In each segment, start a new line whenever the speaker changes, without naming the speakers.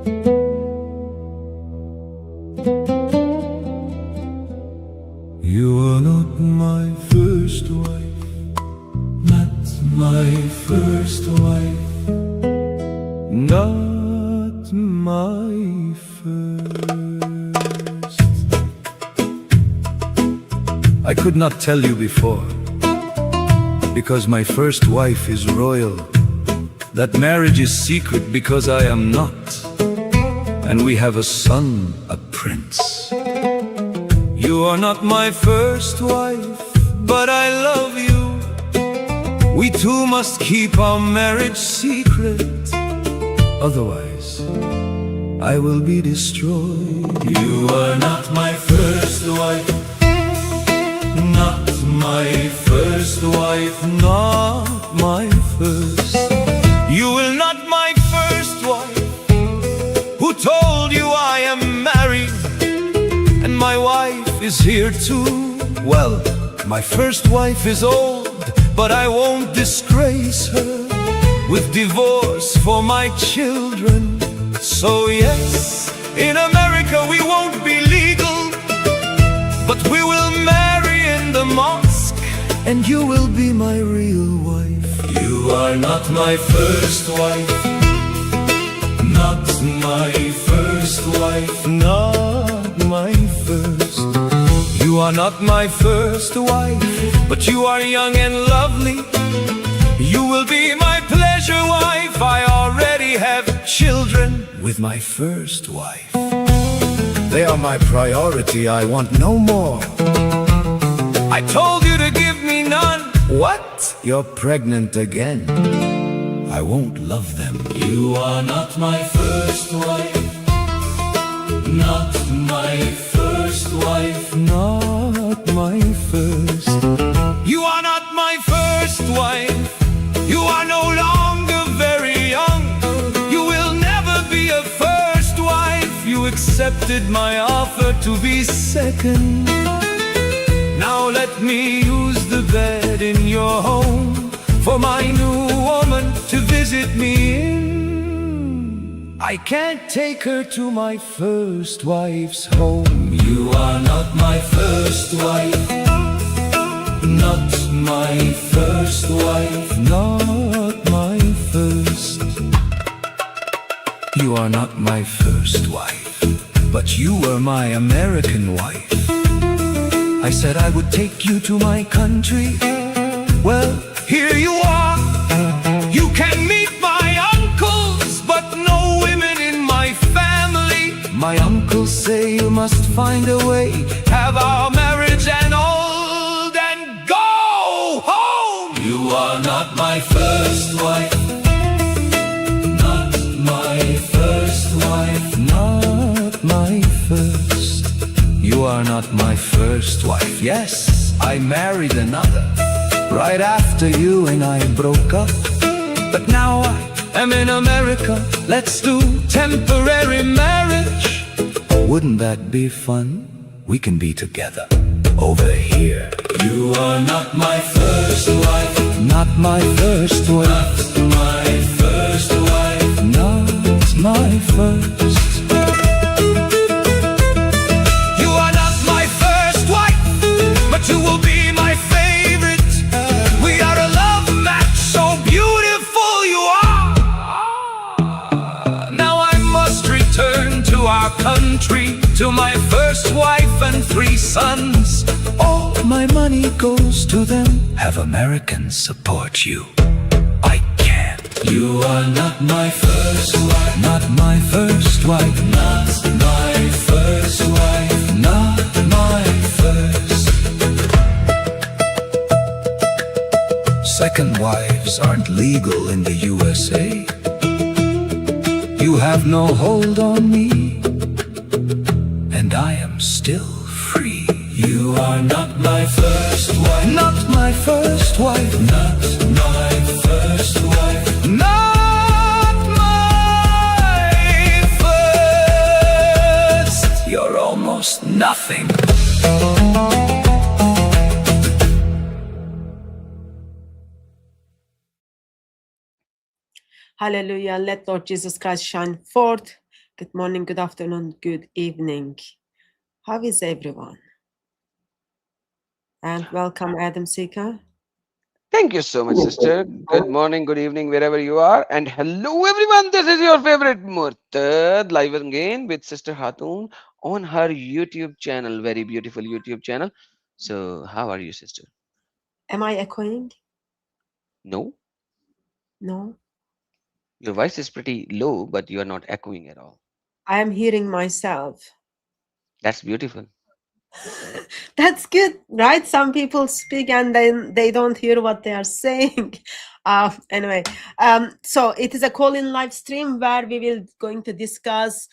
You are not my first wife, not my first wife, not my first. I could not tell you before, because my first wife is royal. That marriage is secret because I am not, and we have a son, a prince. You are not my first wife, but I love you. We two must keep our marriage secret, otherwise I will be destroyed. You are not my first wife, not my first wife, not my first. You will not my first wife, who told you I am married, and my wife is here too. Well, my first wife is old, but I won't disgrace her with divorce for my children. So yes, in America we won't be legal, but we will marry in the mosque, and you will be my real wife. You are not my first wife, not my first wife, not my first. You are not my first wife, but you are young and lovely. You will be my pleasure wife. I already have children with my first wife. They are my priority, I want no more. I told you to give me none. What? You're pregnant again. I won't love them. You are not my first wife, not my first wife, not my first. You are not my first wife. You are no longer very young. You will never be a first wife. You accepted my offer to be second. Now let me use the bed in your home for my new woman to visit me in. I can't take her to my first wife's home. You are not my first wife, not my first wife, not my first. You are not my first wife, but you were my American wife. I said I would take you to my country. Well, here you are. You can meet my uncles, but no women in my family. My uncles say you must find a way, have our marriage annulled and go home. You are not my first wife, not my first wife, not my first. You are not my first wife. Yes, I married another right after you and I broke up. But now I am in America. Let's do temporary marriage. Wouldn't that be fun? We can be together over here. You are not my first wife, not my first wife, not my first wife, not my first. You will be my favorite. We are a love match, so beautiful you are. Now I must return to our country, to my first wife and 3 sons. All my money goes to them. Have Americans support you. I can't. You are not my first wife, not my first wife, not my first wife, not my first. Second wives aren't legal in the USA. You have no hold on me, and I am still free. You are not my first wife, not my first wife, not my first wife, not my first. You're almost nothing.
Hallelujah. Let Lord Jesus Christ shine forth Good morning, good afternoon, good evening. How is everyone? And welcome, Adam Seeker.
Thank you so much, sister. Good morning, good evening, wherever you are. And hello, everyone. This is your favorite Murtad live again with Sister Hatun on her YouTube channel. Very beautiful YouTube channel. So, how are you, sister?
Am I echoing?
No,
No.
your voice is pretty low, but you are not echoing at all.
I am hearing myself.
That's beautiful.
That's good, right? Some people speak and then they don't hear what they are saying. Anyway, so it is a call-in live stream where we will going to discuss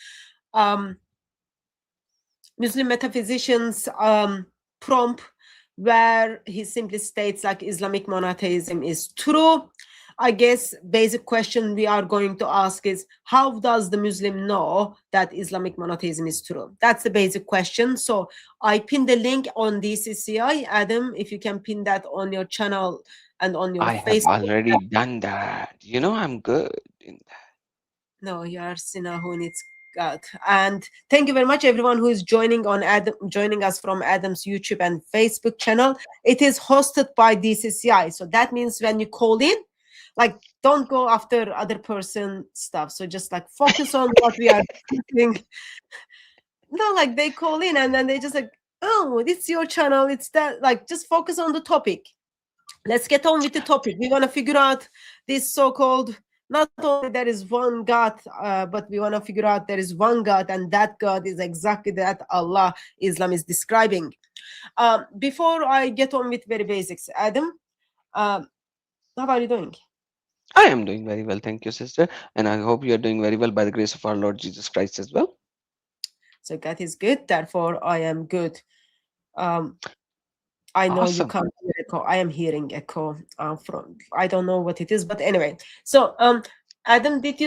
um, Muslim metaphysicians prompt where he simply states like Islamic monotheism is true. I guess basic question we are going to ask is how does the Muslim know that Islamic monotheism is true? That's the basic question. So I pinned the link on DCCI. Adam, if you can pin that on your channel and on your
I have
Facebook.
already done that. I'm good in that.
No, you are Sina who needs God. And thank you very much, everyone who is joining on Adam, joining us from Adam's YouTube and Facebook channel. It is hosted by DCCI, so that means when you call in, like don't go after other person stuff. So just like focus on what we are doing. No, like they call in and then they just like, oh, it's your channel. It's that. Like just focus on the topic. Let's get on with the topic. We want to figure out this so-called, not only there is one God, but we want to figure out there is one God, and that God is exactly that Allah Islam is describing. Before I get on with very basics, Adam, um, how are you doing?
I am doing very well. Thank you, sister. And I hope you are doing very well by the grace of our Lord Jesus Christ as well.
So God is good, therefore I am good. Um, I know you
Awesome.
can't hear echo. I am hearing echo from. I don't know what it is, but anyway. So, Adam, did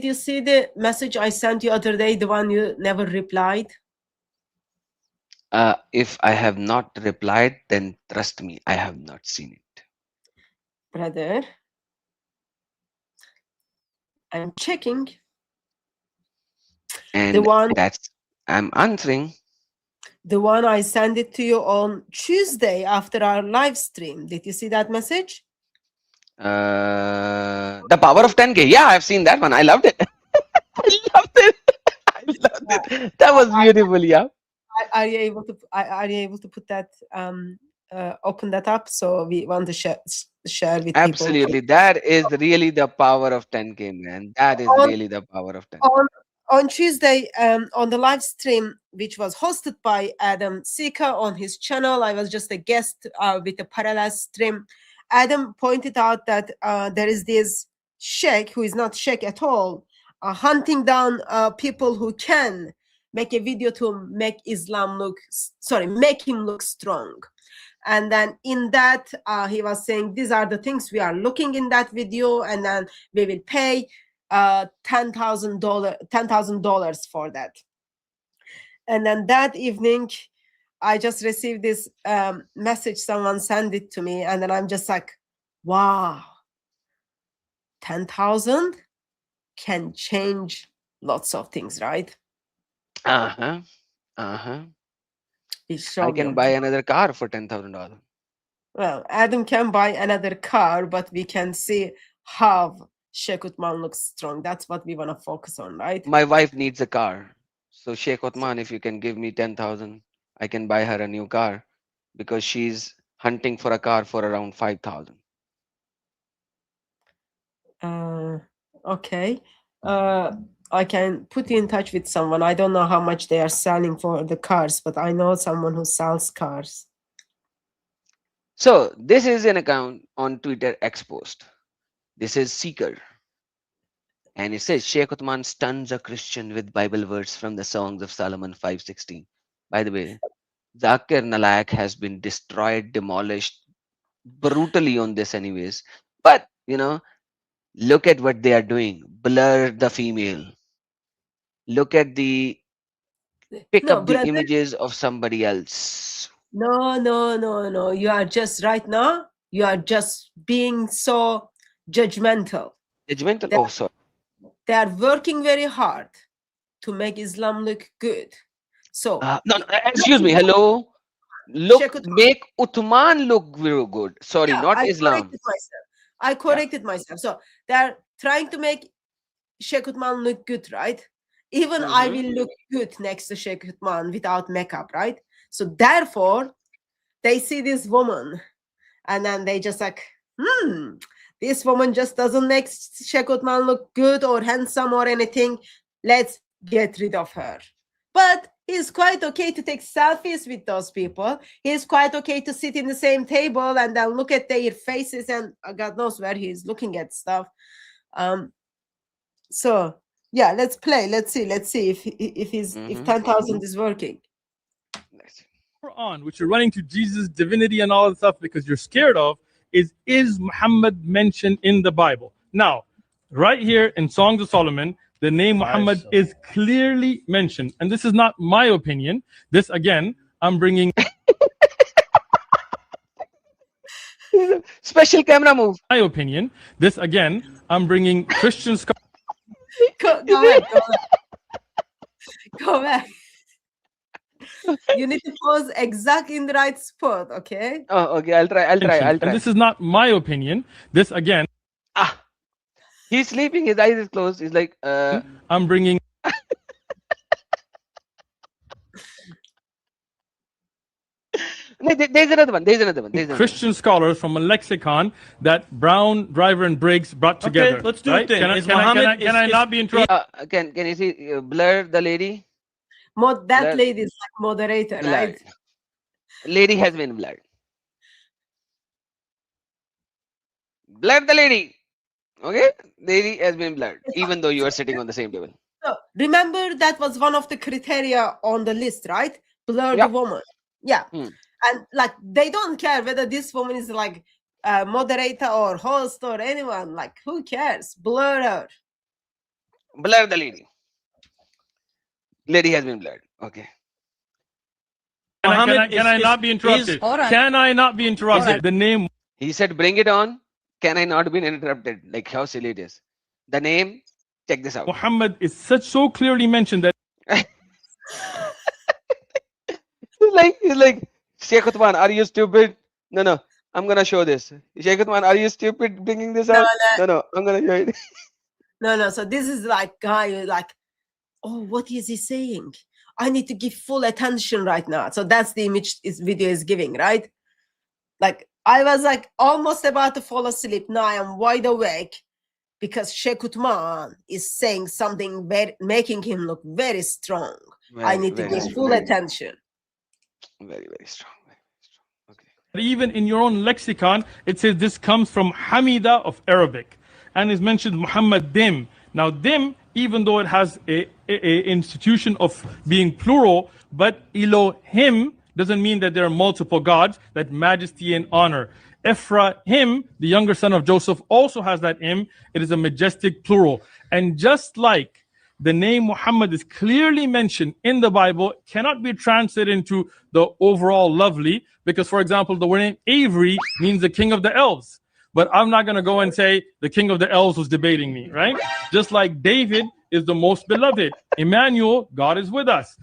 you see the message I sent you other day? The one you never replied,
If I have not replied, then trust me, I have not seen it.
brother. I'm checking the
And
one.
I'm answering.
The one I sent it to you on Tuesday after our live stream. Did you see that message?
The power of 10K. Yeah, I've seen that one. I loved it. I loved it. I loved it. That was beautiful. Yeah.
Are you able to? Are you able to put that? Open that up. So we want to share with people.
Absolutely. That is really the power of 10K, man. That is
On
really the power of 10K.
on on Tuesday, on the live stream, which was hosted by Adam Sika on his channel, I was just a guest with a parallel stream. Adam pointed out that there is this sheikh who is not sheikh at all, hunting down people who can make a video to make Islam look, sorry, make him look strong. And then in that, he was saying, these are the things we are looking in that video, and then we will pay $10,000 for that. And then that evening, I just received this message. Someone sent it to me, and then I'm just like, wow, 10,000 can change lots of things, right?
Uh huh. Uh huh.
We'll
I
show
can
you.
buy another car for $10,000.
Well, Adam can buy another car, but we can see how Sheikh Utman looks strong. That's what we want to focus on, right?
My wife needs a car. So, Sheikh Othman, if you can give me 10,000, I can buy her a new car because she's hunting for a car for around 5,000.
Uh, okay. Uh, I can put you in touch with someone. I don't know how much they are selling for the cars, but I know someone who sells cars.
So, this is an account on Twitter exposed. This is Seeker. And it says Sheikh Uthman stuns a Christian with Bible verse from the Songs of Solomon 5:16. By the way, Zakir Nalayak has been destroyed, demolished brutally on this, anyways. But, look at what they are doing. Blur the female. Look at the pick
No,
up the
brother.
images of somebody else.
No, no, no, no. You are just right now, you are just being so judgmental.
Judgmental.
They,
Oh, sorry.
they are working very hard. to make Islam look good. So
No, excuse me. Hello. Look,
Sheikh Uthman,
make Uthman look very good. Sorry,
yeah,
not
I
Islam.
corrected myself. I
Yeah.
corrected myself. So they're trying to make Sheikh Uthman look good, right? Even I
Mhm.
will look good next to Sheikh Uthman without makeup, right? So therefore, they see this woman and then they just like, this woman just doesn't make Sheikh Uthman look good or handsome or anything. Let's get rid of her. But he's quite okay to take selfies with those people. He's quite okay to sit in the same table and then look at their faces, and God knows where he's looking at stuff. So yeah, let's play. Let's see if 10,000 is working.
Let's see.
Quran, which you're running to Jesus' divinity and all that stuff because you're scared of, is Muhammad mentioned in the Bible? Now, right here in Songs of Solomon, the name Muhammad is clearly mentioned. And this is not my opinion. This, again, I'm bringing
Special camera move.
my opinion. This, again, I'm bringing Christian scholars.
Go back. Go back. You need to pose exactly in the right spot, okay?
Oh, okay. I'll try.
And this is not my opinion. This, again,
He's sleeping. His eyes is closed. He's like,
I'm bringing
No, there's another one. There's another one. There's another
Christian scholars from a lexicon that Brown, Driver, and Briggs brought together.
let's do
right?
it then.
Can I,
Is
can I,
Muhammad-
can I
is-
not be interrupted?
one. Can you see blur the lady?
That
Blur-
lady is like moderator,
Blurred.
right?
Lady has been blurred. Blur the lady. Okay, lady has been blurred, even though you are sitting on the same table.
So remember that was one of the criteria on the list, right? Blur
Yeah.
the woman. Yeah.
Hmm.
And like they don't care whether this woman is like a moderator or host or anyone. Like who cares? Blur her.
Blur the lady. Lady has been blurred. Okay.
Can I not be interrupted?
Hold on.
Can I not be interrupted?
Hold on.
The name
He said, "Bring it on." Can I not be interrupted? Like how silly it is. The name. Check this out.
Muhammad is so clearly mentioned that
He's like, Sheikh Uthman, are you stupid? No. I'm gonna show this. Sheikh Uthman, are you stupid bringing this out? No. I'm gonna show it.
No. So this is like guy who like, oh, what is he saying? I need to give full attention right now. So that's the image this video is giving, right? Like I was like almost about to fall asleep. Now I am wide awake because Sheikh Uthman is saying something very, making him look very strong. I need to give full attention.
Very, very strong. Very strong. Okay.
even in your own lexicon, it says this comes from Hamida of Arabic and is mentioned Muhammad Dim. Now, Dim, even though it has a institution of being plural, but Elohim doesn't mean that there are multiple gods, that majesty and honor. Ephraim, the younger son of Joseph, also has that im. It is a majestic plural. And just like the name Muhammad is clearly mentioned in the Bible, cannot be translated into the overall lovely, because, for example, the word name Avery means the king of the elves. But I'm not going to go and say the king of the elves was debating me, right? Just like David is the most beloved. Emmanuel, God is with us.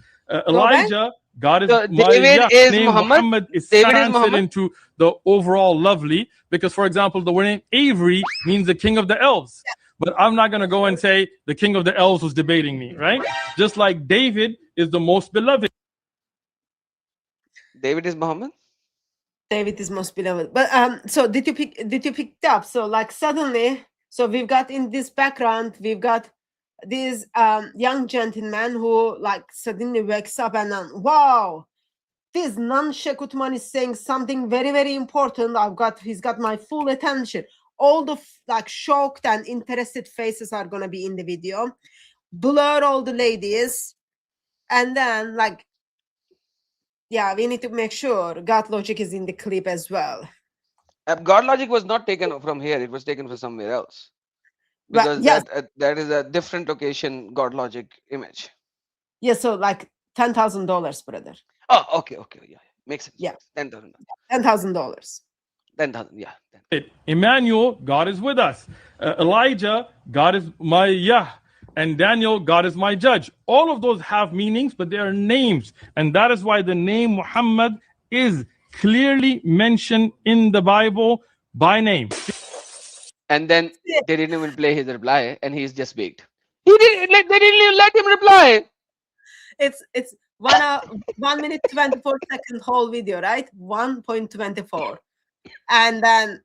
Elijah, God is
So David is
name
Muhammad?
is
David is
translated
Muhammad?
into the overall lovely, because, for example, the word name Avery means the king of the elves. But I'm not going to go and say the king of the elves was debating me, right? Just like David is the most beloved.
David is Muhammad?
David is most beloved. But so did you pick it up? So like suddenly, so we've got in this background, we've got this young gentleman who like suddenly wakes up and then, wow, this non-Sheikh Uthman is saying something very, very important. He's got my full attention. All the like shocked and interested faces are gonna be in the video. Blur all the ladies, and then like, yeah, we need to make sure God Logic is in the clip as well.
God Logic was not taken from here. It was taken from somewhere else.
Right,
Because
yes.
that is a different occasion God Logic image.
Yeah, so like $10,000, brother.
Oh, okay. Yeah. Makes sense.
Yeah.
$10,000.
$10,000.
10,000. Yeah. 10,000.
Emmanuel, God is with us. Elijah, God is my Yah. and Daniel, God is my judge. All of those have meanings, but they are names. And that is why the name Muhammad is clearly mentioned in the Bible by name.
And then they didn't even play his reply, and he's just baked. He didn't. They didn't even let him reply.
It's 1 minute 24 second whole video, right? 1.24, and then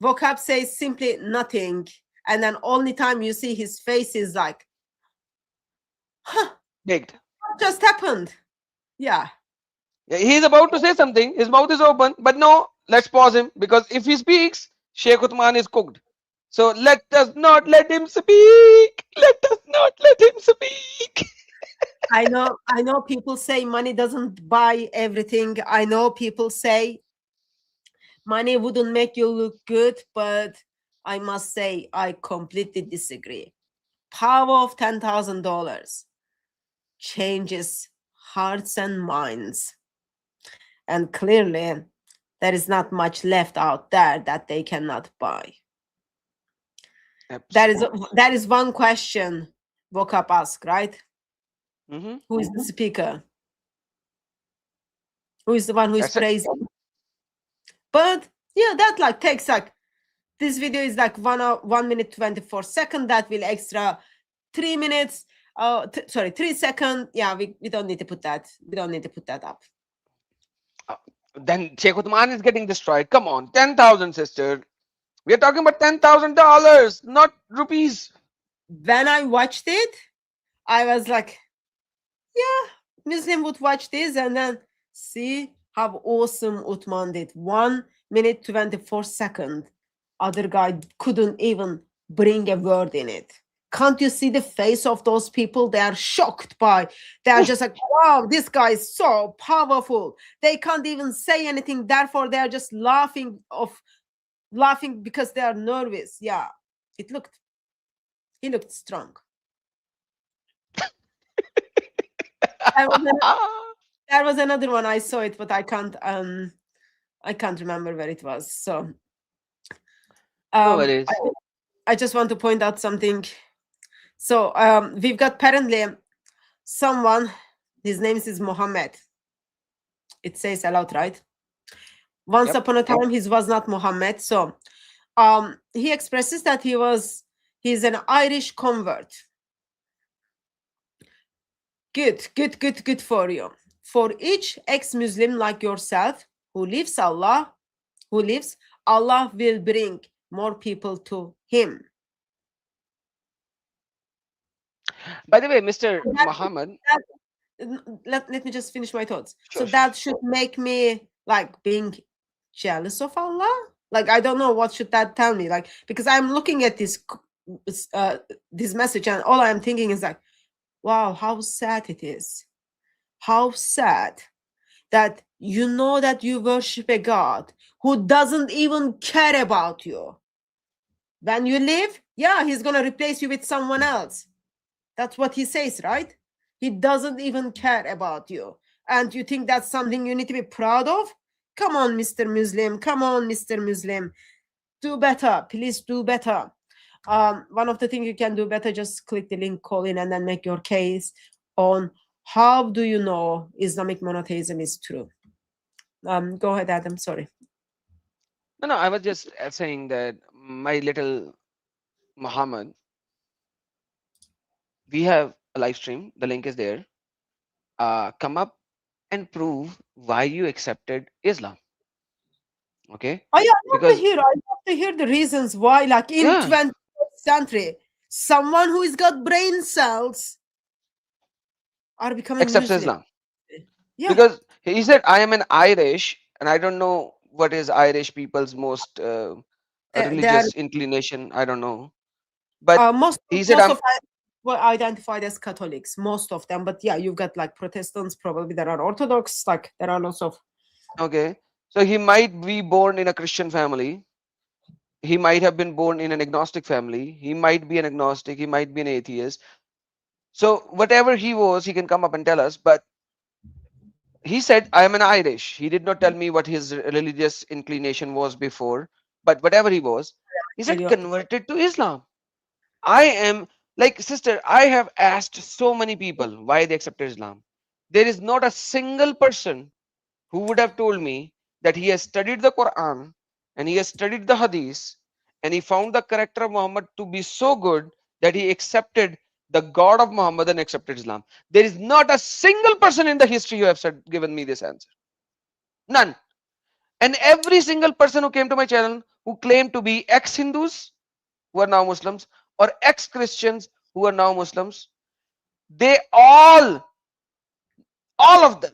vocab says simply nothing, and then only time you see his face is like, huh,
Baked.
what just happened? Yeah.
Yeah, he's about to say something. His mouth is open, but no. Let's pause him, because if he speaks, Sheikh Uthman is cooked. So let us not let him speak. Let us not let him speak.
I know people say money doesn't buy everything. I know people say money wouldn't make you look good, but I must say I completely disagree. Power of $10,000 changes hearts and minds. And clearly there is not much left out there that they cannot buy. That is one question Vocab asked, right?
Mm-hmm.
Who is the speaker? Who is the one who is praising? But yeah, that like takes like, this video is like 1 minute 24 second. That will extra 3 minutes. 3 seconds. Yeah, we don't need to put that. We don't need to put that up.
Then Sheikh Uthman is getting destroyed. Come on, 10,000, sister. We are talking about $10,000, not rupees.
When I watched it, I was like, yeah, Muslim would watch this and then see how awesome Uthman did. 1 minute 24 second. Other guy couldn't even bring a word in it. Can't you see the face of those people? They are shocked by, they are just like, wow, this guy is so powerful. They can't even say anything. Therefore, they are just laughing because they are nervous. Yeah, he looked strong. There was another one. I saw it, but I can't remember where it was. So I just want to point out something. So we've got apparently someone, his name is Muhammad. It says a lot, right? Once upon a time, he was not Muhammad. So he expresses that he's an Irish convert. Good for you. For each ex-Muslim like yourself who lives, Allah will bring more people to him.
By the way, Mr. Muhammad,
let me just finish my thoughts.
Sure,
that should make me like being jealous of Allah. Like, I don't know, what should that tell me? Like, because I'm looking at this message and all I'm thinking is like, wow, how sad it is. How sad that you know that you worship a God who doesn't even care about you. When you leave, yeah, he's going to replace you with someone else. That's what he says, right? He doesn't even care about you. And you think that's something you need to be proud of? Come on, Mr. Muslim. Come on, Mr. Muslim. Do better. Please do better. One of the things you can do better, just click the link, call in, and then make your case on how do you know Islamic monotheism is true. Go ahead, Adam. Sorry.
No, I was just saying that my little Muhammad, we have a live stream. The link is there. Come up and prove why you accepted Islam. Okay?
I love to hear the reasons why, like in 20th century, someone who has got brain cells are becoming
accepts
Muslim.
Islam.
Yeah.
Because he said, I am an Irish, and I don't know what is Irish people's most religious inclination. I don't know. But
most
he said,
of were identified as Catholics, most of them. But yeah, you've got like Protestants, probably there are Orthodox, like there are lots of.
Okay. So he might be born in a Christian family. He might have been born in an agnostic family. He might be an agnostic. He might be an atheist. So whatever he was, he can come up and tell us. But he said, I am an Irish. He did not tell me what his religious inclination was before. But whatever he was, he said, converted to Islam. I am Like, sister, I have asked so many people why they accepted Islam. There is not a single person who would have told me that he has studied the Quran and he has studied the Hadith and he found the character of Muhammad to be so good that he accepted the God of Muhammad and accepted Islam. There is not a single person in the history who have given me this answer. None. And every single person who came to my channel who claimed to be ex-Hindus who are now Muslims or ex-Christians who are now Muslims, they all of them,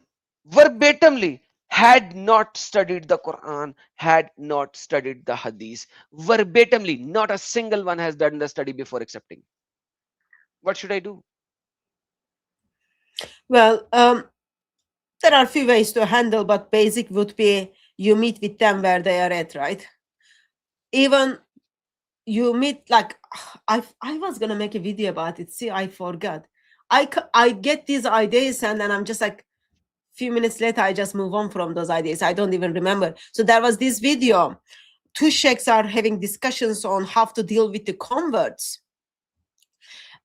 verbatimly, had not studied the Quran, had not studied the Hadith. Verbatimly, not a single one has done the study before accepting. What should I do?
Well, there are a few ways to handle, but basic would be you meet with them where they are at, right? Even you meet, like, I was gonna make a video about it. See, I forgot. I get these ideas and then I'm just like, few minutes later I just move on from those ideas. I don't even remember. So there was this video. Two sheikhs are having discussions on how to deal with the converts.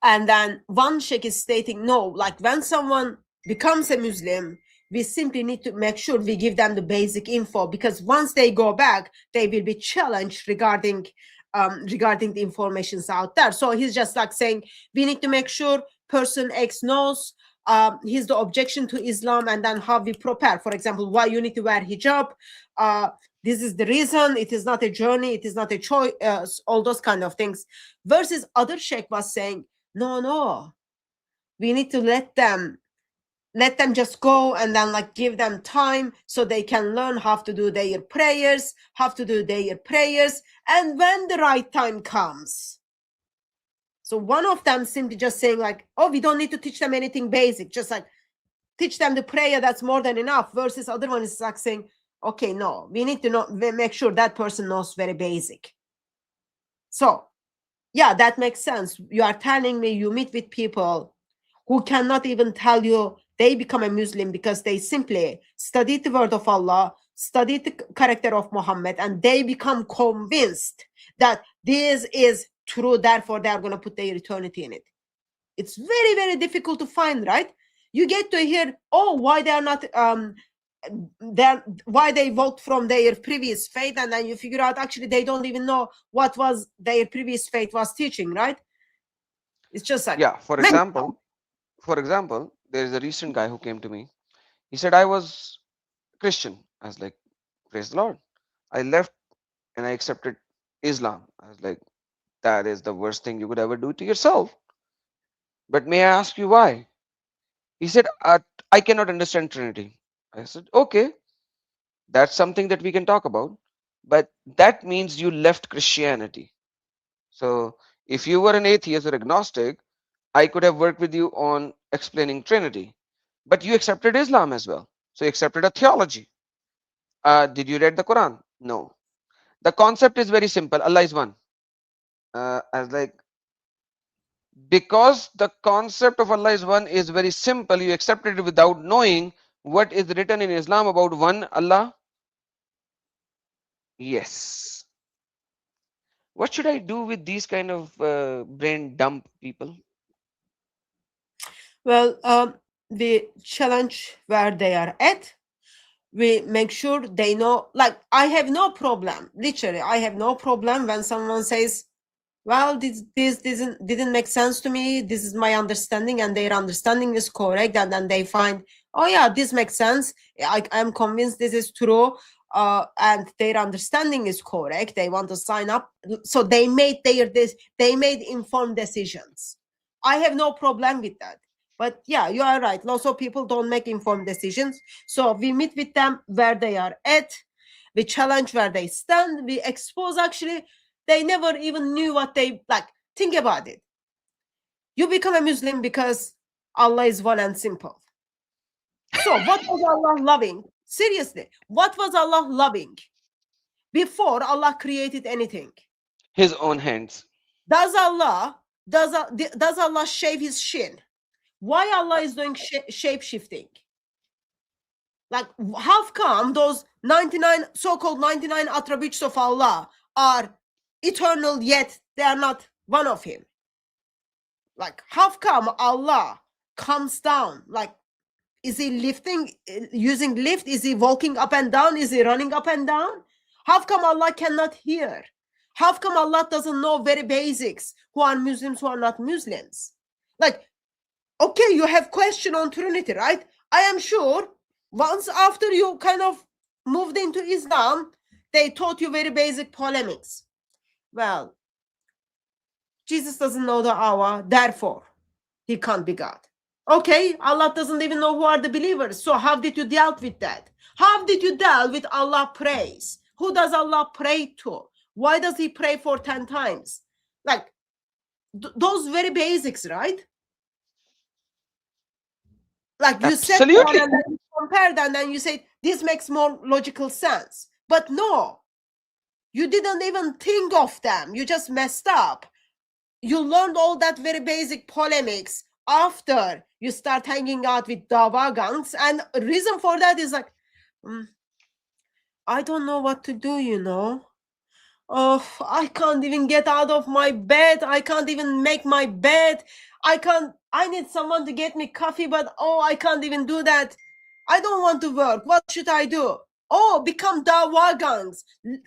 And then one sheikh is stating, no, like when someone becomes a Muslim, we simply need to make sure we give them the basic info, because once they go back, they will be challenged regarding the informations out there. So he's just like saying, we need to make sure person X knows here's the objection to Islam, and then how we prepare. For example, why you need to wear hijab. This is the reason. It is not a journey. It is not a choice. All those kind of things. Versus other sheikh was saying, no, we need to let them just go, and then like give them time so they can learn how to do their prayers, and when the right time comes. So one of them simply just saying like, oh, we don't need to teach them anything basic, just like teach them the prayer, that's more than enough. Versus other one is like saying, okay, no, we need to make sure that person knows very basic. So yeah, that makes sense. You are telling me you meet with people who cannot even tell you they become a Muslim because they simply studied the word of Allah, studied the character of Muhammad, and they become convinced that this is true, therefore they are going to put their eternity in it. It's very, very difficult to find, right? You get to hear, oh, why they are not why they walked from their previous faith, and then you figure out actually they don't even know what was their previous faith was teaching, right? It's just like,
Yeah, for example, there is a recent guy who came to me. He said, I was Christian. I was like, praise the Lord. I left and I accepted Islam. I was like, that is the worst thing you could ever do to yourself. But may I ask you why? He said, I cannot understand Trinity. I said, okay, that's something that we can talk about. But that means you left Christianity. So if you were an atheist or agnostic, I could have worked with you on explaining Trinity. But you accepted Islam as well. So you accepted a theology. Did you read the Quran? No. The concept is very simple. Allah is one. As like, because the concept of Allah is one is very simple, you accepted it without knowing what is written in Islam about one Allah. Yes. What should I do with these kind of brain dump people?
well, we challenge where they are at. We make sure they know. Like, I have no problem, literally I have no problem when someone says, well, this didn't make sense to me, this is my understanding, and their understanding is correct, and then they find, oh yeah, this makes sense, I'm convinced this is true, and their understanding is correct, they want to sign up. So they made informed decisions. I have no problem with that. But yeah, you are right, lots of people don't make informed decisions. So we meet with them where they are at, we challenge where they stand, we expose actually they never even knew what they like. Think about it. You become a Muslim because Allah is one and simple. So what was Allah loving? Seriously, what was Allah loving before Allah created anything?
His own hands.
Does Allah shave his shin? Why Allah is doing shape shifting? Like, how come those 99 so-called 99 attributes of Allah are eternal, yet they are not one of him? Like, how come Allah comes down? Like, is he lifting, using lift? Is he walking up and down? Is he running up and down? How come Allah cannot hear? How come Allah doesn't know very basics? Who are Muslims, who are not Muslims? Like, okay, you have question on Trinity, right? I am sure once after you kind of moved into Islam, they taught you very basic polemics. Well, Jesus doesn't know the hour, therefore he can't be God. Okay, Allah doesn't even know who are the believers. So how did you deal with that? How did you deal with Allah praise? Who does Allah pray to? Why does he pray for 10 times? Like, those very basics, right? Like, you said one
Absolutely.
and then you compared and then you say this makes more logical sense. But no, you didn't even think of them. You just messed up. You learned all that very basic polemics after you start hanging out with Davagangs. And reason for that is like, I don't know what to do, you know. Oh, I can't even get out of my bed. I can't even make my bed. I need someone to get me coffee, but oh, I can't even do that. I don't want to work. What should I do? Oh, become Dawagangs.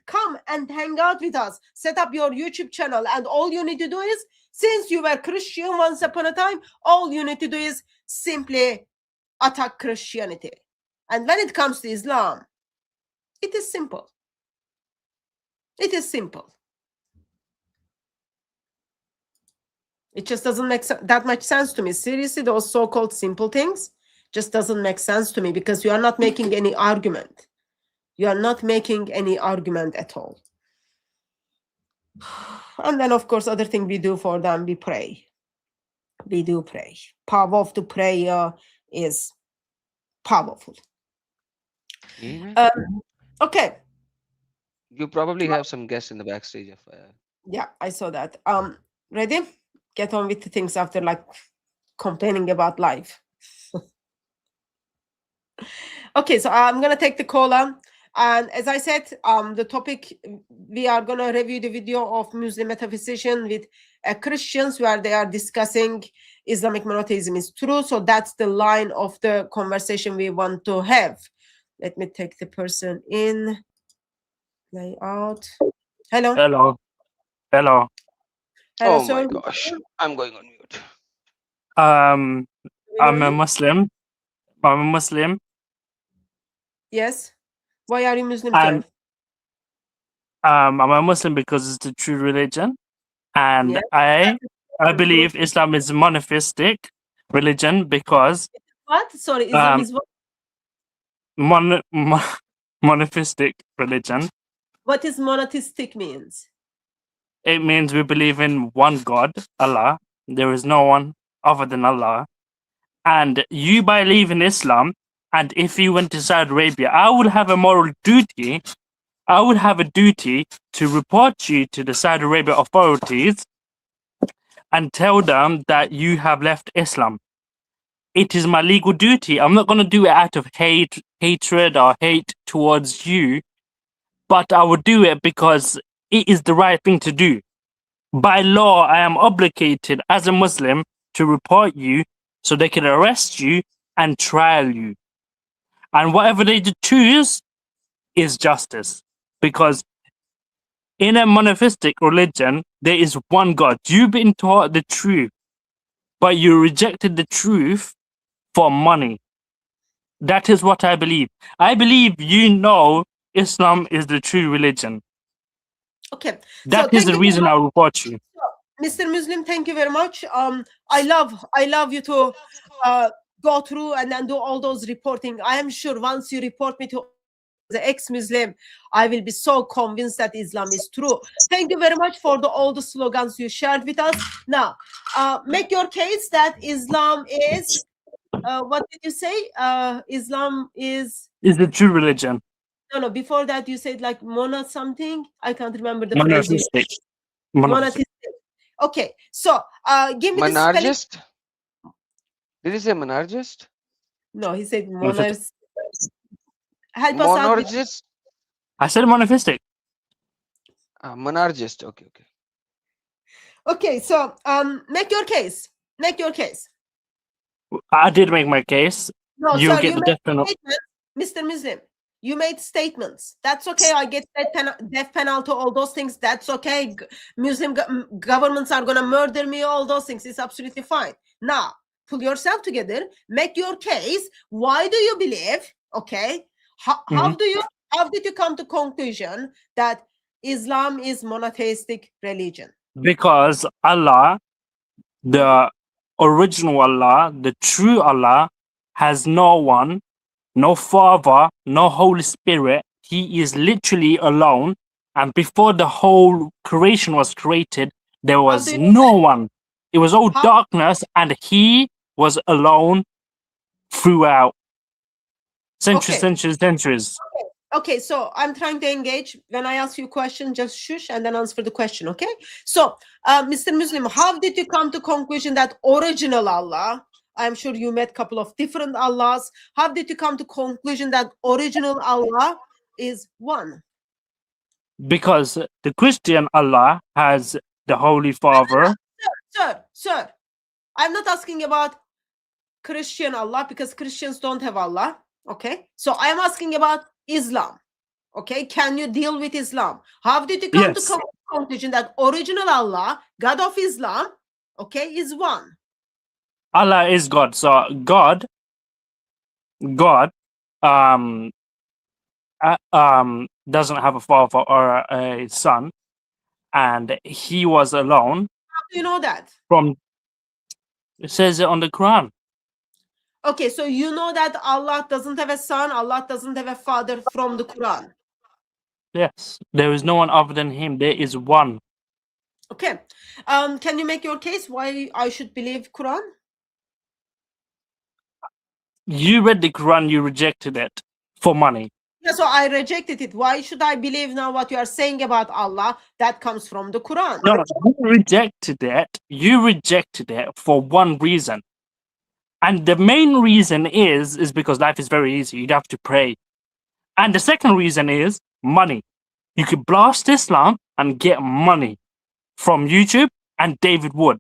Come and hang out with us. Set up your YouTube channel. And all you need to do is, since you were Christian once upon a time, all you need to do is simply attack Christianity. And when it comes to Islam, it is simple. It is simple. It just doesn't make that much sense to me. Seriously, those so-called simple things just doesn't make sense to me because you are not making any argument. You are not making any argument at all. And then, of course, other thing we do for them, we pray. We do pray. Power of the prayer is powerful.
Amen.
Okay.
You probably have some guests in the backstage of
Yeah, I saw that. Ready? Get on with the things after like complaining about life. Okay, so I'm gonna take the caller. And as I said, the topic, we are gonna review the video of Muslim metaphysician with Christians where they are discussing Islamic monotheism is true. So that's the line of the conversation we want to have. Let me take the person in. Layout. Hello.
Hello. Hello.
Hello,
oh
sir.
my gosh, I'm going on mute.
I'm a
Regarding-
Muslim. I'm a Muslim,
Yes. Why are you Muslim,
and
sir?
I'm a Muslim because it's the true religion, and
Yeah.
I believe Islam is a monotheistic religion because
What? Sorry, Islam is what?
monotheistic religion.
What is monotheistic means?
It means we believe in one God, Allah. There is no one other than Allah, and you believe in Islam. And if you went to Saudi Arabia, I would have a moral duty. I would have a duty to report you to the Saudi Arabia authorities and tell them that you have left Islam. It is my legal duty. I'm not going to do it out of hatred or hate towards you, but I would do it because it is the right thing to do. By law, I am obligated as a Muslim to report you so they can arrest you and trial you. And whatever they choose is justice. Because in a monotheistic religion, there is one God. You've been taught the truth, but you rejected the truth for money. That is what I believe. I believe you know Islam is the true religion.
Okay.
That is the reason I report you.
Mr. Muslim, thank you very much. I love you to go through and then do all those reporting. I am sure once you report me to the ex-Muslim, I will be so convinced that Islam is true. Thank you very much for all the slogans you shared with us. Now, make your case that Islam is, what did you say? Islam is
the true religion.
No, before that you said like mono something. I can't remember the phrase.
Monotheistic.
Monotheistic. Okay, so give me the spelling.
Monarchist? Did he say monarchist?
No, he said monarchist. Help us out with
Monarchist?
I said monotheistic.
Monarchist. Okay.
Okay, so make your case. Make your case.
I did make my case.
No,
You
sir,
get
you
the
made
death penalty.
statements, Mr. Muslim. You made statements. That's okay. I get death penalty, all those things. That's okay. Muslim governments are gonna murder me. All those things. It's absolutely fine. Now, pull yourself together. Make your case. Why do you believe? Okay. How did you come to conclusion that Islam is monotheistic religion?
Because Allah, the original Allah, the true Allah, has no one, no Father, no Holy Spirit. He is literally alone. And before the whole creation was created, there was
do you
no one. It was all
How-
darkness, and He was alone throughout centuries,
Okay.
centuries.
Okay, so I'm trying to engage. When I ask you a question, just shush and then answer the question, okay? So, Mr. Muslim, how did you come to conclusion that original Allah, I'm sure you met a couple of different Allahs. How did you come to conclusion that original Allah is one?
Because the Christian Allah has the Holy Father.
Sir, I'm not asking about Christian Allah because Christians don't have Allah, okay? So I'm asking about Islam, okay? Can you deal with Islam? How did you come
Yes.
to conclusion that original Allah, God of Islam, okay, is one?
Allah is God. So God doesn't have a father or a son, and He was alone.
How do you know that?
From it says it on the Quran.
Okay, so you know that Allah doesn't have a son, Allah doesn't have a father from the Quran.
Yes, there is no one other than Him. There is one.
Okay, can you make your case why I should believe Quran?
You read the Quran, you rejected it for money.
Yeah, so I rejected it. Why should I believe now what you are saying about Allah that comes from the Quran?
No, you rejected it. You rejected it for one reason. And the main reason is because life is very easy. You'd have to pray. And the second reason is money. You could blast Islam and get money from YouTube and David Wood.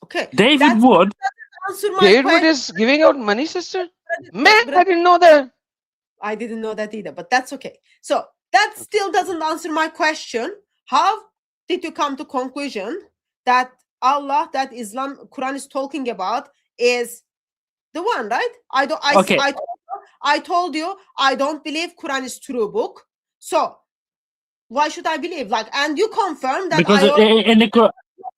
Okay.
David Wood.
Answer my
David
question.
is giving out money, sister? Man, I didn't know that.
I didn't know that either, but that's okay. So that still doesn't answer my question. How did you come to conclusion that Allah, that Quran is talking about, is the one, right?
Okay.
I told you I don't believe Quran is true book. So why should I believe? And you confirmed that
Because
I
in the Quran,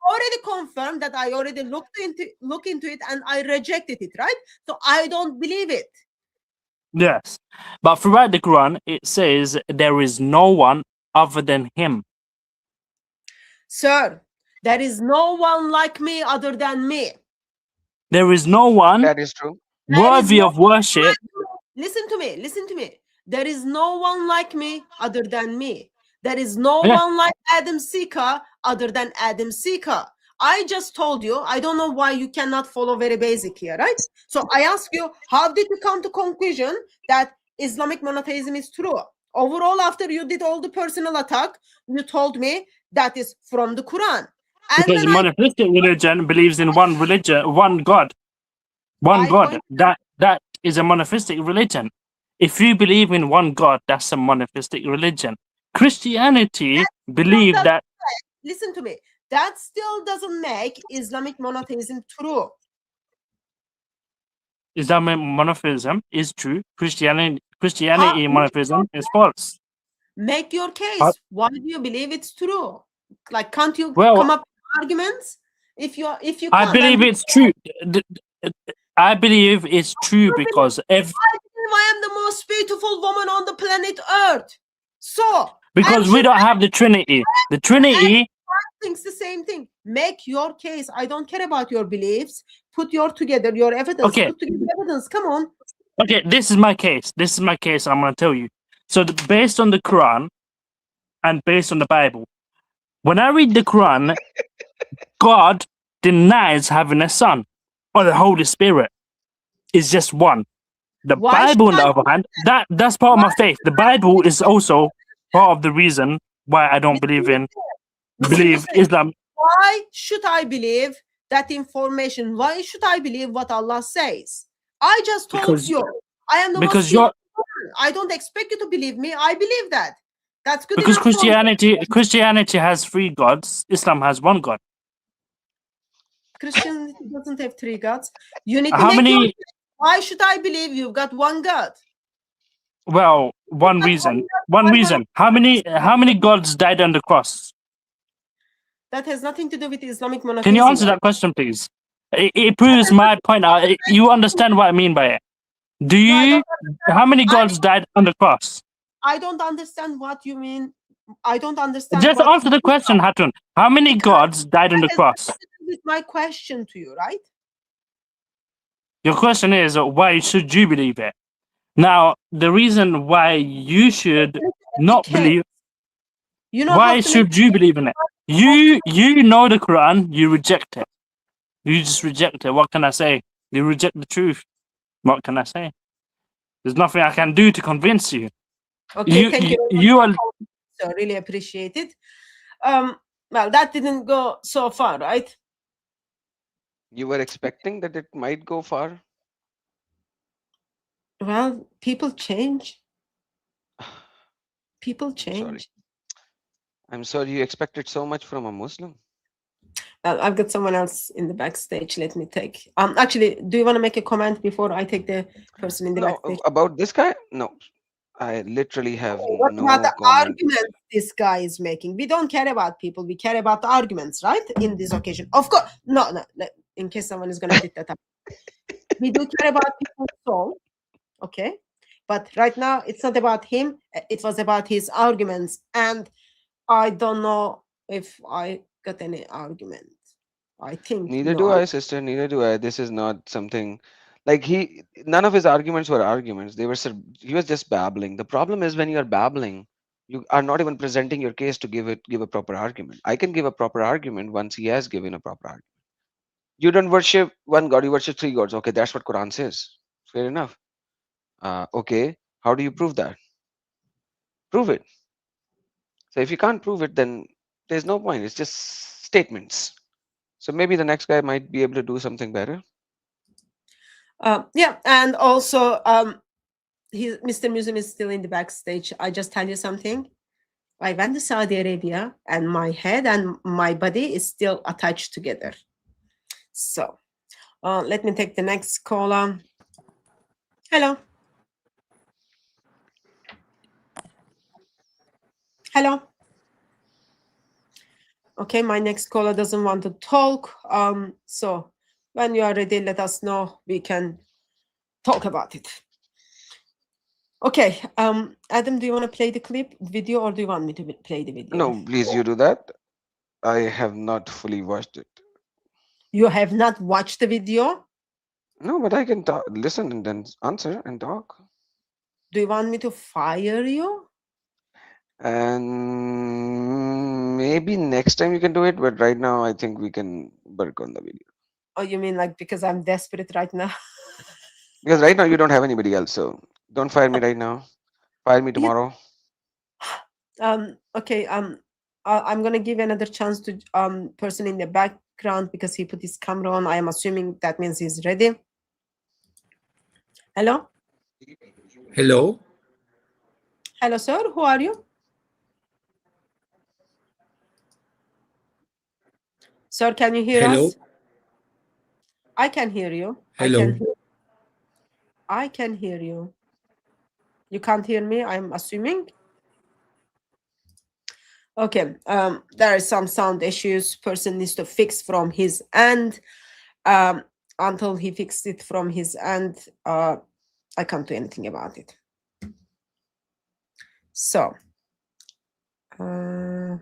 already confirmed that I already look into it and I rejected it, right? So I don't believe it.
yes. But throughout the Quran, it says there is no one other than Him.
Sir, there is no one like me other than me.
There is no one
That is true.
worthy of worship.
Listen to me. There is no one like me other than me. There is no
Yeah.
one like Adam Seeker other than Adam Seeker. I just told you, I don't know why you cannot follow very basic here, right? So I ask you, how did you come to conclusion that Islamic monotheism is true? Overall, after you did all the personal attack, you told me that is from the Quran. And
Because
when
monotheistic religion believes in one religion, one God. One
I
God.
point-
That is a monotheistic religion. If you believe in one God, that's a monotheistic religion. Christianity believe
doesn't-
that
listen to me, that still doesn't make Islamic monotheism true.
Islamic monotheism is true. Christianity monotheism is false.
Make your case.
Uh,
Why do you believe it's true? Can't you
Well,
come up with arguments? If you
I
can't,
believe
then
it's true. I believe it's true because
I believe I am the most beautiful woman on the planet Earth. So
because we don't have the Trinity. The Trinity.
thinks the same thing. Make your case. I don't care about your beliefs. Put your evidence.
Okay.
Put together evidence. Come on.
Okay, this is my case. I'm going to tell you. So, based on the Quran and based on the Bible, when I read the Quran, God denies having a son or the Holy Spirit. It's just one. The
Why
Bible, on
should
the
I-
other hand, that's part of my faith. The Bible is also part of the reason why I don't believe Islam.
Why should I believe that information? Why should I believe what Allah says? I just told
Because-
you I am the most
because you're
I don't expect you to believe me. I believe that. That's good
because
enough for me.
Christianity has 3 gods. Islam has 1 god.
Christianity doesn't have 3 gods. You need to
How
make
many-
your- Why should I believe you've got 1 God?
Well, one
But
reason.
one-
One reason. How many gods died on the cross?
That has nothing to do with Islamic monotheism.
Can you answer that question, please? It proves my point. You understand what I mean by it. Do
No, I
you?
don't
How many gods died on the cross?
I don't understand what you mean. I don't understand.
Just
what
answer
you
the
mean.
question, Hatun. How many gods died on the
That has
cross?
nothing to do with my question to you, right?
Your question is, why should you believe it? Now, the reason why you should not
Okay.
believe,
You know
why
how to
should
make-
you believe in it? You know the Quran, you reject it. You just reject it. What can I say? You reject the truth. What can I say? There's nothing I can do to convince you.
Okay, thank you.
You are
So really appreciate it. Well, that didn't go so far, right?
You were expecting that it might go far?
Well, people change. People
sorry.
change.
I'm sorry you expected so much from a Muslim.
Well, I've got someone else in the backstage. Let me take. Actually, do you want to make a comment before I take the person in the
No,
backstage?
about this guy? No. I literally have
What
no
about the
comment.
arguments this guy is making? We don't care about people. We care about the arguments, right? In this occasion, of course. No. In case someone is going to edit that up, we do care about people's soul, okay? But right now, it's not about him. It was about his arguments, and I don't know if I got any argument. I think
Neither
no.
do I, sister. Neither do I. This is not something like none of his arguments were arguments. He was just babbling. The problem is when you are babbling, you are not even presenting your case to give a proper argument. I can give a proper argument once he has given a proper argument. You don't worship 1 God, you worship 3 gods. Okay, that's what Quran says. Fair enough. Okay, how do you prove that? Prove it. So if you can't prove it, then there's no point. It's just statements. So maybe the next guy might be able to do something better.
Yeah, and also, Mr. Museum is still in the backstage. I just tell you something. I went to Saudi Arabia, and my head and my body is still attached together. So, let me take the next caller. Hello. Hello. Okay, my next caller doesn't want to talk. So when you are ready, let us know. We can talk about it. Okay, Adam, do you want to play the video, or do you want me to play the video?
No, please, you do that. I have not fully watched it.
You have not watched the video?
No, but I can talk, listen and then answer and talk.
Do you want me to fire you?
And maybe next time you can do it, but right now I think we can work on the video.
Oh, you mean like because I'm desperate right now?
Because right now you don't have anybody else, so don't fire me right now. Fire me tomorrow.
Okay, I'm gonna give another chance to person in the background because he put his camera on. I am assuming that means he's ready. Hello?
Hello?
Hello, sir. Who are you? Sir, can you hear
Hello?
us? I can hear you.
Hello?
I can hear you. You can't hear me, I'm assuming. Okay, there are some sound issues person needs to fix from his end. Until he fixed it from his end, I can't do anything about it. So, let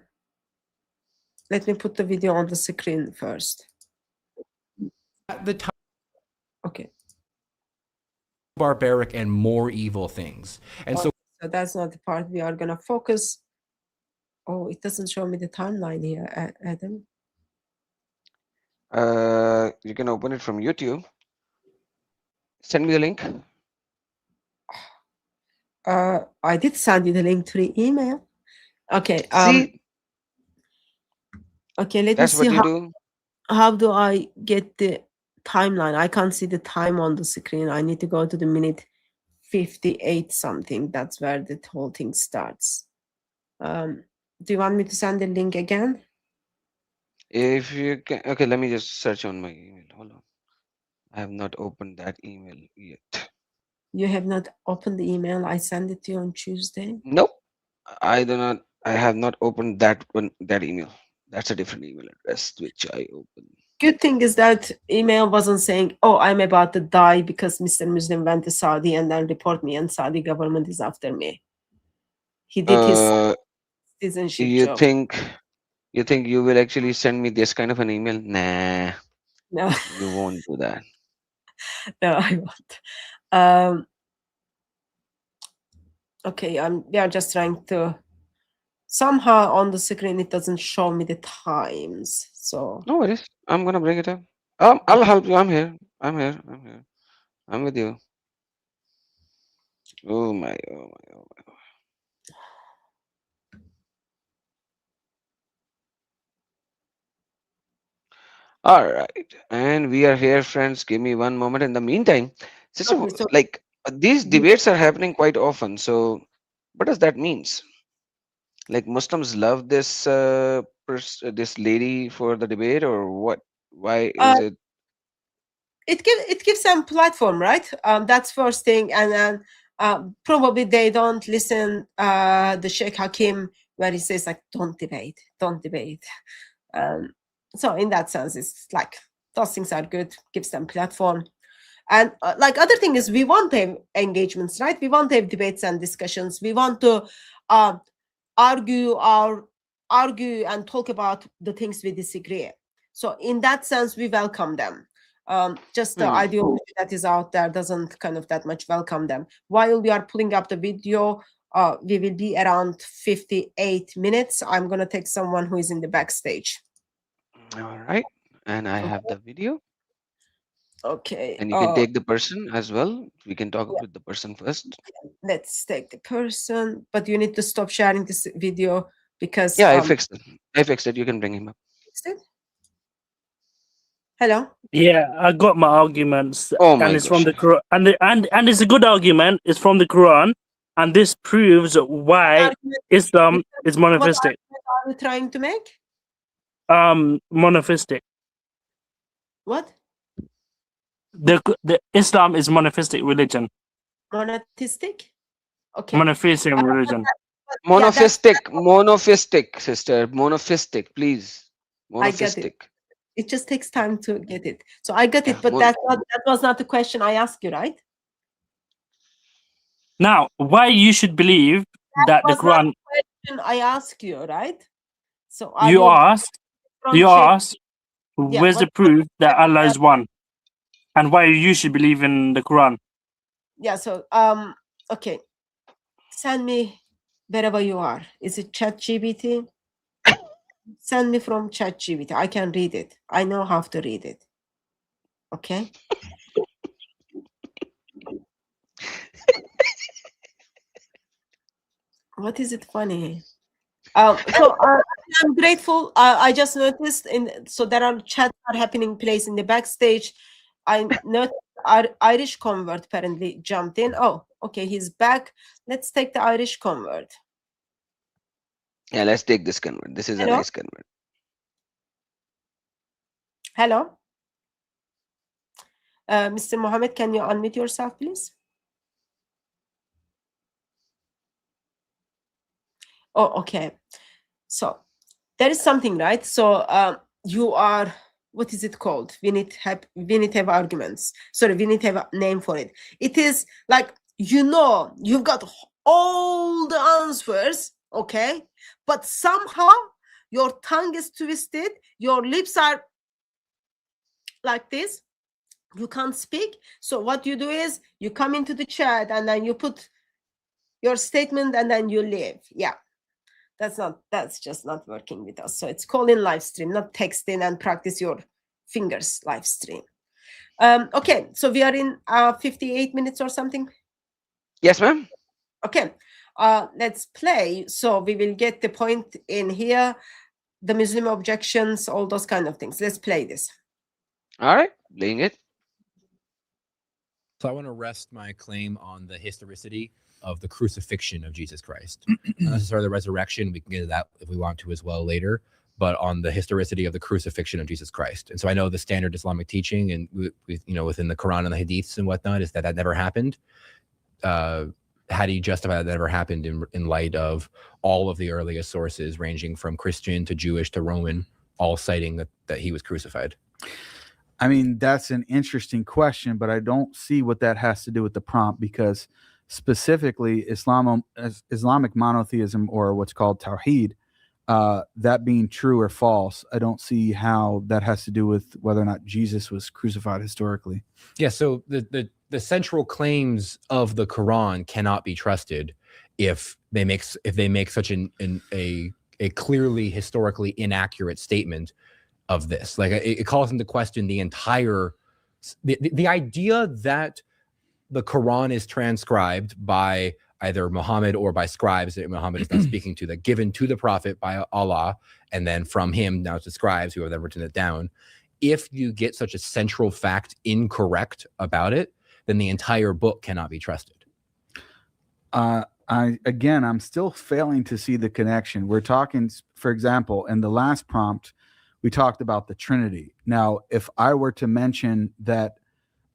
me put the video on the screen first.
At the time,
Okay,
barbaric and more evil things. And so
so that's not the part we are gonna focus. Oh, it doesn't show me the timeline here, Adam.
You can open it from YouTube. Send me the link.
I did send you the link through email. Okay.
See,
Okay, let
that's
me see
what you do.
How do I get the timeline? I can't see the time on the screen. I need to go to the minute 58 something. That's where the whole thing starts. Do you want me to send the link again?
If you can, okay, let me just search on my email. Hold on. I have not opened that email yet.
You have not opened the email. I sent it to you on Tuesday.
Nope. I do not. I have not opened that one. That email. That's a different email address which I opened.
Good thing is that email wasn't saying, "Oh, I'm about to die because Mr. Muslim went to Saudi and then report me, and Saudi government is after me." He did his citizenship
You
job.
think you will actually send me this kind of an email? Nah,
No,
you won't do that.
no, I won't. Okay, we are just trying to. Somehow on the screen it doesn't show me the times. So
No worries. I'm gonna bring it up. I'll help you. I'm here. I'm here. I'm here. I'm with you. Oh my. Oh my. Oh my. All right, and we are here, friends. Give me one moment. In the meantime, sister,
okay, so
like these debates are happening quite often. So, what does that means? Like Muslims love this this lady for the debate, or what? Why is it?
it gives them platform, right? That's first thing, and then probably they don't listen the Sheikh Hakim where he says like don't debate. So in that sense, it's like those things are good, gives them platform. And like other thing is we want to have engagements, right? We want to have debates and discussions. We want to argue and talk about the things we disagree. So in that sense, we welcome them. Just the ideology that is out there doesn't kind of that much welcome them. While we are pulling up the video, we will be around 58 minutes. I'm going to take someone who is in the backstage.
All right, and I have the video.
Okay.
And you can take the person as well. We can talk with the person first.
Let's take the person, but you need to stop sharing this video because
Yeah, I fixed it. I fixed it. You can bring him up.
fixed it? Hello.
Yeah, I got my arguments,
Oh my
and it's from
gosh.
the Quran, and it's a good argument. It's from the Quran, and this proves why Islam is
What
monotheistic.
argument are you trying to make?
Monotheistic.
What?
The Islam is monotheistic religion,
Monotheistic? Okay.
monotheistic religion.
Monotheistic, sister. Monotheistic, please.
I get it.
Monotheistic.
It just takes time to get it. So I got
Yeah,
it, but that was not the question I asked you, right?
Now, why you should believe that the
was not
Quran?
the question I asked you, right? So
You asked,
Yeah,
where's the proof that Allah is one, and why you should believe in the Quran?
Yeah. So okay, send me wherever you are. Is it ChatGPT? Send me from ChatGPT. I can read it. I know how to read it. Okay. What is it funny? So I'm grateful. I just noticed so there are chats are happening place in the backstage. I noticed our Irish convert apparently jumped in. Oh, okay, he's back. Let's take the Irish convert.
Yeah, let's take this convert. This is
Hello?
a nice convert.
Hello, Mr. Mohammed, can you unmute yourself, please? Oh, okay. So there is something, right? So you are, what is it called? We need to have arguments. Sorry, we need to have a name for it. It is like, you've got all the answers, okay? But somehow your tongue is twisted, your lips are like this, you can't speak. So what you do is you come into the chat and then you put your statement and then you leave. Yeah. That's just not working with us. So it's call in live stream, not texting and practice your fingers live stream. Okay, so we are in 58 minutes or something.
Yes, ma'am.
Okay, let's play. So we will get the point in here. the Muslim objections, all those kind of things. Let's play this.
All right, playing it.
So I want to rest my claim on the historicity of the crucifixion of Jesus Christ. Not necessarily the resurrection. We can get to that if we want to as well later, but on the historicity of the crucifixion of Jesus Christ. And so I know the standard Islamic teaching and within the Quran and the Hadiths and whatnot is that never happened. How do you justify that never happened in light of all of the earliest sources ranging from Christian to Jewish to Roman, all citing that he was crucified?
I mean, that's an interesting question, but I don't see what that has to do with the prompt, because specifically Islamic monotheism, or what's called Tawheed, that being true or false, I don't see how that has to do with whether or not Jesus was crucified historically.
Yeah, so the central claims of the Quran cannot be trusted if they make such a clearly historically inaccurate statement of this. Like it calls into question the entire the idea that the Quran is transcribed by either Muhammad or by scribes that Muhammad is not speaking to, that given to the Prophet by Allah, and then from him now to scribes who have then written it down. If you get such a central fact incorrect about it, then the entire book cannot be trusted.
I'm still failing to see the connection. We're talking, for example, in the last prompt, we talked about the Trinity. Now, if I were to mention that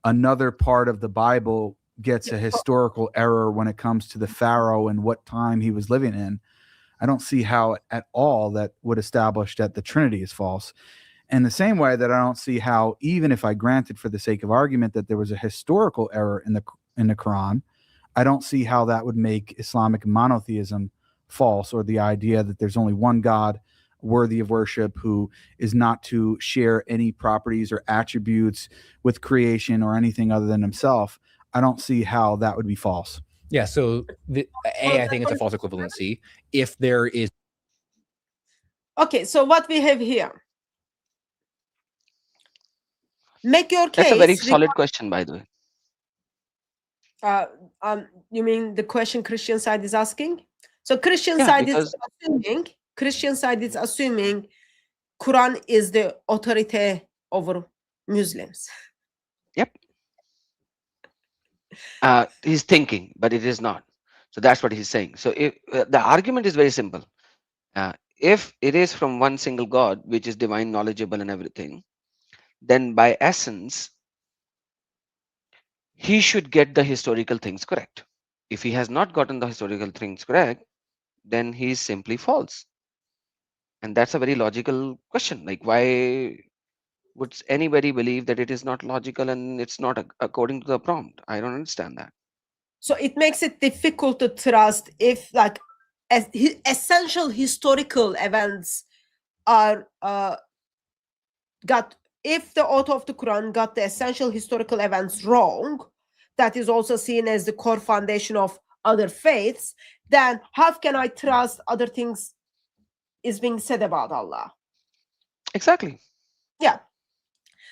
another part of the Bible gets a historical error when it comes to the Pharaoh and what time he was living in, I don't see how at all that would establish that the Trinity is false. In the same way that I don't see how, even if I granted for the sake of argument that there was a historical error in the Quran, I don't see how that would make Islamic monotheism false, or the idea that there's only one God worthy of worship who is not to share any properties or attributes with creation or anything other than himself. I don't see how that would be false.
Yeah, so I think it's a false equivalency. If there is...
Okay, so what we have here. Make your case.
That's a very solid question, by the way.
You mean the question Christian side is asking? So Christian
Yeah,
side is assuming Quran is the authority over Muslims.
Yep. He's thinking, but it is not. So that's what he's saying. So if the argument is very simple. If it is from one single God, which is divine, knowledgeable and everything, then by essence, he should get the historical things correct. If he has not gotten the historical things correct, then he is simply false. And that's a very logical question. Like, why would anybody believe that it is not logical and it's not according to the prompt? I don't understand that.
So it makes it difficult to trust if, like, essential historical events are if the author of the Quran got the essential historical events wrong, that is also seen as the core foundation of other faiths, then how can I trust other things is being said about Allah?
Exactly.
Yeah.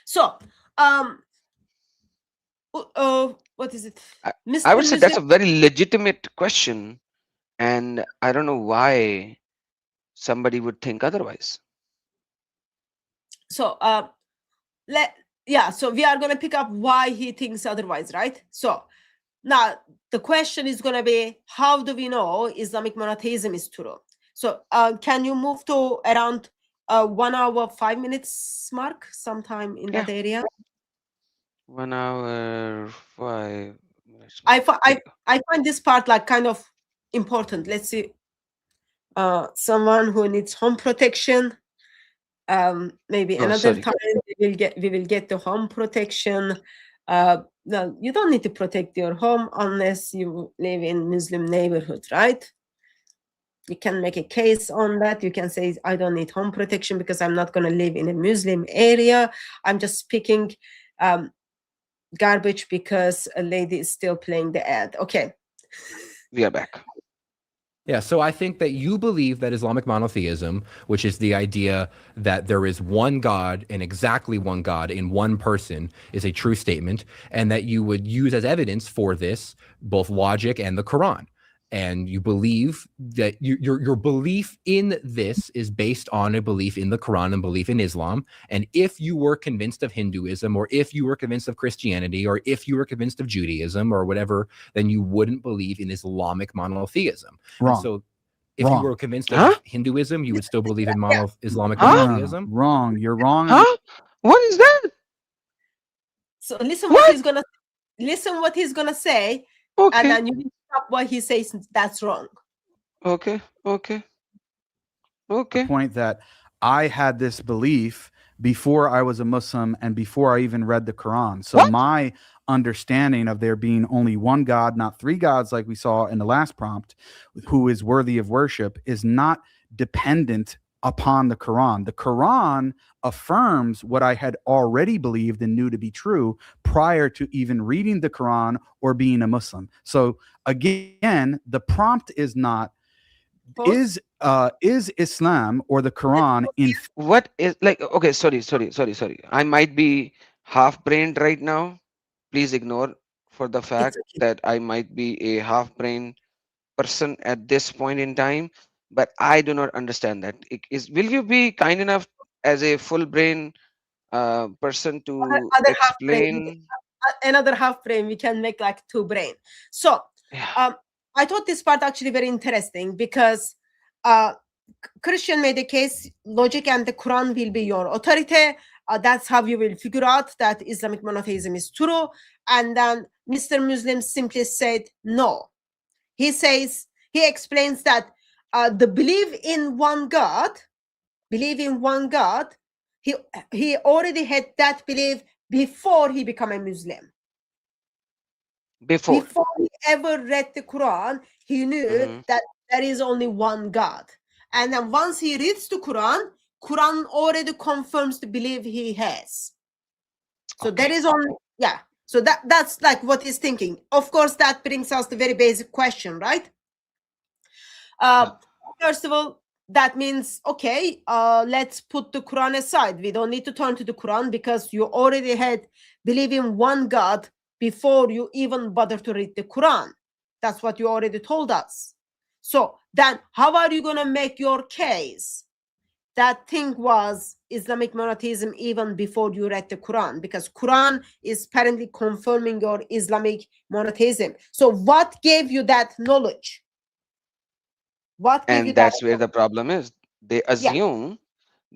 So, what is it?
I would say that's a very legitimate question, and I don't know why somebody would think otherwise.
So, so we are going to pick up why he thinks otherwise, right? So now the question is going to be, how do we know Islamic monotheism is true? So can you move to around 1 hour 5 minutes mark, sometime in that area?
1 hour 5 minutes.
I find this part like kind of important. Let's see. Someone who needs home protection. Maybe another time we will get the home protection. No, you don't need to protect your home unless you live in Muslim neighborhood, right? You can make a case on that. You can say, I don't need home protection because I'm not going to live in a Muslim area. I'm just picking garbage because a lady is still playing the ad. Okay.
We are back.
Yeah, so I think that you believe that Islamic monotheism, which is the idea that there is one God and exactly one God in one person, is a true statement, and that you would use as evidence for this both logic and the Quran. and you believe that your belief in this is based on a belief in the Quran and belief in Islam. And if you were convinced of Hinduism, or if you were convinced of Christianity, or if you were convinced of Judaism or whatever, then you wouldn't believe in Islamic monotheism. And
Wrong.
so if
Wrong.
you were convinced
Huh?
of Hinduism, you would still believe in Islamic
Huh?
monotheism.
Wrong. You're wrong.
Huh? What is that?
So listen
What?
what he's gonna say, and
Okay.
then you will stop what he says that's wrong.
Okay. Okay.
The
Okay.
point that I had this belief before I was a Muslim and before I even read the Quran. So
What?
my understanding of there being only one God, not three gods like we saw in the last prompt, who is worthy of worship, is not dependent upon the Quran. The Quran affirms what I had already believed and knew to be true prior to even reading the Quran or being a Muslim. So again, the prompt is not
Both?
is Islam or the Quran in
What is like? Okay. Sorry. I might be half-brained right now. Please ignore for the fact
okay.
that I might be a half-brain person at this point in time, but I do not understand that. Will you be kind enough as a full brain person to
Other half brain,
explain?
another half brain, we can make like two brain. So
Yeah.
I thought this part actually very interesting because Christian made a case, logic and the Quran will be your authority. That's how you will figure out that Islamic monotheism is true. And then Mr. Muslim simply said no. He explains that the belief in one God, he already had that belief before he became a Muslim.
Before.
Before he ever read the Quran, he knew
Mhm.
that there is only one God. And then once he reads the Quran already confirms the belief he has. So
Okay.
there is only, yeah. So that's like what he's thinking. Of course, that brings us the very basic question, right? First of all, that means, okay, let's put the Quran aside. We don't need to turn to the Quran because you already had believe in one God before you even bother to read the Quran. That's what you already told us. So then how are you going to make your case that thing was Islamic monotheism even before you read the Quran? Because Quran is apparently confirming your Islamic monotheism. So what gave you that knowledge? What gave you
And
that?
that's where the problem is. They assume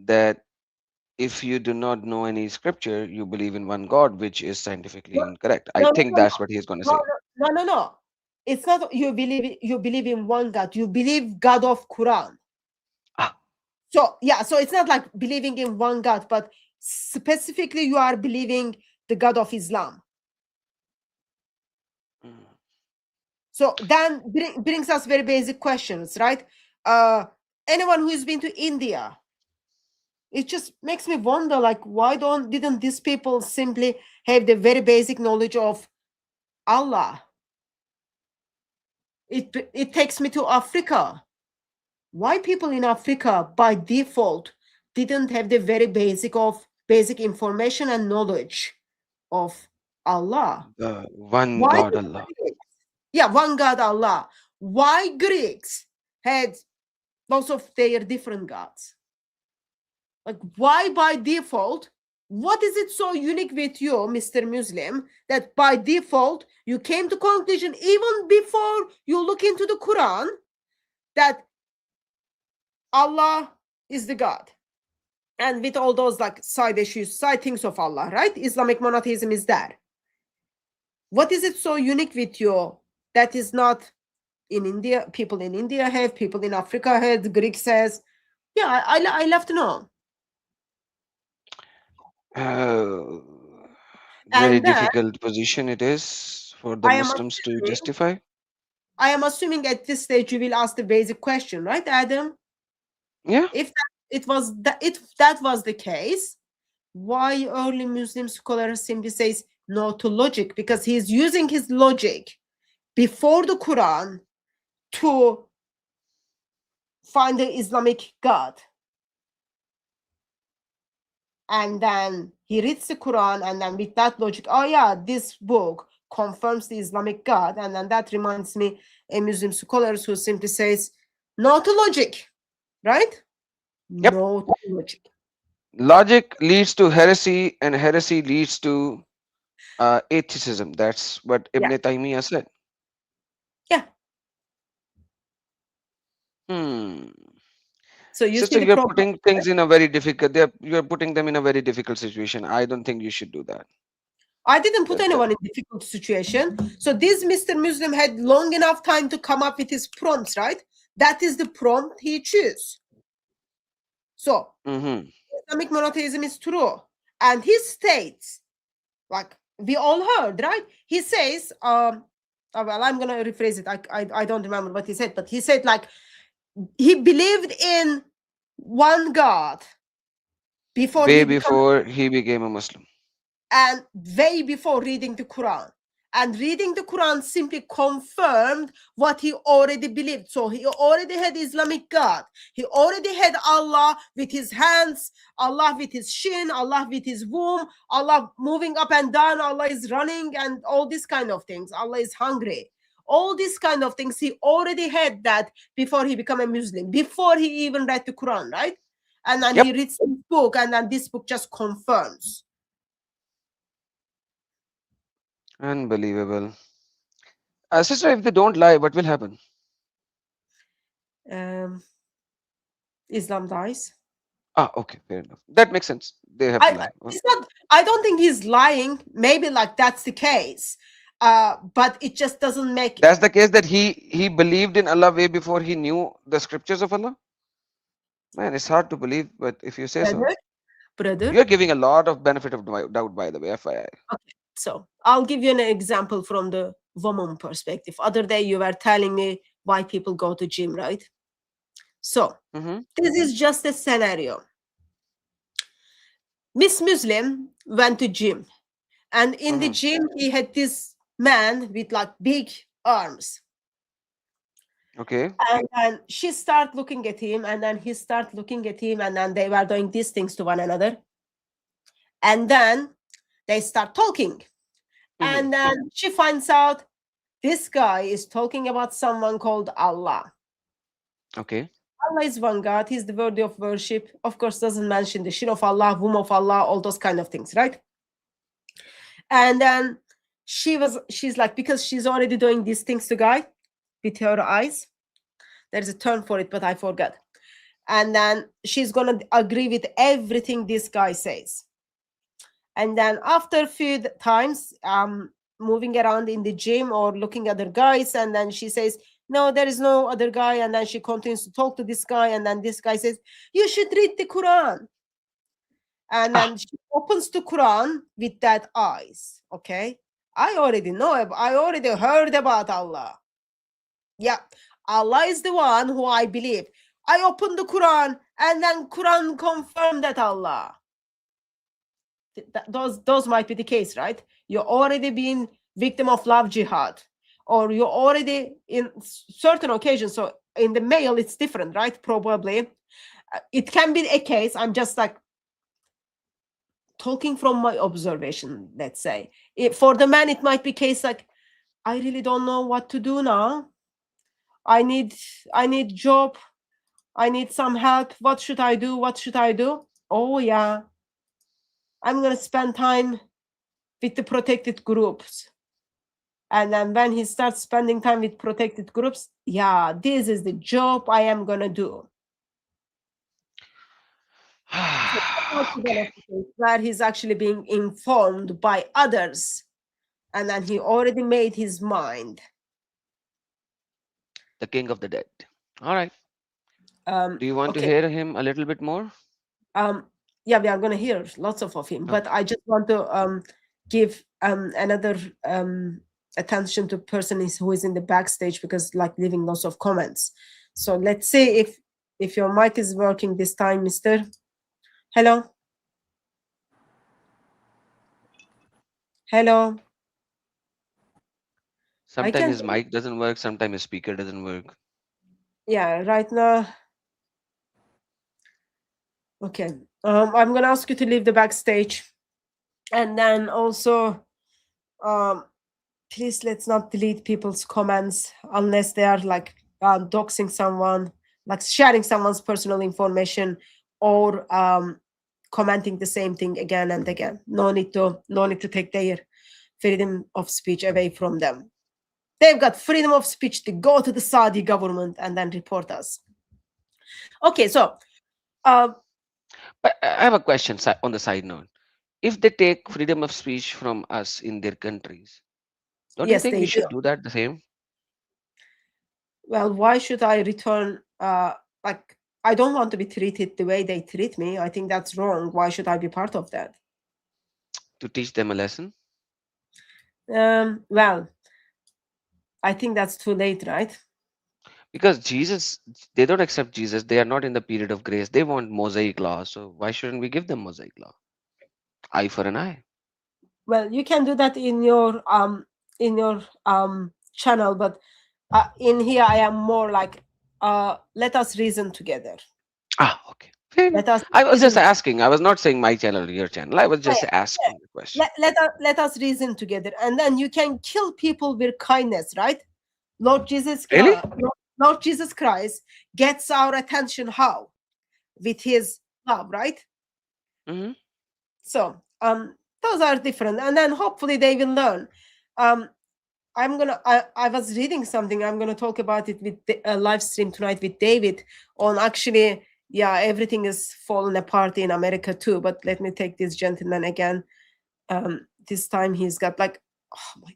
that if you do not know any scripture, you believe in one God, which is scientifically incorrect. I
No,
think
no,
that's what he's going to say.
no. It's not you believe in one God. You believe God of Quran.
Ah.
So yeah, so it's not like believing in one God, but specifically you are believing the God of Islam.
Mm.
So then brings us very basic questions, right? Anyone who's been to India, it just makes me wonder, like, why didn't these people simply have the very basic knowledge of Allah? It takes me to Africa. Why people in Africa by default didn't have the very basic information and knowledge of Allah?
The one
Why
God
the
Allah.
Greeks? Yeah, one God Allah. Why Greeks had lots of their different gods? Like, why by default? What is it so unique with you, Mr. Muslim, that by default you came to conclusion even before you look into the Quran that Allah is the God? And with all those like side issues, side things of Allah, right? Islamic monotheism is there. What is it so unique with you that is not in India? People in India have, people in Africa have, the Greeks has. Yeah, I love to know.
Very
And then
difficult position it is for the
I am
Muslims to justify.
assuming at this stage you will ask the basic question, right, Adam?
Yeah.
If that was the case, why early Muslim scholars simply says no to logic? Because he's using his logic before the Quran to find the Islamic God. And then he reads the Quran, and then with that logic, oh yeah, this book confirms the Islamic God. And then that reminds me a Muslim scholar who simply says, no to logic, right?
Yep.
No to logic.
Logic leads to heresy, and heresy leads to atheism. That's what Ibn Taymiyyah said.
Yeah.
Hmm.
So you see
Sister,
the
you're
problem.
putting things in a very difficult. You're putting them in a very difficult situation. I don't think you should do that.
I didn't put
That-
anyone in difficult situation. So this Mr. Muslim had long enough time to come up with his prompts, right? That is the prompt he chose. So
Mhm.
Islamic monotheism is true. And he states, like we all heard, right? He says, well, I'm gonna rephrase it. I don't remember what he said, but he said like he believed in one God before
Way
he became,
before he became a Muslim.
and way before reading the Quran. And reading the Quran simply confirmed what he already believed. So he already had Islamic God. He already had Allah with his hands, Allah with his shin, Allah with his womb, Allah moving up and down, Allah is running, and all these kind of things. Allah is hungry. All these kind of things, he already had that before he became a Muslim, before he even read the Quran, right? And then
Yep.
he reads this book, and then this book just confirms.
Unbelievable. Sister, if they don't lie, what will happen?
Islam dies.
Ah, okay, fair enough. That makes sense. They have to lie.
It's not, I don't think he's lying. Maybe like that's the case. But it just doesn't make
That's the case that he believed in Allah way before he knew the scriptures of Allah. Man, it's hard to believe, but if you say so,
brother.
you're giving a lot of benefit of doubt, by the way, FYI.
Okay, so I'll give you an example from the woman perspective. Other day you were telling me why people go to gym, right? So this is just a scenario. Miss Muslim went to gym, and in the gym he had this man with like big arms.
Okay.
And then she started looking at him, and then he started looking at him, and then they were doing these things to one another. And then they start talking. And then she finds out this guy is talking about someone called Allah.
Okay.
Allah is one God. He's the worthy of worship. Of course, doesn't mention the shin of Allah, womb of Allah, all those kind of things, right? And then she's like, because she's already doing these things to guy with her eyes. There's a term for it, but I forgot. And then she's gonna agree with everything this guy says. And then after a few times, moving around in the gym or looking at other guys, and then she says, no, there is no other guy. And then she continues to talk to this guy, and then this guy says, you should read the Quran. And then she opens the Quran with that eyes. Okay, I already know, I already heard about Allah. Yeah, Allah is the one who I believe. I opened the Quran, and then Quran confirmed that Allah. Those might be the case, right? You're already being victim of love jihad, or you're already in certain occasions. So in the male, it's different, right? Probably it can be a case. I'm just like talking from my observation. Let's say for the man, it might be case like, I really don't know what to do now. I need job. I need some help. What should I do? What should I do? Oh yeah, I'm gonna spend time with the protected groups. And then when he starts spending time with protected groups, yeah, this is the job I am gonna do.
Okay.
Where he's actually being informed by others, and then he already made his mind.
The king of the dead. All right. Do you want to
Okay.
hear him a little bit more?
Yeah, we are going to hear lots of him, but I just want to give another attention to person who is in the backstage, because like leaving lots of comments. So let's see if your mic is working this time, mister. Hello.
Sometimes his mic doesn't work, sometimes his speaker doesn't work.
Yeah, right now. Okay. I'm gonna ask you to leave the backstage, and then also please let's not delete people's comments unless they are like doxing someone, like sharing someone's personal information, or commenting the same thing again and again. No need to take their freedom of speech away from them. They've got freedom of speech to go to the Saudi government and then report us. Okay, so
But I have a question on the side note. If they take freedom of speech from us in their countries, don't you
yes,
think
they
we
do.
should do that the same?
Well, why should I return? Like, I don't want to be treated the way they treat me. I think that's wrong. Why should I be part of that?
To teach them a lesson?
Well, I think that's too late, right?
Because Jesus, they don't accept Jesus. They are not in the period of grace. They want Mosaic law. So why shouldn't we give them Mosaic law? Eye for an eye.
Well, you can do that in your channel, but in here I am more like let us reason together.
Ah, okay. Fair enough.
Let us
I was just
reason.
asking. I was not saying my channel or your channel. I was just asking the question.
Let us reason together, and then you can kill people with kindness, right? Lord Jesus
Really?
Lord Jesus Christ gets our attention how? With his love, right?
Hmm.
So those are different, and then hopefully they will learn. I was reading something. I'm gonna talk about it with the live stream tonight with David on actually, yeah, everything is falling apart in America too. But let me take this gentleman again. This time he's got like, oh my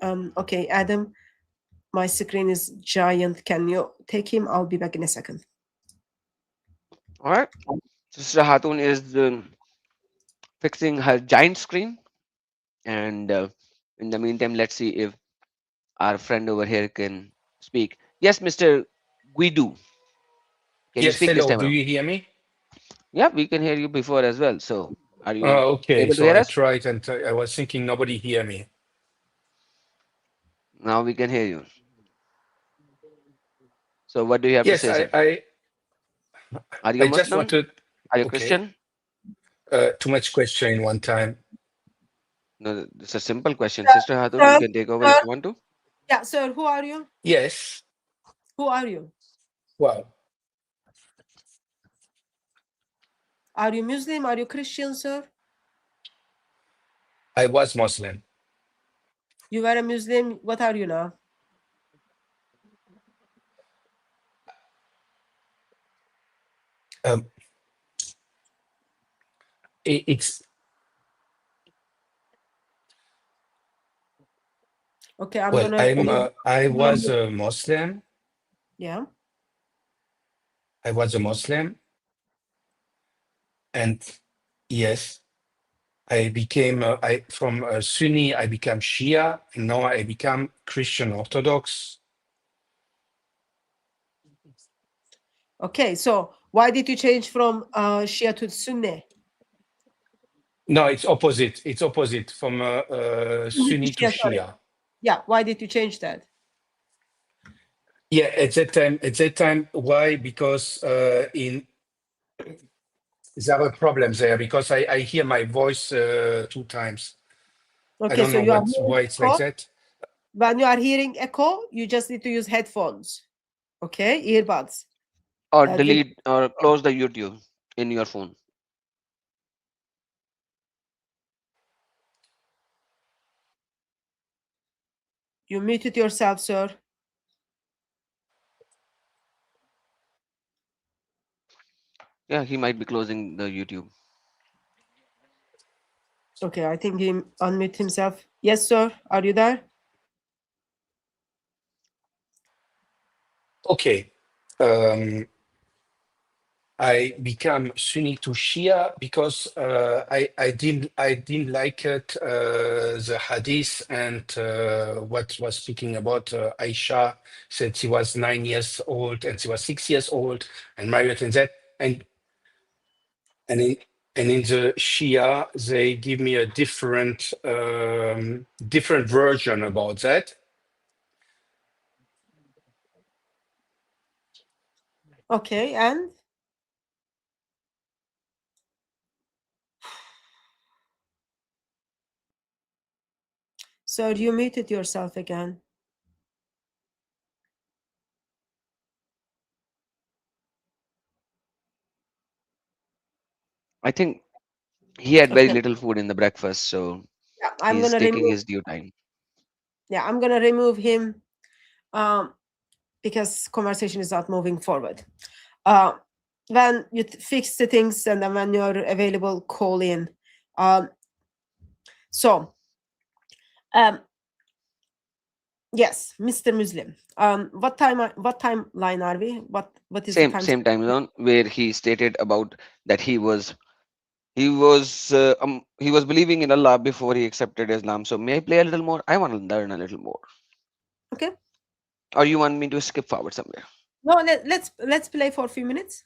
god. Okay, Adam, my screen is giant. Can you take him? I'll be back in a second.
All right. Sister Hatun is fixing her giant screen. And in the meantime, let's see if our friend over here can speak. Yes, Mr. Guidu. Can you
Yes,
speak this
hello.
time
Do
around?
you hear me?
Yeah, we can hear you before as well. So are you
Okay,
able to
so
hear
I
us?
tried and I was thinking nobody hear me.
Now we can hear you. So what do you have to
Yes,
say, sir? Are you
I
a
just
Muslim?
wanted,
Are you
okay,
Christian?
too much question in one time.
No, it's a simple question. Sister Hatun, you can take over if
Sir,
you want to.
yeah, sir, who are you?
Yes,
Who are you?
well,
Are you Muslim? Are you Christian, sir?
I was Muslim.
You were a Muslim. What are you now?
Um, it's,
Okay, I'm
well,
gonna.
I was a Muslim.
Yeah.
I was a Muslim. And yes, I became, from Sunni, I became Shia. And now I become Christian Orthodox.
Okay, so why did you change from Shia to Sunni?
No, it's opposite. It's opposite from Sunni to
Shia, sorry.
Shia.
Yeah, why did you change that?
Yeah, at that time, why? Because there are problems there because I hear my voice 2 times. I
Okay,
don't
so
know
you are
why
hearing
it's like
echo.
that.
When you are hearing echo, you just need to use headphones. Okay, earbuds.
Or
Will
delete or close the YouTube in your phone.
you muted yourself, sir?
Yeah, he might be closing the YouTube.
Okay, I think he unmuted himself. Yes, sir. Are you there?
Okay. I become Sunni to Shia because I didn't like it the hadith and what was speaking about Aisha said she was 9 years old and she was 6 years old and married and that and in the Shia they give me a different version about that.
Okay, and Sir, you muted yourself again.
I think he had very
Okay.
little food in the breakfast, so
Yeah, I'm
he's
gonna
taking
remove.
his due time.
Yeah, I'm gonna remove him because conversation is not moving forward. When you fix the things and then when you're available, call in. So, yes, Mr. Muslim. What timeline are we? What is the time?
Same time zone where he stated about that he was believing in Allah before he accepted Islam. So may I play a little more? I want to learn a little more.
Okay.
Or you want me to skip forward somewhere?
No, let's play for a few minutes.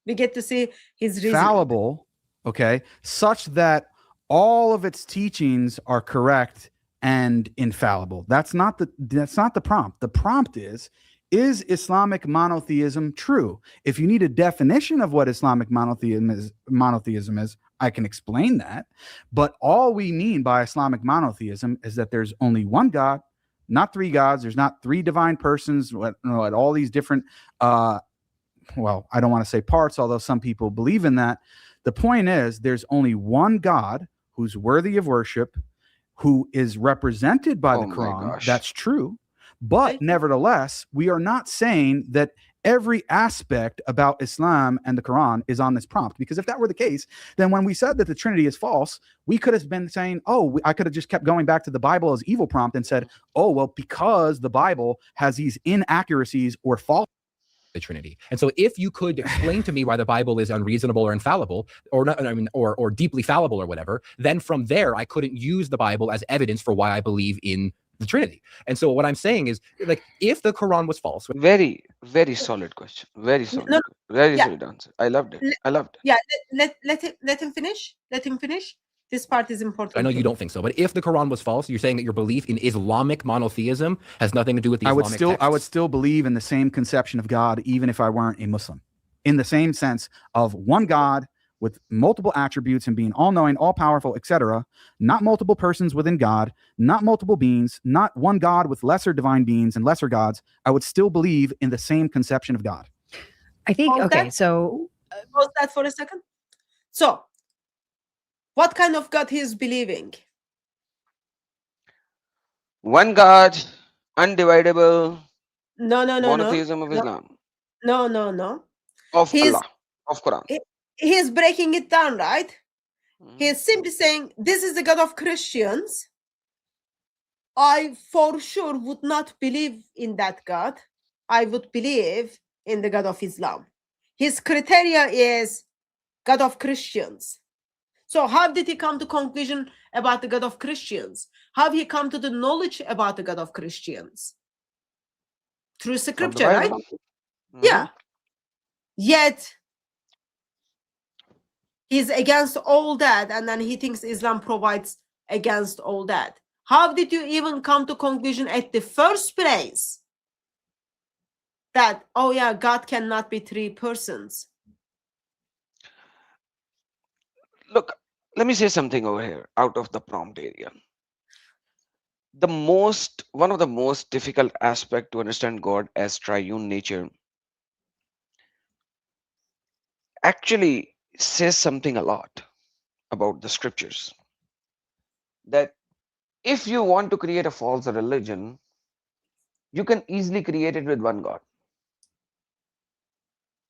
We get to see his reasoning.
Fallible, okay, such that all of its teachings are correct and infallible. That's not the prompt. The prompt is Islamic monotheism true? If you need a definition of what Islamic monotheism is, I can explain that. But all we mean by Islamic monotheism is that there's only one God, not three gods. There's not three divine persons at all these different well, I don't want to say parts, although some people believe in that. The point is there's only one God who's worthy of worship, who is represented by the
my
Quran.
gosh.
That's true. But nevertheless, we are not saying that every aspect about Islam and the Quran is on this prompt, because if that were the case, then when we said that the Trinity is false, we could have been saying, oh, I could have just kept going back to the Bible as evil prompt and said, oh, well, because the Bible has these inaccuracies or false
the Trinity. And so if you could explain to me why the Bible is unreasonable or infallible, or not, I mean, or deeply fallible or whatever, then from there I couldn't use the Bible as evidence for why I believe in the Trinity. And so what I'm saying is, like, if the Quran was false,
Very, very solid question. Very solid.
No,
very
yeah.
solid answer. I loved it. I loved it.
Yeah, let him finish. Let him finish. This part is important.
I know you don't think so, but if the Quran was false, you're saying that your belief in Islamic monotheism has nothing to do with the Islamic texts?
I would still believe in the same conception of God, even if I weren't a Muslim, in the same sense of one God with multiple attributes and being all-knowing, all-powerful, etc. Not multiple persons within God, not multiple beings, not one God with lesser divine beings and lesser gods. I would still believe in the same conception of God.
I think,
Pause
okay,
that.
so
Pause that for a second. So, what kind of God he is believing?
One God, undividable,
No.
monotheism of Islam,
No.
of
He's-
Allah, of Quran.
He is breaking it down, right?
Mhm.
He is simply saying, this is the God of Christians. I for sure would not believe in that God. I would believe in the God of Islam. His criteria is God of Christians. So how did he come to conclusion about the God of Christians? How he come to the knowledge about the God of Christians? Through
From the
scripture, right?
Bible. Mhm.
Yeah. Yet he's against all that, and then he thinks Islam provides against all that. How did you even come to conclusion at the first place that, oh yeah, God cannot be three persons?
Look, let me say something over here out of the prompt area. One of the most difficult aspect to understand God as triune nature actually says something a lot about the scriptures. That if you want to create a false religion, you can easily create it with one God.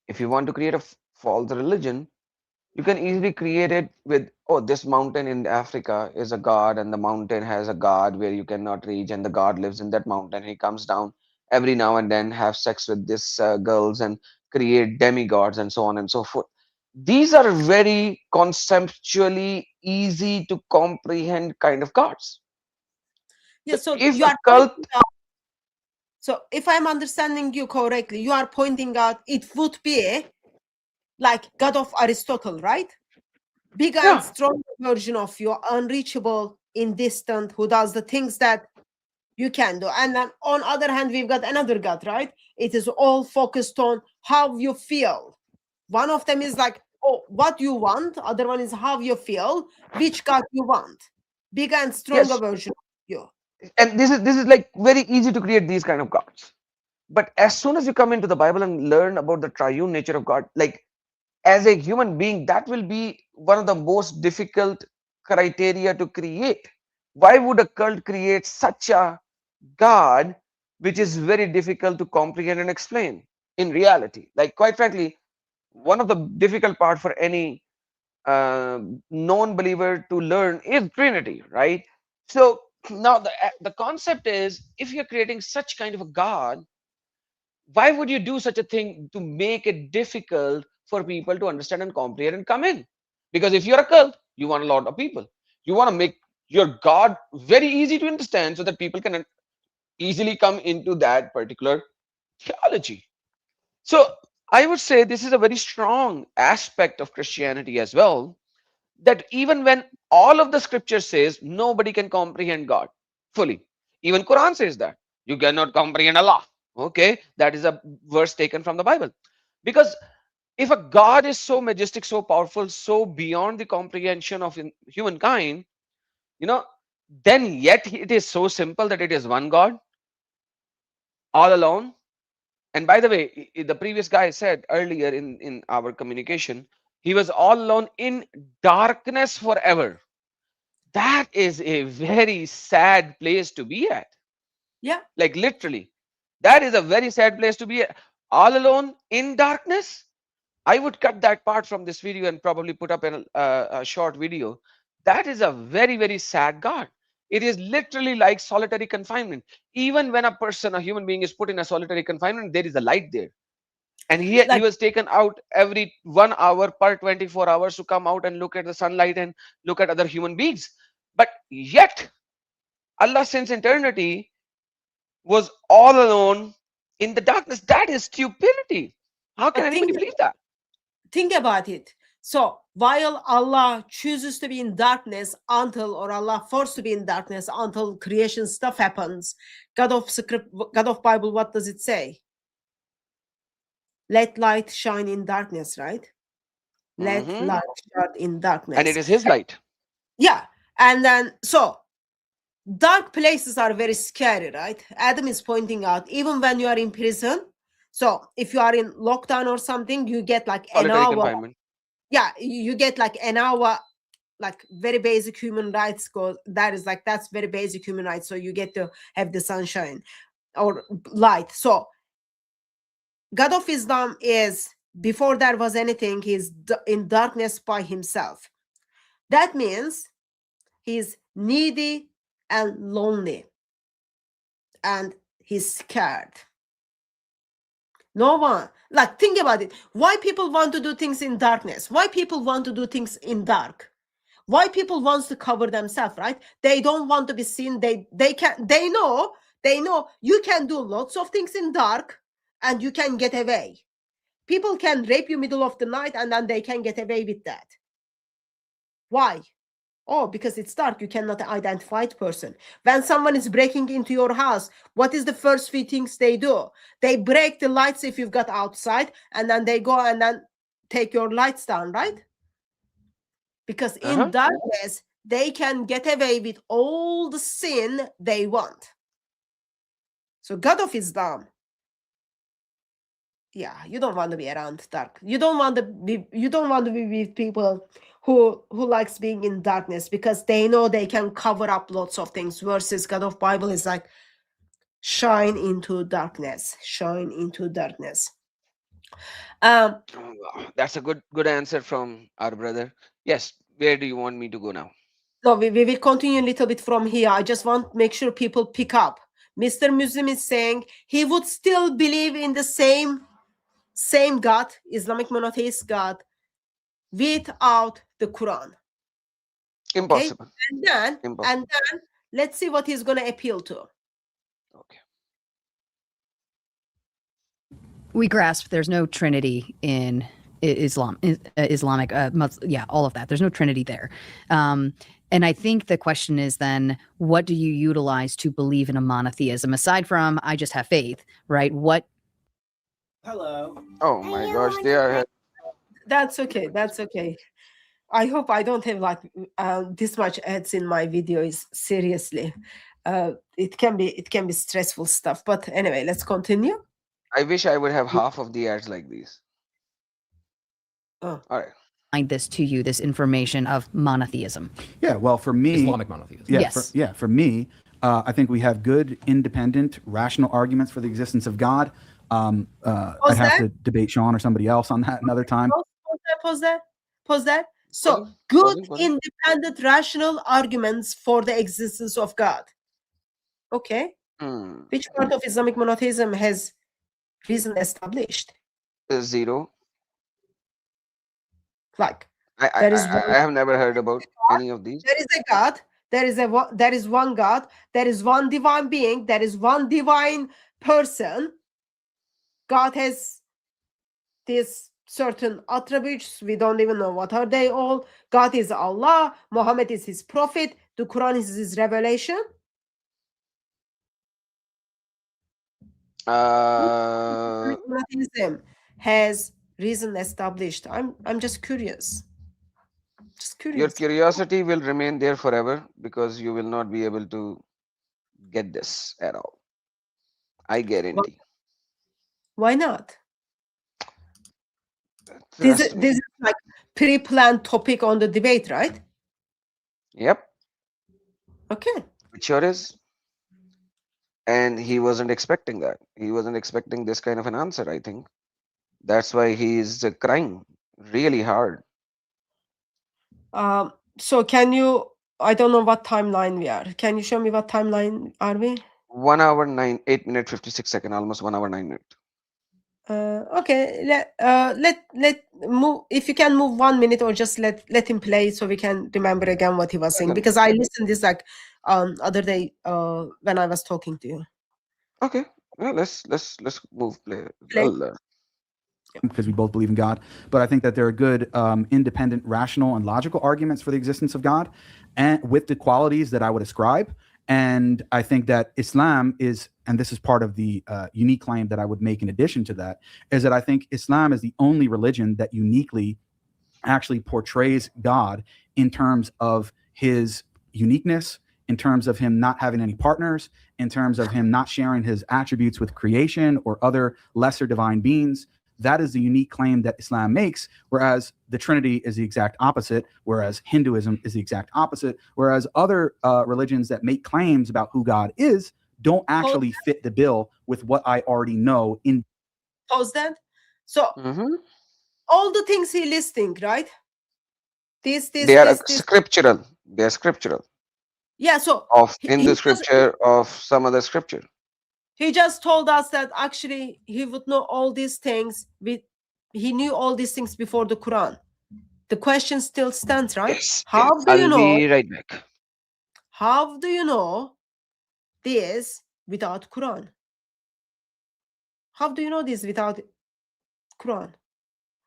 If you want to create a false religion, you can easily create it with, oh, this mountain in Africa is a god, and the mountain has a god where you cannot reach, and the god lives in that mountain. He comes down every now and then, have sex with these girls, and create demigods, and so on and so forth. These are very conceptually easy to comprehend kind of gods.
Yeah, so
if
you
a
are
cult,
so if I'm understanding you correctly, you are pointing out it would be like God of Aristotle, right? Bigger and stronger version of you, unreachable, indistant, who does the things that you can do. And then on other hand, we've got another God, right? It is all focused on how you feel. One of them is like, oh, what you want. Other one is how you feel, which God you want. Bigger and stronger
Yes.
version of you.
And this is like very easy to create these kind of gods. But as soon as you come into the Bible and learn about the triune nature of God, like as a human being, that will be one of the most difficult criteria to create. Why would a cult create such a God which is very difficult to comprehend and explain in reality? Like, quite frankly, one of the difficult part for any non-believer to learn is Trinity, right? So now the concept is, if you're creating such kind of a God, why would you do such a thing to make it difficult for people to understand and comprehend and come in? Because if you're a cult, you want a lot of people. You want to make your God very easy to understand so that people can easily come into that particular theology. So I would say this is a very strong aspect of Christianity as well, that even when all of the scripture says nobody can comprehend God fully, even Quran says that you cannot comprehend Allah. Okay, that is a verse taken from the Bible. Because if a God is so majestic, so powerful, so beyond the comprehension of humankind, you know, then yet it is so simple that it is one God all alone. And by the way, the previous guy said earlier in our communication, he was all alone in darkness forever. That is a very sad place to be at.
Yeah.
Like literally, that is a very sad place to be at. All alone in darkness. I would cut that part from this video and probably put up a short video. That is a very, very sad God. It is literally like solitary confinement. Even when a person, a human being, is put in a solitary confinement, there is a light there. And he
Like,
was taken out every 1 hour per 24 hours to come out and look at the sunlight and look at other human beings. But yet, Allah since eternity was all alone in the darkness. That is stupidity. How can
but
anybody believe that?
think about it. So while Allah chooses to be in darkness until, or Allah forced to be in darkness until creation stuff happens, God of script, God of Bible, what does it say? Let light shine in darkness, right? Let
Mhm.
light shine in darkness.
And it is His light.
Yeah. And then, so dark places are very scary, right? Adam is pointing out, even when you are in prison. So if you are in lockdown or something, you get like an
Solitary
hour.
confinement.
Yeah, you get like an hour, like very basic human rights. That is like, that's very basic human rights. So you get to have the sunshine or light. So God of Islam is, before there was anything, he's in darkness by himself. That means he's needy and lonely, and he's scared. No one, like, think about it. Why people want to do things in darkness? Why people want to do things in dark? Why people wants to cover themselves, right? They don't want to be seen. They know you can do lots of things in dark and you can get away. People can rape you middle of the night and then they can get away with that. Why? Oh, because it's dark. You cannot identify the person. When someone is breaking into your house, what is the first few things they do? They break the lights if you've got outside, and then they go and then take your lights down, right? Because in darkness, they can get away with all the sin they want. So God of Islam, yeah, you don't want to be around dark. You don't want to be with people who likes being in darkness, because they know they can cover up lots of things. Versus God of Bible is like, shine into darkness, shine into darkness.
That's a good answer from our brother. Yes, where do you want me to go now?
So we will continue a little bit from here. I just want to make sure people pick up. Mr. Muslim is saying he would still believe in the same God, Islamic monotheist God, without the Quran.
Impossible.
Okay? And then let's see what he's going to appeal to.
Okay.
We grasp there's no Trinity in Islamic, all of that. There's no Trinity there. And I think the question is then, what do you utilize to believe in a monotheism? Aside from, I just have faith, right? What?
Hello.
Oh my gosh, they are.
That's okay. That's okay. I hope I don't have like this much ads in my videos. Seriously. it can be stressful stuff. But anyway, let's continue.
I wish I would have half of the ads like these.
Oh.
All right.
Find this to you, this information of monotheism.
Yeah, well, for me,
Islamic monotheism.
Yeah,
Yes.
for me, I think we have good, independent, rational arguments for the existence of God. I'd have to debate Sean or somebody else on that another time.
Pause that. So
Pausing,
good,
pausing.
independent, rational arguments for the existence of God. Okay. Which part of Islamic monotheism has reason established?
0.
Like
I
there is
I have never heard about any of these.
there is a God. There is one God. There is one divine being. There is one divine person. God has these certain attributes. We don't even know what are they all. God is Allah. Muhammad is his prophet. The Quran is his revelation. Monotheism has reason established. I'm just curious.
Your curiosity will remain there forever because you will not be able to get this at all. I guarantee.
Why not?
Trust me.
This is like pre-planned topic on the debate, right?
Yep,
Okay.
it sure is. And he wasn't expecting that. He wasn't expecting this kind of an answer, I think. That's why he's crying really hard.
So can you, I don't know what timeline we are. Can you show me what timeline are we?
1 hour 8 minute 56 second, almost 1 hour 9 minute.
Okay, let move, if you can move 1 minute or just let him play so we can remember again what he was saying, because I listened this like other day when I was talking to you.
Okay, well, let's move play.
Because we both believe in God, but I think that there are good, independent, rational, and logical arguments for the existence of God, and with the qualities that I would ascribe. And I think that Islam is, and this is part of the unique claim that I would make in addition to that, is that I think Islam is the only religion that uniquely actually portrays God in terms of his uniqueness, in terms of him not having any partners, in terms of him not sharing his attributes with creation or other lesser divine beings. That is the unique claim that Islam makes, whereas the Trinity is the exact opposite, whereas Hinduism is the exact opposite, whereas other religions that make claims about who God is don't actually fit the bill with what I already know.
Pause that. So all the things he listing, right?
They are scriptural. They are scriptural.
Yeah, so
of Hindu scripture, of some other scripture.
He just told us that actually he would know all these things. He knew all these things before the Quran. The question still stands, right?
Yes.
How do you know?
I'll be right back.
How do you know this without Quran? How do you know this without Quran?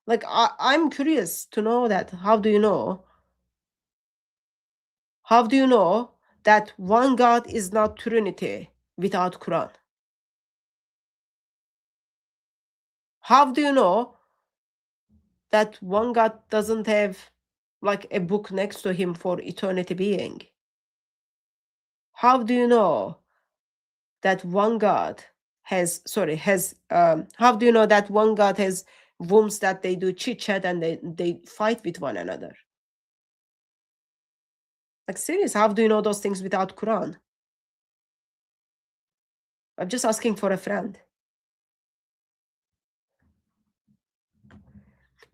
Like I'm curious to know that. How do you know? How do you know that one God is not Trinity without Quran? How do you know that one God doesn't have like a book next to him for eternity being? How do you know that one God has how do you know that one God has wombs that they do chit chat and they fight with one another? Like serious, how do you know those things without Quran? I'm just asking for a friend.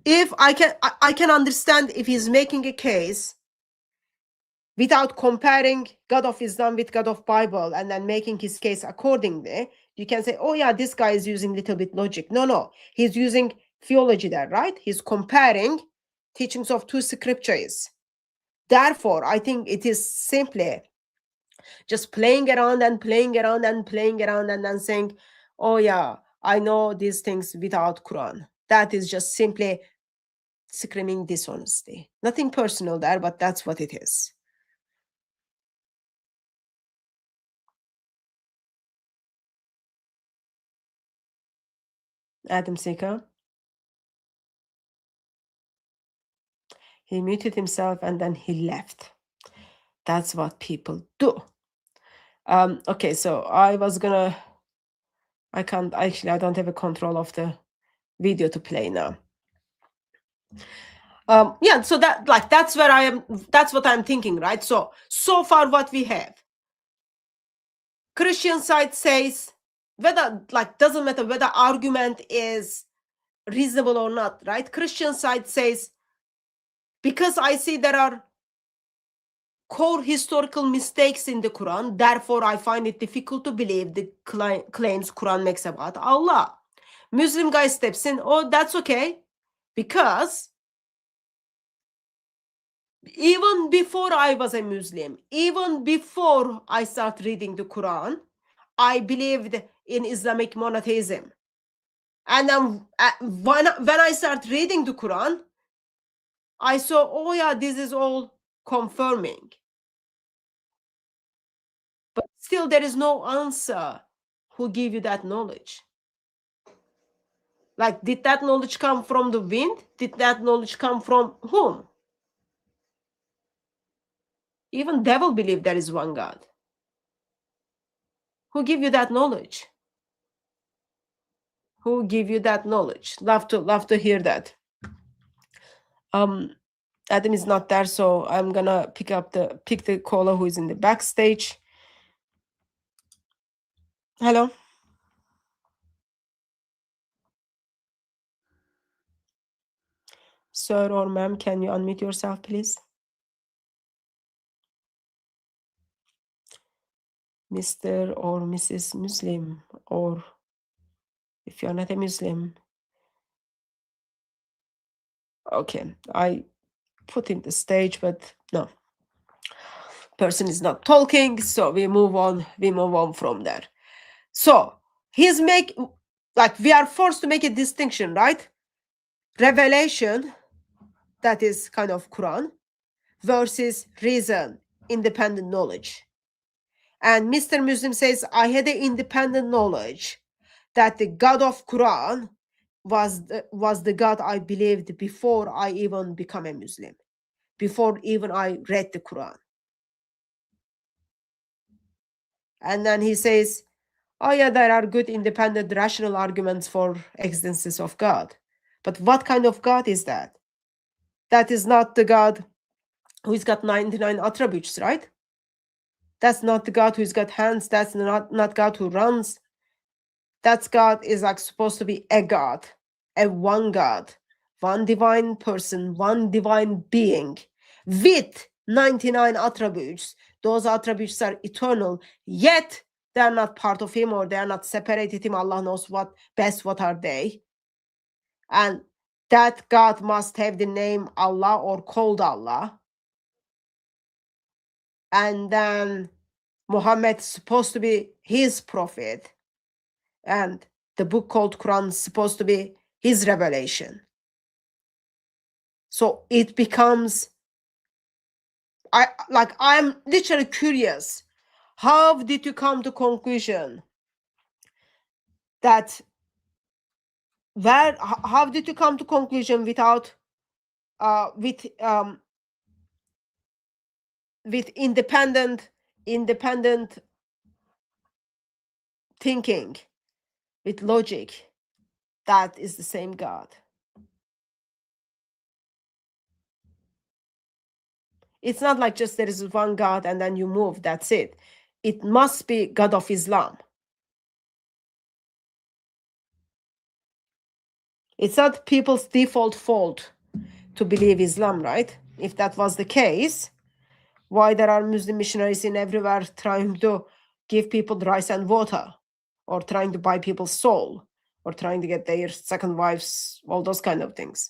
If I can understand if he's making a case without comparing God of Islam with God of Bible and then making his case accordingly, you can say, oh yeah, this guy is using little bit logic. No, he's using theology there, right? He's comparing teachings of two scriptures. Therefore, I think it is simply just playing around and playing around and playing around and then saying, oh yeah, I know these things without Quran. That is just simply screaming dishonesty. Nothing personal there, but that's what it is. Adam Sika. He muted himself and then he left. That's what people do. Okay, so I was gonna, I can't, actually, I don't have a control of the video to play now. Yeah, so that, like, that's where I am, that's what I'm thinking, right? So far what we have, Christian side says, whether, like, doesn't matter whether argument is reasonable or not, right? Christian side says, because I see there are core historical mistakes in the Quran, therefore I find it difficult to believe the claims Quran makes about Allah. Muslim guy steps in, oh, that's okay, because even before I was a Muslim, even before I started reading the Quran, I believed in Islamic monotheism. And then when I started reading the Quran, I saw, oh yeah, this is all confirming. But still, there is no answer who give you that knowledge. Like, did that knowledge come from the wind? Did that knowledge come from whom? Even devil believe there is one God. Who give you that knowledge? Who give you that knowledge? Love to hear that. Adam is not there, so I'm gonna pick the caller who is in the backstage. Hello. Sir or ma'am, can you unmute yourself, please? Mr. or Mrs. Muslim, or if you're not a Muslim. Okay, I put in the stage, but no. Person is not talking, so we move on from there. So we are forced to make a distinction, right? Revelation, that is kind of Quran, versus reason, independent knowledge. And Mr. Muslim says, I had an independent knowledge that the God of Quran was the God I believed before I even become a Muslim, before even I read the Quran. And then he says, oh yeah, there are good independent rational arguments for existence of God. But what kind of God is that? That is not the God who's got 99 attributes, right? That's not the God who's got hands. That's not God who runs. That God is like supposed to be a God, a one God, one divine person, one divine being with 99 attributes. Those attributes are eternal, yet they're not part of him, or they're not separated him. Allah knows what are they. And that God must have the name Allah or called Allah. And then Muhammad is supposed to be his prophet. And the book called Quran is supposed to be his revelation. So it becomes, I'm literally curious. How did you come to conclusion that how did you come to conclusion without with independent thinking, with logic, that is the same God? It's not like just there is one God and then you move, that's it. It must be God of Islam. It's not people's default fault to believe Islam, right? If that was the case, why there are Muslim missionaries in everywhere trying to give people rice and water, or trying to buy people's soul, or trying to get their second wives, all those kind of things?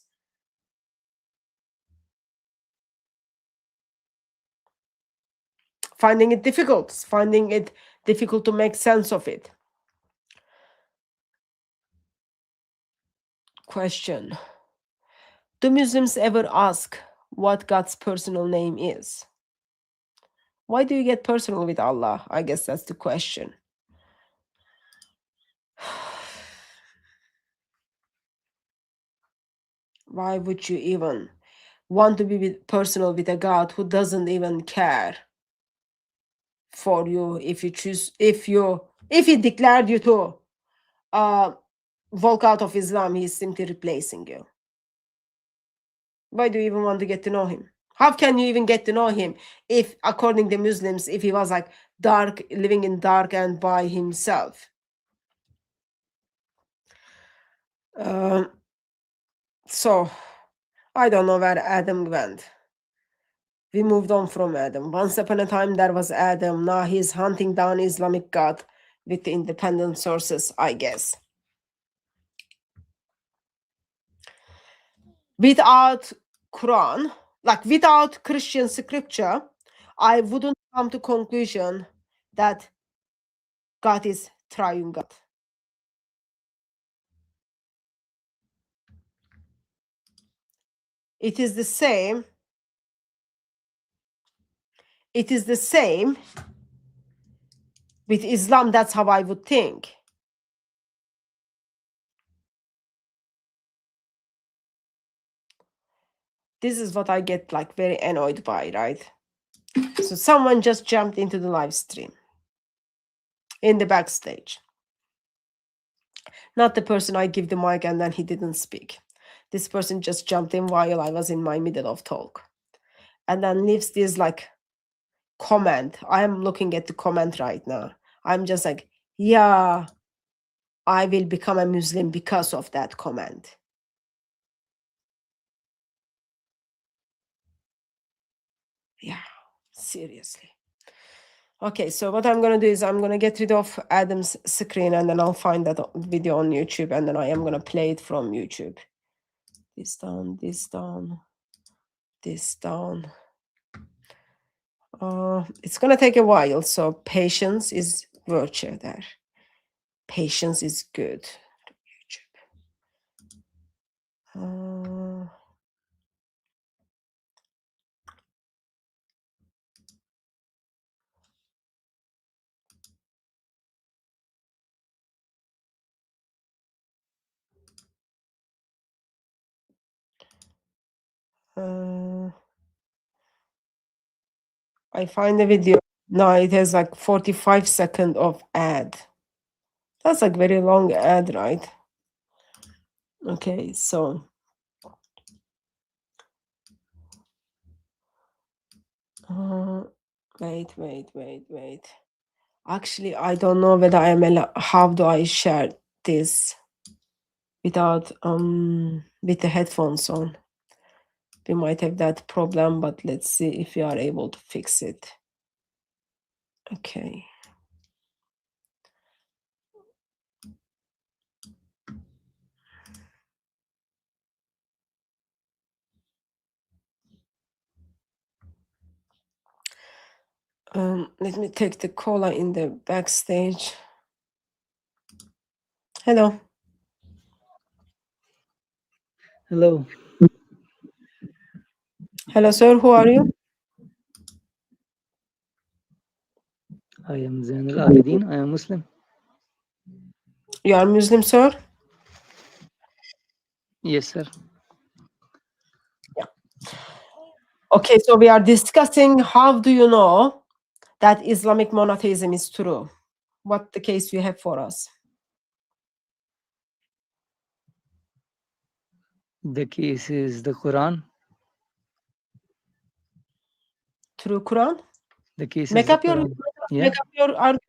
Finding it difficult to make sense of it. Question: do Muslims ever ask what God's personal name is? Why do you get personal with Allah? I guess that's the question. Why would you even want to be personal with a God who doesn't even care for you if you choose, if he declared you to walk out of Islam, he's simply replacing you. Why do you even want to get to know him? How can you even get to know him if, according to Muslims, if he was like dark, living in dark and by himself? So I don't know where Adam went. We moved on from Adam. Once upon a time there was Adam. Now he's hunting down Islamic God with the independent sources, I guess. Without Quran, like without Christian scripture, I wouldn't come to conclusion that God is triune God. It is the same. It is the same with Islam. That's how I would think. This is what I get like very annoyed by, right? So someone just jumped into the live stream in the backstage. Not the person I give the mic and then he didn't speak. This person just jumped in while I was in my middle of talk. And then leaves this like comment. I am looking at the comment right now. I'm just like, yeah, I will become a Muslim because of that comment. Yeah, seriously. Okay, so what I'm going to do is I'm going to get rid of Adam's screen and then I'll find that video on YouTube and then I am going to play it from YouTube. This down, this down, this down. It's going to take a while, so patience is virtue there. Patience is good. YouTube. I find the video. No, it has like 45 seconds of ad. That's like very long ad, right? Okay, so wait. Actually, I don't know whether I am allowed. How do I share this without with the headphones on? We might have that problem, but let's see if we are able to fix it. Okay. Let me take the caller in the backstage. Hello.
Hello,
Hello, sir. Who are you?
I am Zainul Abidin. I am Muslim.
You are Muslim, sir?
Yes, sir.
Okay, so we are discussing how do you know that Islamic monotheism is true? What the case you have for us?
The case is the Quran.
Through Quran?
The case
Make
is the
up your
Quran. Yeah.
make up your argument.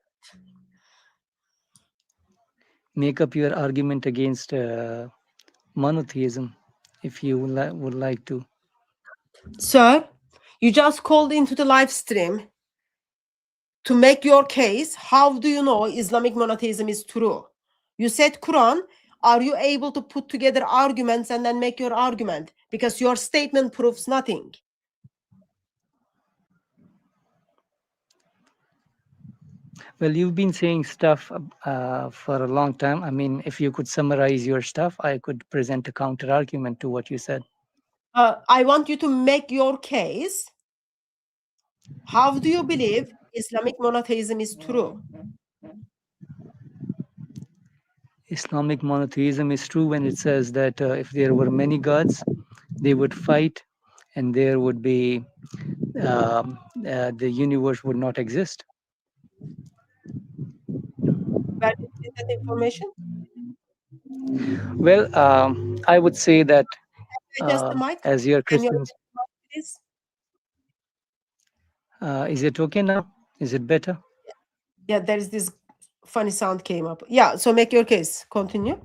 Make up your argument against monotheism, if you would like to.
Sir, you just called into the live stream to make your case. How do you know Islamic monotheism is true? You said Quran. Are you able to put together arguments and then make your argument? Because your statement proves nothing.
Well, you've been saying stuff for a long time. I mean, if you could summarize your stuff, I could present a counter argument to what you said.
I want you to make your case. How do you believe Islamic monotheism is true?
Islamic monotheism is true when it says that if there were many gods, they would fight and there would be the universe would not exist.
Where did you get that information?
Well, I would say that
Adjust the mic.
as you're
Can you
Christians,
adjust the mic, please?
is it okay now? Is it better?
Yeah, there is this funny sound came up. Yeah, so make your case. Continue.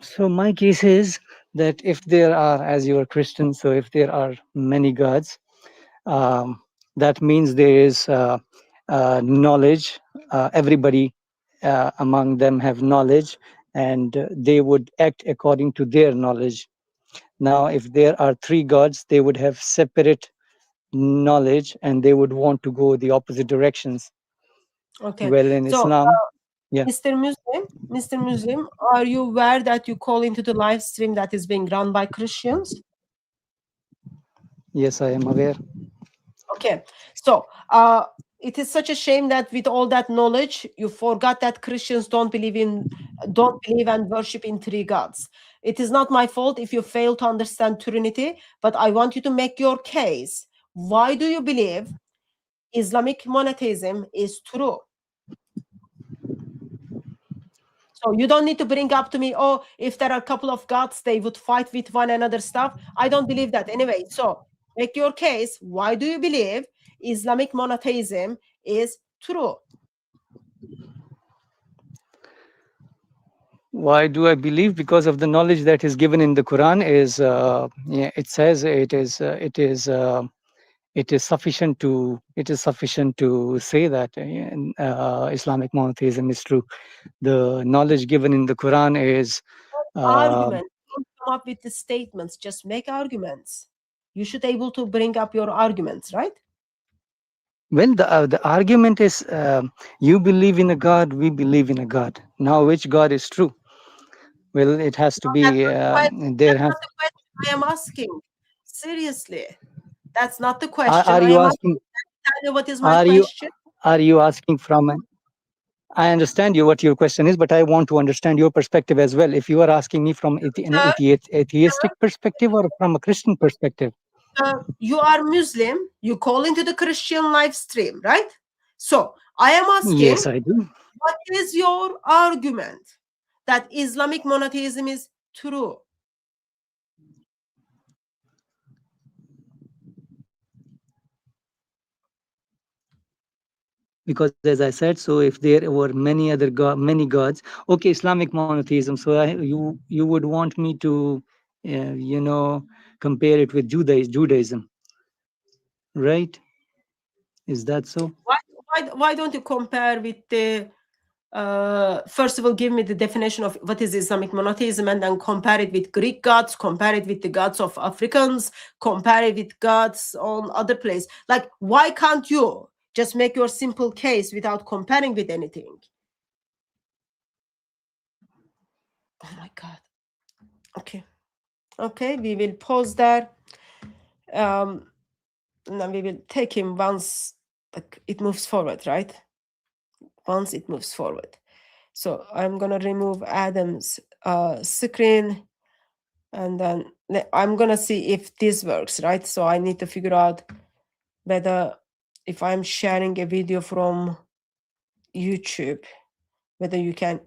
So my case is that if there are, as you are Christian, so if there are many gods, that means there is knowledge. Everybody among them have knowledge, and they would act according to their knowledge. Now, if there are three gods, they would have separate knowledge, and they would want to go the opposite directions.
Okay.
Well, in
So,
Islam, yeah.
Mr. Muslim, are you aware that you call into the live stream that is being run by Christians?
Yes, I am aware.
Okay. So, it is such a shame that with all that knowledge, you forgot that Christians don't believe and worship in three gods. It is not my fault if you fail to understand Trinity, but I want you to make your case. Why do you believe Islamic monotheism is true? So you don't need to bring up to me, oh, if there are a couple of gods, they would fight with one another stuff. I don't believe that anyway. So make your case. Why do you believe Islamic monotheism is true?
Why do I believe? Because of the knowledge that is given in the Quran is, it says it is sufficient to say that Islamic monotheism is true. The knowledge given in the Quran is
Argument. Don't come up with the statements. Just make arguments. You should be able to bring up your arguments, right?
well, the argument is you believe in a God, we believe in a God. Now, which God is true? Well, it has to be there has.
That's not the question I am asking. Seriously, that's not the question.
Are
I
you
am
asking?
Tell me what is my question.
Are you asking from an? I understand you what your question is, but I want to understand your perspective as well. If you are asking me from an atheistic perspective or from a Christian perspective.
You are Muslim. You call into the Christian live stream, right? So I am asking.
Yes, I do.
What is your argument that Islamic monotheism is true?
Because as I said, so if there were many other many gods, okay, Islamic monotheism. So you would want me to, compare it with Judaism, right? Is that so?
Why don't you compare with the? First of all, give me the definition of what is Islamic monotheism, and then compare it with Greek gods, compare it with the gods of Africans, compare it with gods on other places. Like, why can't you just make your simple case without comparing with anything? Oh my God. Okay, we will pause there. And then we will take him once it moves forward, right? Once it moves forward. So I'm gonna remove Adam's screen, and then I'm gonna see if this works, right? So I need to figure out whether if I'm sharing a video from YouTube, whether you can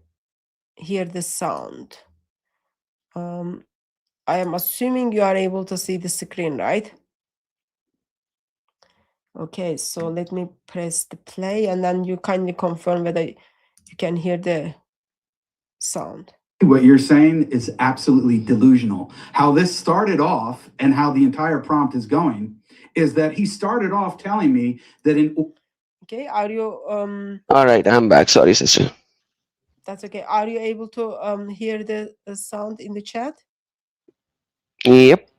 hear the sound. I am assuming you are able to see the screen, right? Okay, so let me press the play, and then you kindly confirm whether you can hear the sound.
What you're saying is absolutely delusional. How this started off and how the entire prompt is going is that he started off telling me that in.
Okay, are you
All right, I'm back. Sorry, sister.
That's okay. Are you able to hear the sound in the chat?
Yep.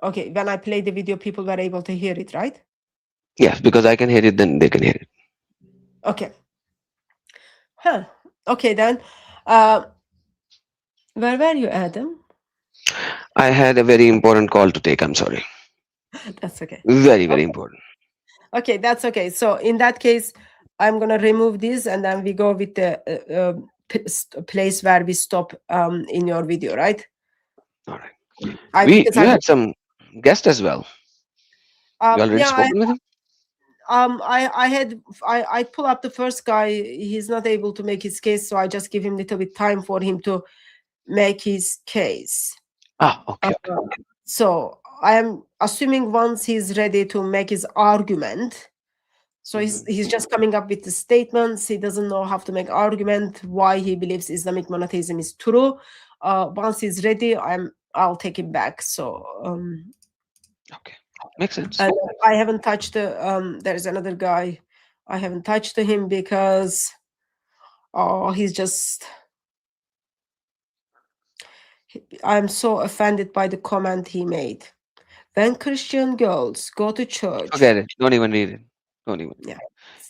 Okay, when I play the video, people were able to hear it, right?
Yes, because I can hear it, then they can hear it.
Okay. Okay, then. Where were you, Adam?
I had a very important call to take. I'm sorry.
That's okay.
Very, very important.
Okay, that's okay. So in that case, I'm gonna remove this, and then we go with the place where we stop in your video, right?
All right. You had some guest as well. You already
yeah,
spoken with him?
I pull up the first guy. He's not able to make his case, so I just give him a little bit time for him to make his case.
Okay.
So I am assuming once he's ready to make his argument. So he's just coming up with the statements. He doesn't know how to make argument why he believes Islamic monotheism is true. Once he's ready, I'll take him back. So
Okay. Makes sense.
and I haven't touched the there's another guy. I haven't touched him because he's just I'm so offended by the comment he made. When Christian girls go to church,
Forget it. Don't even read it. Don't even.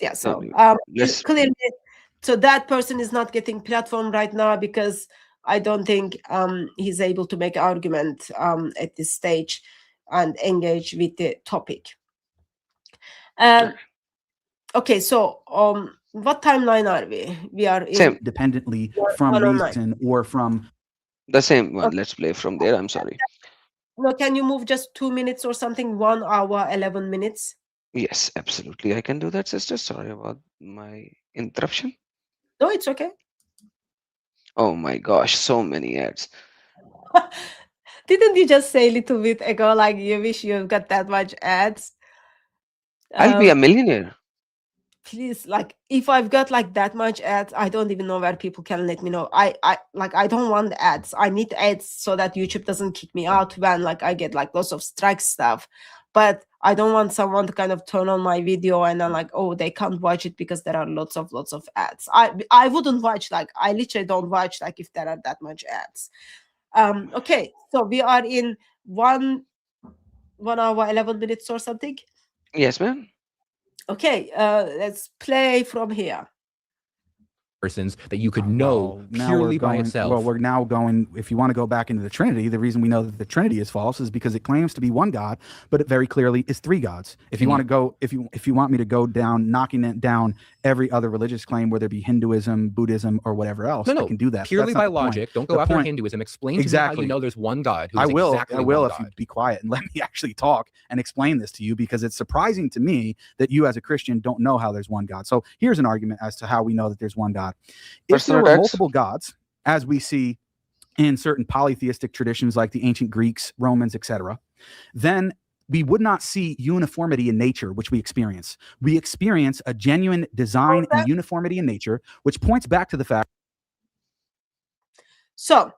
yeah. So
Don't even.
clearly, so that person is not getting platform right now because I don't think he's able to make argument at this stage and engage with the topic. Okay, so what timeline are we? We are in
Same.
Independently from
109.
reason or from
The same one.
Okay.
Let's play from there. I'm sorry.
No, can you move just 2 minutes or something? 1 hour, 11 minutes.
Yes, absolutely. I can do that, sister. Sorry about my interruption.
No, it's okay.
Oh my gosh, so many ads.
Didn't you just say a little bit ago like you wish you got that much ads?
I'll be a millionaire.
Please, like if I've got like that much ads, I don't even know where people can let me know. I don't want ads. I need ads so that YouTube doesn't kick me out when like I get like lots of strike stuff. But I don't want someone to kind of turn on my video and then like, oh, they can't watch it because there are lots of ads. I wouldn't watch, like I literally don't watch like if there are that much ads. Okay, so we are in 1 hour 11 minutes or something.
Yes, ma'am.
Okay, let's play from here.
Persons that you could know
now
purely
we're
by
going,
itself.
Well, we're now going, if you want to go back into the Trinity, the reason we know that the Trinity is false is because it claims to be one God, but it very clearly is three gods. If you want to go, if you want me to go down, knocking it down every other religious claim, whether it be Hinduism, Buddhism, or whatever else, I can do that.
Purely by logic. Don't go after Hinduism. Explain to me how you know there's one God.
I will.
Exactly
I will if
God.
you be quiet and let me actually talk and explain this to you, because it's surprising to me that you as a Christian don't know how there's one God. So here's an argument as to how we know that there's one God. If there were multiple gods, as we see in certain polytheistic traditions like the ancient Greeks, Romans, etc., then we would not see uniformity in nature, which we experience. We experience a genuine design and uniformity in nature, which points back to the fact.
So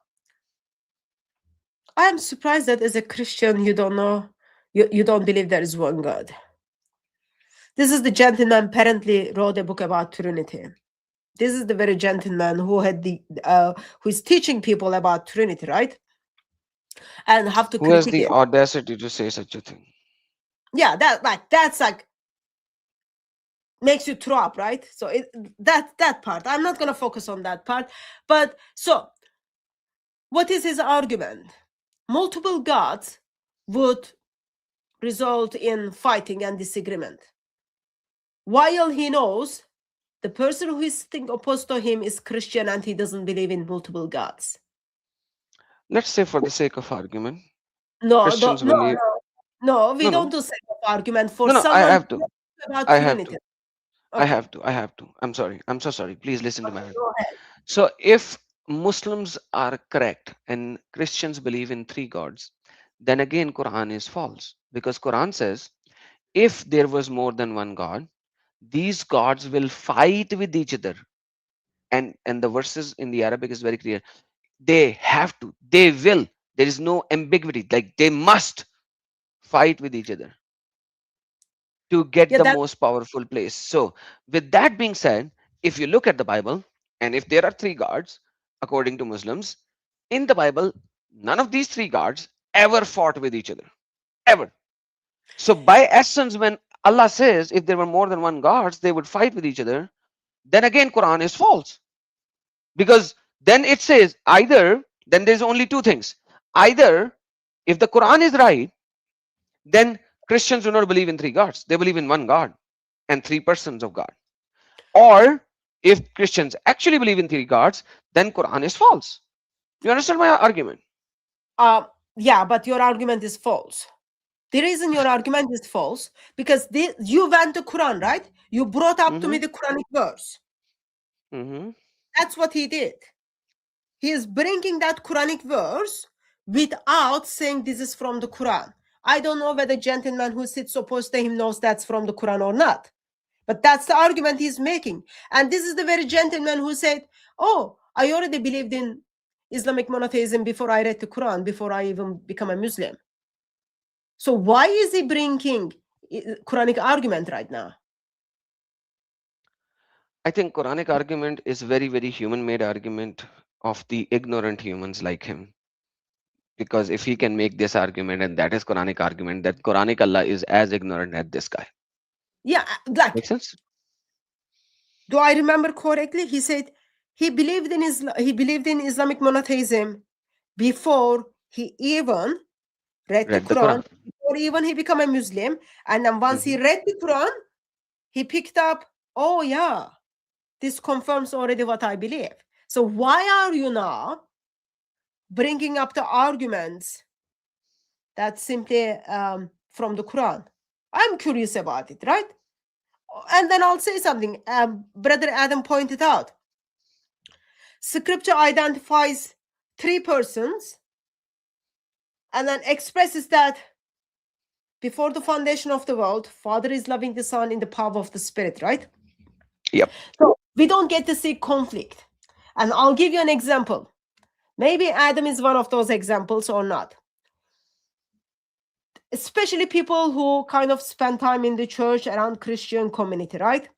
I am surprised that as a Christian, you don't know, you don't believe there is one God. This is the gentleman apparently wrote a book about Trinity. This is the very gentleman who had the who is teaching people about Trinity, right? And have to
Who has
critique
the
it.
audacity to say such a thing?
Yeah, that's like makes you throw up, right? So that part, I'm not gonna focus on that part. But so what is his argument? Multiple gods would result in fighting and disagreement. While he knows the person who is sitting opposed to him is Christian and he doesn't believe in multiple gods.
Let's say, for the sake of argument,
No,
Christians believe.
we don't do sake of argument for
No,
someone
I have to.
about
I have
Trinity.
to.
Okay.
I have to. I'm sorry. I'm so sorry. Please listen to my
Go ahead.
So if Muslims are correct and Christians believe in three gods, then again Quran is false, because Quran says if there was more than one God, these gods will fight with each other. And the verses in the Arabic is very clear. They have to, they will. There is no ambiguity. Like they must fight with each other to get the most powerful place. So with that being said, if you look at the Bible, and if there are three gods, according to Muslims, in the Bible, none of these three gods ever fought with each other. Ever. So by essence, when Allah says if there were more than one gods, they would fight with each other, then again Quran is false. Because then it says either, then there's only two things. Either if the Quran is right, then Christians do not believe in three gods. They believe in one God and three persons of God. Or if Christians actually believe in three gods, then Quran is false. You understand my argument?
Yeah, but your argument is false. The reason your argument is false, because you went to Quran, right? You brought up to me the Quranic verse. That's what he did. He is bringing that Quranic verse without saying this is from the Quran. I don't know whether the gentleman who sits opposed to him knows that's from the Quran or not. But that's the argument he's making. And this is the very gentleman who said, oh, I already believed in Islamic monotheism before I read the Quran, before I even become a Muslim. So why is he bringing Quranic argument right now?
I think Quranic argument is very, very human-made argument of the ignorant humans like him. Because if he can make this argument, and that is Quranic argument, that Quranic Allah is as ignorant as this guy.
Yeah, like,
Makes sense?
do I remember correctly? He said he believed in Islamic monotheism before he even read the Quran, before even he became a Muslim. And then once he read the Quran, he picked up, oh yeah, this confirms already what I believe. So why are you now bringing up the arguments that's simply from the Quran? I'm curious about it, right? And then I'll say something. Brother Adam pointed out, Scripture identifies 3 persons and then expresses that before the foundation of the world, Father is loving the Son in the power of the Spirit, right?
Yep.
So we don't get to see conflict. And I'll give you an example. Maybe Adam is one of those examples or not. Especially people who kind of spend time in the church around Christian community, right?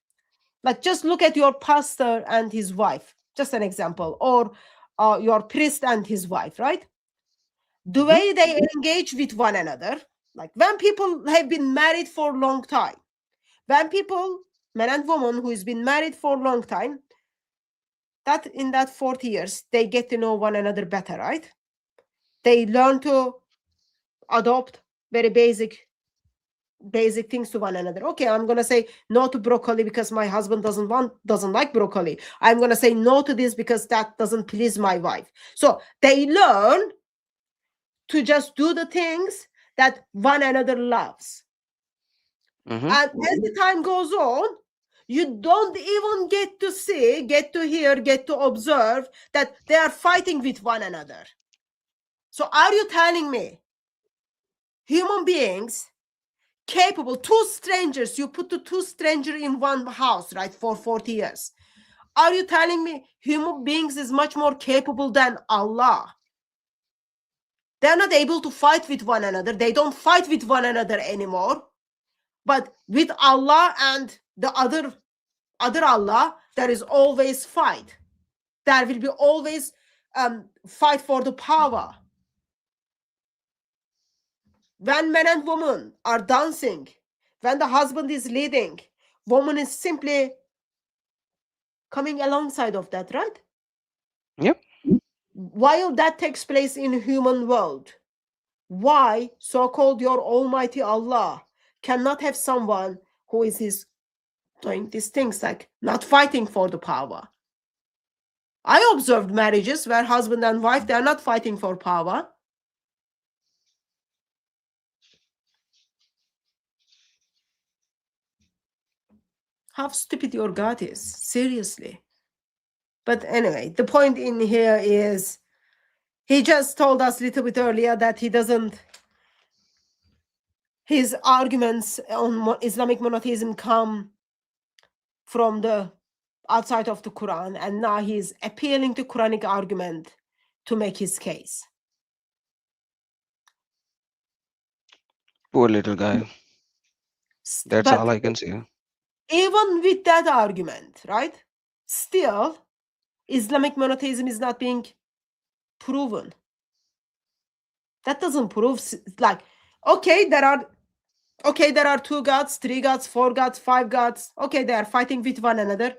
Like just look at your pastor and his wife, just an example, or your priest and his wife, right? The way they engage with one another, like when people have been married for a long time, when people, man and woman who has been married for a long time, that in that 40 years, they get to know one another better, right? They learn to adopt very basic things to one another. Okay, I'm gonna say no to broccoli because my husband doesn't like broccoli. I'm gonna say no to this because that doesn't please my wife. So they learn to just do the things that one another loves. And as the time goes on, you don't even get to see, get to hear, get to observe that they are fighting with one another. So are you telling me human beings capable, 2 strangers, you put the 2 strangers in one house, right, for 40 years. Are you telling me human beings is much more capable than Allah? They're not able to fight with one another. They don't fight with one another anymore. But with Allah and the other Allah, there is always fight. There will be always fight for the power. When men and women are dancing, when the husband is leading, woman is simply coming alongside of that, right?
Yep.
While that takes place in human world, why so-called your Almighty Allah cannot have someone who is doing these things, like not fighting for the power? I observed marriages where husband and wife, they are not fighting for power. How stupid your God is, seriously. But anyway, the point in here is he just told us a little bit earlier that his arguments on Islamic monotheism come from the outside of the Quran, and now he's appealing to Quranic argument to make his case.
Poor little guy. That's
But
all I can say.
even with that argument, right, still Islamic monotheism is not being proven. That doesn't prove, like, okay, there are 2 gods, 3 gods, 4 gods, 5 gods. Okay, they are fighting with one another.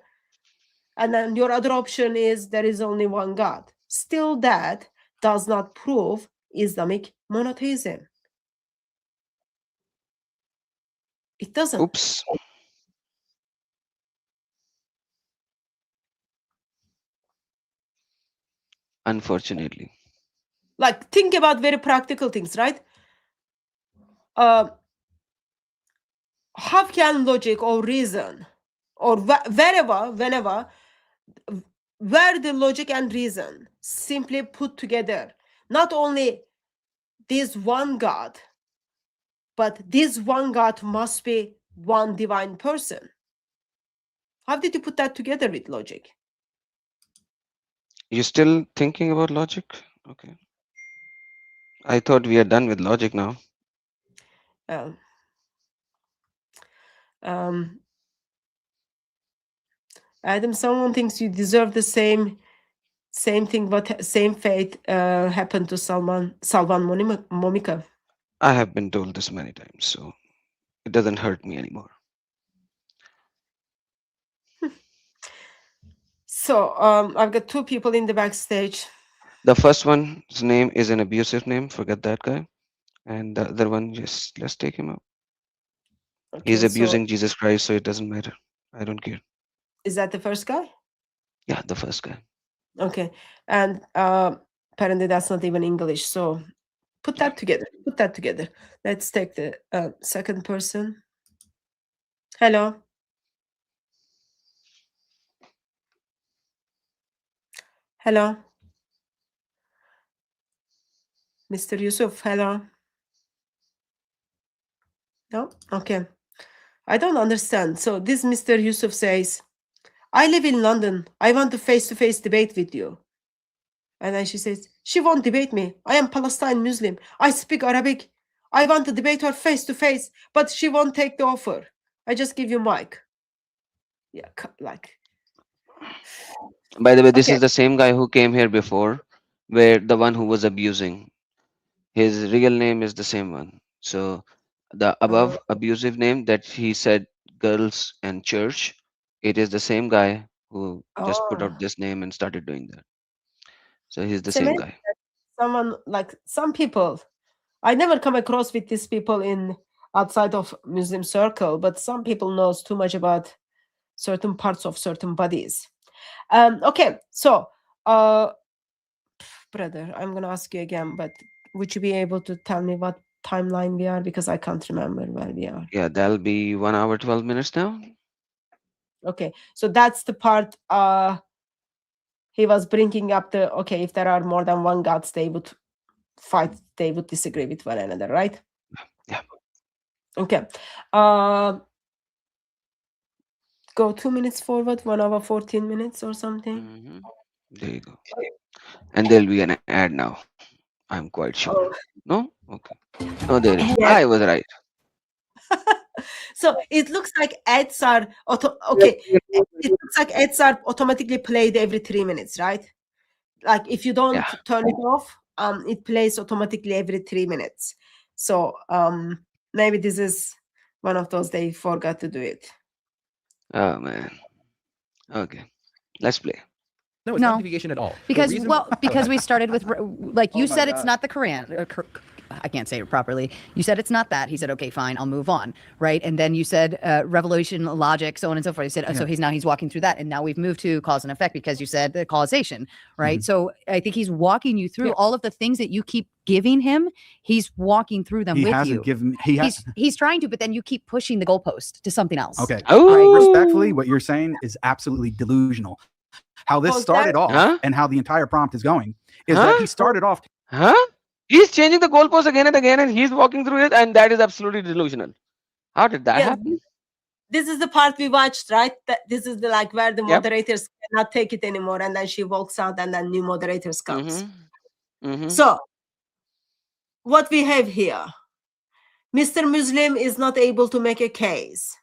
And then your other option is there is only one God. Still, that does not prove Islamic monotheism. It doesn't.
Oops. Unfortunately.
Like, think about very practical things, right? how can logic or reason or whenever where the logic and reason simply put together not only this one God, but this one God must be one divine person? How did you put that together with logic?
You still thinking about logic? Okay. I thought we are done with logic now.
Um, um, Adam, someone thinks you deserve the same thing, but same fate happened to Salvan Momika.
I have been told this many times, so it doesn't hurt me anymore.
So I've got two people in the backstage.
The first one's name is an abusive name. Forget that guy. And the other one, just let's take him out.
Okay,
He's
so
abusing Jesus Christ, so it doesn't matter. I don't care.
is that the first guy?
Yeah, the first guy.
Okay, and apparently that's not even English. So put that together. Put that together. Let's take the second person. Hello. Hello. Mr. Yusuf, hello. No? Okay. I don't understand. So this Mr. Yusuf says, I live in London. I want a face-to-face debate with you. And then she says, she won't debate me. I am Palestine Muslim. I speak Arabic. I want to debate her face-to-face, but she won't take the offer. I just give you mic. Yeah, like.
By the way, this
Okay.
is the same guy who came here before, where the one who was abusing. His real name is the same one. So the above abusive name that he said, girls and church, it is the same guy who just put out this name and started doing that. So he's the
It's
same
amazing
guy.
that someone, like some people, I never come across with these people in outside of Muslim circle, but some people knows too much about certain parts of certain bodies. Okay, so brother, I'm gonna ask you again, but would you be able to tell me what timeline we are, because I can't remember where we are?
Yeah, that'll be 1 hour 12 minutes now.
Okay, so that's the part he was bringing up, the okay, if there are more than one gods, they would fight, they would disagree with one another, right?
Yeah.
Okay. Go 2 minutes forward, 1 hour 14 minutes or something.
There you go. And there'll be an ad now. I'm quite sure.
Oh.
No? Okay. No, there is.
Yes.
I was right.
So it looks like ads are okay. It looks like ads are automatically played every 3 minutes, right? Like if you don't turn it off, it plays automatically every 3 minutes. So maybe this is one of those they forgot to do it.
Oh man. Okay. Let's play.
No, it's not deviation at all. The
Because
reason-
because we started with like you
Oh my
said it's
God.
not the Quran. I can't say it properly. You said it's not that. He said, okay, fine, I'll move on, right? And then you said revolution, logic, so on and so forth. You said, so he's walking through that, and now we've moved to cause and effect because you said the causation, right? So I think he's walking you through all of the things that you keep giving him. He's walking through them
He
with
hasn't
you.
given.
He's trying to, but then you keep pushing the goalpost to something else.
Okay.
Oh.
Respectfully, what you're saying is absolutely delusional. How this started off and how the entire prompt is going is that he started off.
Huh? He's changing the goalpost again and again, and he's walking through it, and that is absolutely delusional. How did that happen?
This is the part we watched, right? This is the like where the moderators cannot take it anymore, and then she walks out, and then new moderators comes. So what we have here, Mr. Muslim is not able to make a case.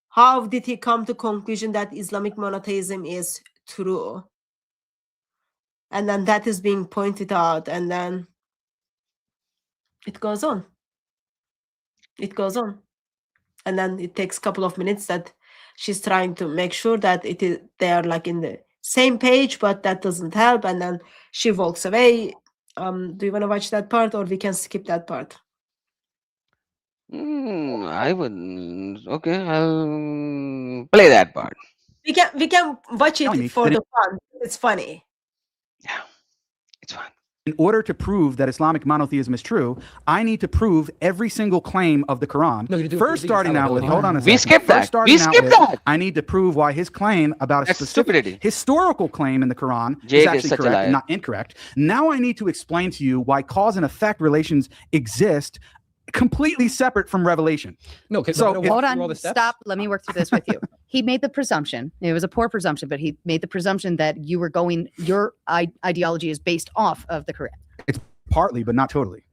How did he come to conclusion that Islamic monotheism is true? And then that is being pointed out, and then it goes on. It goes on. And then it takes a couple of minutes that she's trying to make sure that they are like in the same page, but that doesn't help. And then she walks away. Do you want to watch that part, or we can skip that part?
I would. Okay, I'll play that part.
We can watch it for the fun. It's funny.
Yeah, it's fun.
in order to prove that Islamic monotheism is true, I need to prove every single claim of the Quran.
No, you do-
First,
you do
starting out with,
infallibility.
hold on a second.
We skipped that.
First, starting
We
out
skipped
with,
that.
I need to prove why his claim about a
That's
specific
stupidity.
historical claim in the Quran
Jake
is
is
actually
such a
correct
liar.
and not incorrect. Now I need to explain to you why cause and effect relations exist completely separate from revelation.
No, because
So,
Hold on, stop. Let me work through this with you. He made the presumption. It was a poor presumption, but he made the presumption that you were going, your ideology is based off of the Quran.
Partly, but not totally.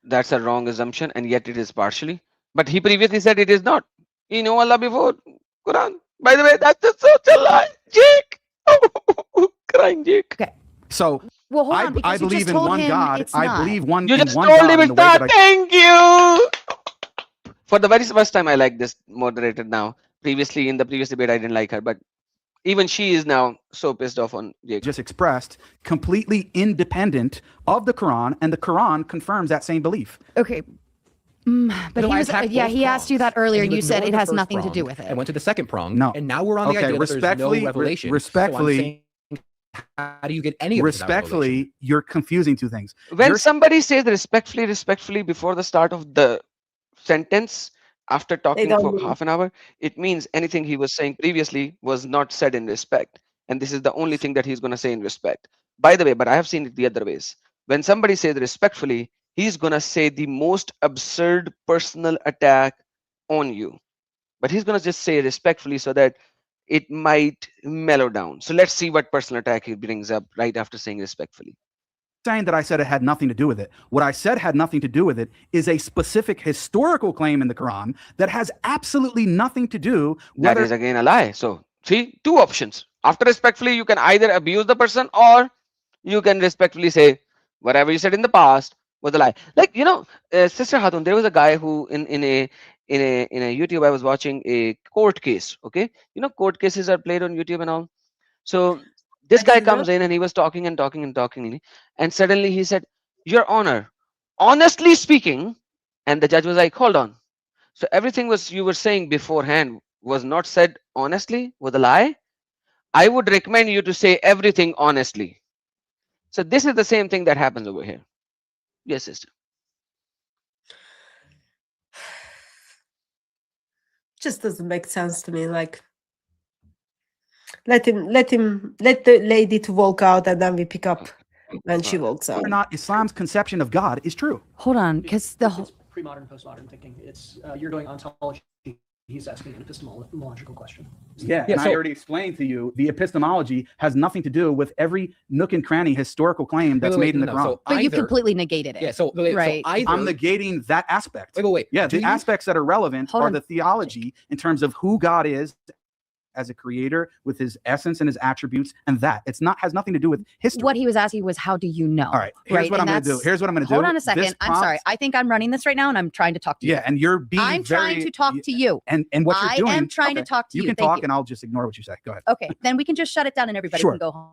That's a wrong assumption, and yet it is partially. But he previously said it is not. You know Allah before Quran. By the way, that's just such a lie, Jake. Crying Jake.
Okay.
So
Well, hold on, because
I
you
believe
just
in
told
one
him
God.
it's
I
not.
believe one
You
in
just
one
told
God
him
in
it's
the way
not.
that
Thank you. For the very first time, I like this moderator now. Previously, in the previous debate, I didn't like her, but even she is now so pissed off on Jake.
just expressed, completely independent of the Quran, and the Quran confirms that same belief.
Okay. But
No,
he
I
was,
attacked
yeah,
both
he asked you that
prongs,
earlier,
he
and you said
ignored
it
the
has
first
nothing to
prong
do with it.
and went to the second prong.
No.
And now we're on the idea that there's
respectfully,
no revelation. So I'm
respectfully,
saying, how do you get any of it without revelation?
respectfully, you're confusing two things.
When
You're-
somebody says respectfully before the start of the sentence, after talking
don't
for
mean-
half an hour, it means anything he was saying previously was not said in respect. And this is the only thing that he's going to say in respect. By the way, but I have seen it the other ways. When somebody says respectfully, he's going to say the most absurd personal attack on you. But he's going to just say respectfully so that it might mellow down. So let's see what personal attack he brings up right after saying respectfully.
saying that I said it had nothing to do with it. What I said had nothing to do with it is a specific historical claim in the Quran that has absolutely nothing to do
That
whether
is again a lie. So see, two options. After respectfully, you can either abuse the person or you can respectfully say whatever you said in the past was a lie. Like, you know, Sister Hatun, there was a guy who in a YouTube I was watching a court case. Okay, you know, court cases are played on YouTube and all. So this guy comes in and he was talking and suddenly he said, "Your Honor, honestly speaking," and the judge was like, "Hold on." So everything was you were saying beforehand was not said honestly, with a lie. I would recommend you to say everything honestly. So this is the same thing that happens over here. Yes, sister.
Just doesn't make sense to me. Like, let the lady to walk out, and then we pick up when she walks out.
or not Islam's conception of God is true.
Hold on, because the whole,
It's pre-modern, postmodern thinking. It's you're doing ontology. He's asking an epistemological question.
Yeah,
Yeah,
and I
so-
already explained to you the epistemology has nothing to do with every nook and cranny historical claim that's made in the Quran.
but you completely negated it.
Yeah, so,
Right.
so either,
I'm negating that aspect.
wait.
Yeah,
Do
the
you-
aspects that are relevant
Hold
are
on.
the theology in terms of who God is as a creator with his essence and his attributes, and that it's not has nothing to do with history.
What he was asking was, how do you know?
All right, here's what I'm going to do. Here's what I'm going to do.
Hold on a second.
This
I'm sorry.
prompt-
I think I'm running this right now, and I'm trying to talk to you.
Yeah, and you're being
I'm trying
very-
to talk to you.
And what you're
I
doing.
am trying to
okay,
talk to you.
You can
Thank
talk,
you.
and I'll just ignore what you say. Go ahead.
Okay, then we can just shut it down, and everybody
Sure.
can go home.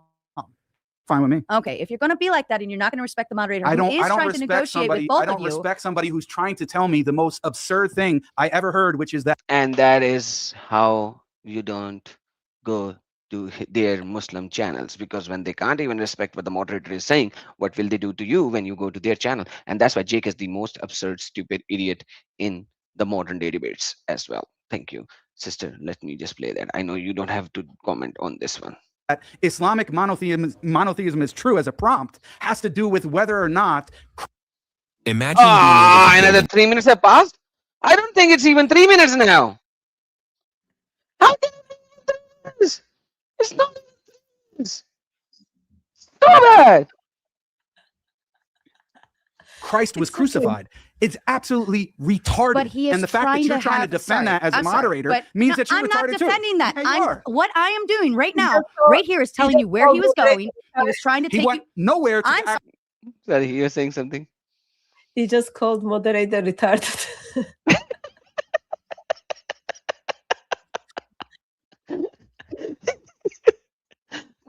Fine with me.
Okay, if you're going to be like that, and you're not going to respect the moderator,
I
who
don't.
is
I don't
trying to
respect
negotiate
somebody.
with both
I don't
of you.
respect somebody who's trying to tell me the most absurd thing I ever heard, which is that.
And that is how you don't go to their Muslim channels, because when they can't even respect what the moderator is saying, what will they do to you when you go to their channel? And that's why Jake is the most absurd, stupid idiot in the modern day debates as well. Thank you, sister. Let me just play that. I know you don't have to comment on this one.
That Islamic monotheism is true as a prompt has to do with whether or not.
Imagine
Ah, another 3 minutes have passed. I don't think it's even 3 minutes now. How can it be 3 minutes? It's not even 3 minutes. Stop it.
Christ was
It's okay.
crucified. It's absolutely retarded.
But he is
and the fact that
trying
you're
to
trying
have,
to defend
sorry,
that as a
I'm sorry,
moderator
but
means
no,
that you're
I'm not
retarded
defending that.
too. Yeah, you are.
What I am doing right now, right here, is telling you where he was going. He was trying to
He
take
went
you.
nowhere to
I'm
act-
Sorry, you're saying something.
He just called moderator retarded.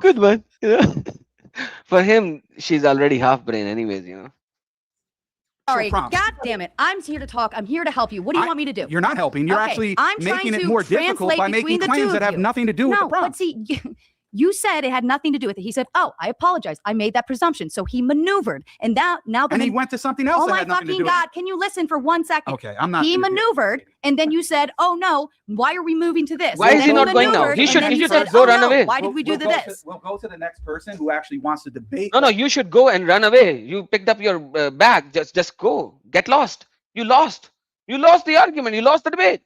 Good one. For him, she's already half brain, anyways.
Sorry,
prompts.
God damn it! I'm here to talk. I'm here to help you. What do you want me to do?
You're not helping. You're
Okay,
actually
I'm trying
making it
to
more difficult
translate
by
between
making
the
claims
two
that
of
have
you.
nothing to do with the
No,
prompt.
but see, You said it had nothing to do with it. He said, "Oh, I apologize. I made that presumption." So he maneuvered, and now the
And he went to something else
oh
that
my
had nothing to
fucking
do with
God! Can you listen for 1 second?
Okay, I'm not.
He maneuvered, and then you said, "Oh no, why are we moving to this?"
Why
And
is
then
he not going now?
maneuvered,
He
and
should-
then
he
you
should
said,
go
"Oh
run
no,
away."
why did we do this?"
We'll go to the next person who actually wants to debate.
No, you should go and run away. You picked up your bag. Just go. Get lost. You lost. You lost the argument. You lost the debate.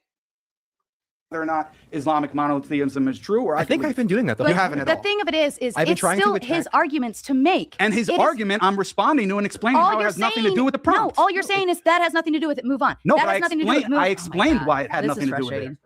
Whether or not Islamic monotheism is true, or
I think I've been doing that.
You haven't at
the
all.
thing of it is
I've been
it's
trying to
still
attack-
his arguments to make.
And his
It is-
argument, I'm responding to and explaining
all
how it
you're
has nothing to
saying-
do with the prompt.
No, all you're saying is that has nothing to do with it. Move on.
No,
that
but
has nothing to do with it. Move
I
on.
explained
Oh my
why it
God,
had
this
nothing
is
to do with it.
frustrating.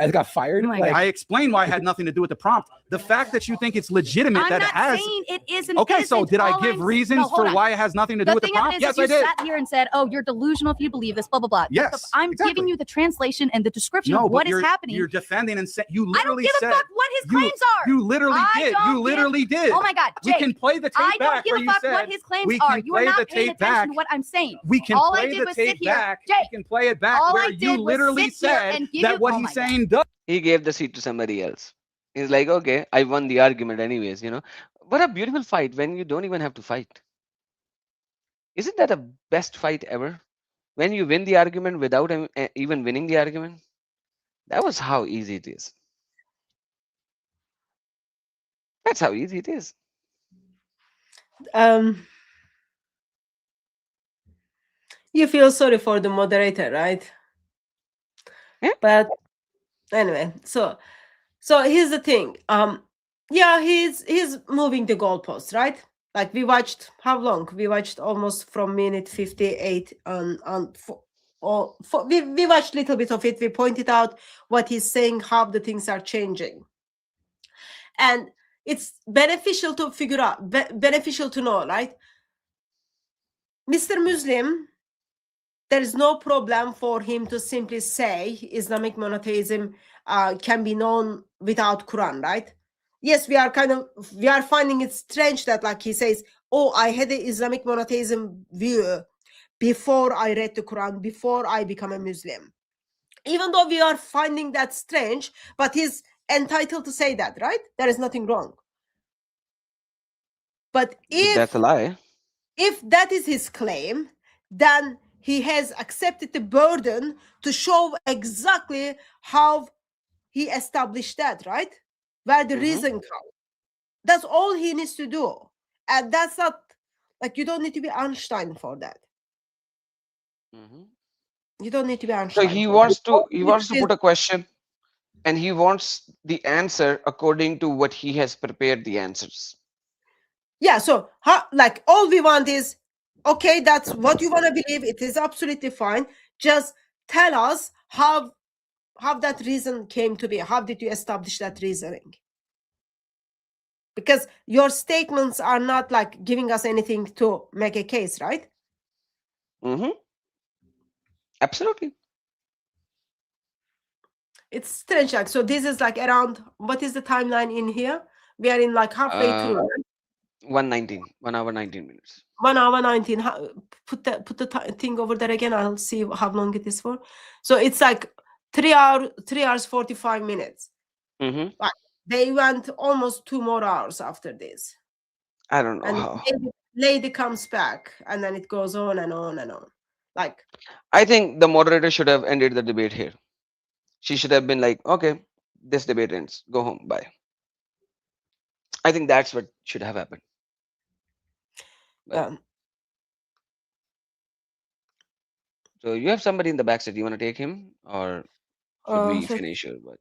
I got fired.
Oh my
Like,
God.
I explained why it had nothing to do with the prompt. The fact that you think it's legitimate
I'm
that
not
it has.
saying it isn't.
Okay, so
isn't.
did I
All
give
I'm-
reasons
no, hold
for
on.
why it has nothing to do
The
with the
thing of
prompt?
it is,
Yes,
you
I did.
sat here and said, "Oh, you're delusional if you believe this." Blah blah blah.
Yes,
I'm
exactly.
giving you the translation and the description
No,
of what
but
is happening.
You're defending and saying you
I don't
literally
give a
said
fuck what his
you-
claims are.
You literally
I
did.
don't
You
give-
literally did.
Oh my God,
We
Jake,
can play the tape
I
back
don't give
where
a
you
fuck
said
what his claims
we
are.
can
You are
play the
not paying
tape
attention
back.
to what I'm saying.
We can
All I
play
did
the
was sit
tape
here.
back.
Jake,
We can play it back
all
where
I
you
did was
literally
sit here
said
and give
that
you-
what
oh
he's
my God.
saying does.
He gave the seat to somebody else. He's like, okay, I won the argument anyways. What a beautiful fight when you don't even have to fight. Isn't that a best fight ever? When you win the argument without even winning the argument? That was how easy it is. That's how easy it is.
You feel sorry for the moderator, right?
Yeah.
But anyway, so here's the thing. Yeah, he's moving the goalposts, right? Like we watched how long? We watched almost from minute 58 we watched a little bit of it. We pointed out what he's saying, how the things are changing. And it's beneficial to figure out, beneficial to know, right? Mr. Muslim, there is no problem for him to simply say Islamic monotheism can be known without Quran, right? Yes, we are finding it strange that like he says, oh, I had the Islamic monotheism view before I read the Quran, before I become a Muslim. Even though we are finding that strange, but he's entitled to say that, right? There is nothing wrong. But
That's a lie.
if that is his claim, then he has accepted the burden to show exactly how he established that, right? Where the reason comes. That's all he needs to do. And that's not, like, you don't need to be Einstein for that. You don't need to be
So
Einstein.
he
for
wants
that.
to put a question, and he wants the answer according to what he has prepared the answers.
Yeah, so like all we want is, okay, that's what you want to believe. It is absolutely fine. Just tell us how that reason came to be. How did you establish that reasoning? Because your statements are not like giving us anything to make a case, right?
Absolutely.
It's strange. Like, so this is like around, what is the timeline in here? We are in like halfway through. Right?
1:19, 1 hour 19 minutes.
1 hour 19. Put the thing over there again. I'll see how long it is for. So it's like 3 hours 45 minutes. Like, they went almost 2 more hours after this.
I don't know
And
how.
lady comes back, and then it goes on and on and on. Like,
I think the moderator should have ended the debate here. She should have been like, okay, this debate ends. Go home. Bye. I think that's what should have happened. But- So you have somebody in the back seat. You want to take him, or should we finish? Or what?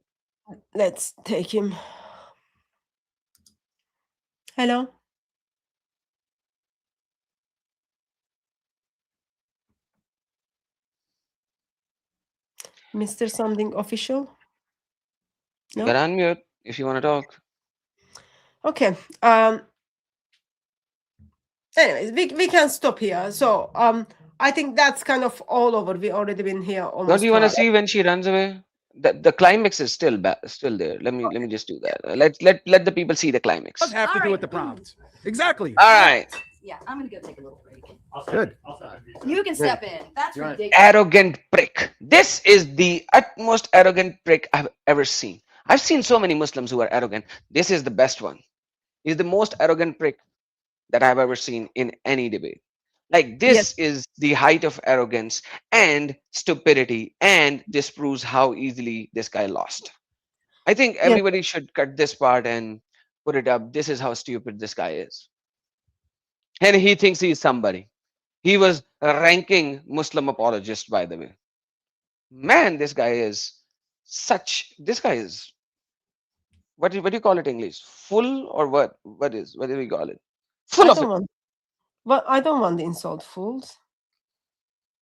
let's take him. Hello. Mr. Something Official?
You
No?
can unmute if you want to talk.
Okay. Anyways, we can stop here. So I think that's kind of all over. We already been here almost.
Don't you want to
2 hours.
see when she runs away? The climax is still there. Let me just do that. Let the people see the climax.
Does have to
All
do
right.
with the prompt. Exactly.
All right.
Yeah, I'm gonna go take a little break.
Good.
You can step in. That's ridiculous.
Arrogant prick. This is the utmost arrogant prick I've ever seen. I've seen so many Muslims who are arrogant. This is the best one. He's the most arrogant prick that I've ever seen in any debate. Like,
Yes.
this is the height of arrogance and stupidity, and this proves how easily this guy lost. I think
Yes.
everybody should cut this part and put it up. This is how stupid this guy is. And he thinks he's somebody. He was a ranking Muslim apologist, by the way. Man, this guy is this guy is, what do you call it in English? Full, or what? What do we call it? Full
I
of
don't
it.
want. Well, I don't want to insult fools.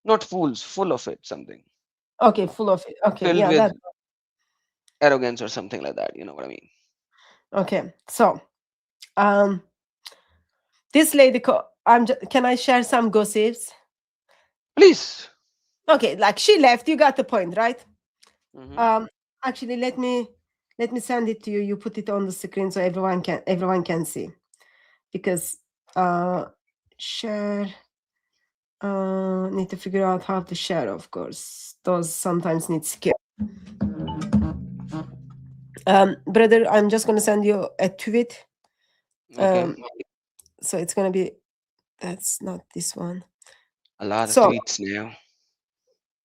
Not fools, full of it, something.
Okay, full of it. Okay,
Filled
yeah,
with
that.
arrogance or something like that. You know what I mean?
Okay, so, this lady. Can I share some gossips?
Please.
Okay, like she left. You got the point, right?
Mhm.
Actually, let me send it to you. You put it on the screen so everyone can see, because share. Need to figure out how to share. Of course, those sometimes need skill. Brother, I'm just gonna send you a tweet.
Okay.
So it's gonna be. That's not this one.
A lot of
So
tweets now.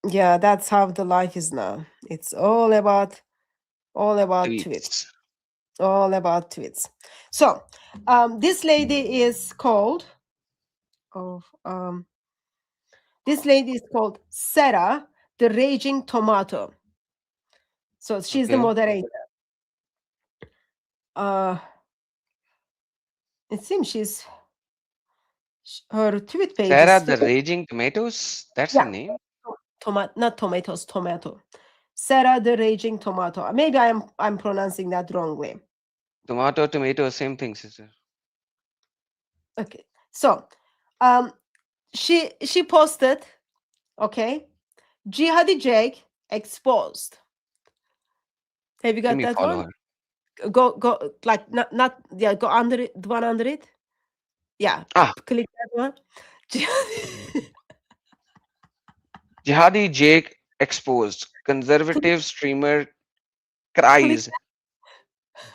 yeah, that's how the life is now. It's all about tweets.
Tweets.
All about tweets. So this lady is called Sarah the Raging Tomato. So she's the
Okay.
moderator. It seems her tweet page
Sarah
is
the Raging Tomatoes. That's her
yeah,
name.
not tomatoes, tomato. Sarah the Raging Tomato. Maybe I'm pronouncing that wrongly.
Tomato, same thing, sister.
Okay, so she posted, okay, Jihadi Jake exposed. Have you
Let
got
me
that
follow
one?
her.
Go like not yeah, go under it, the one under it. Yeah, click that one.
Jihadi Jake exposed. Conservative streamer cries.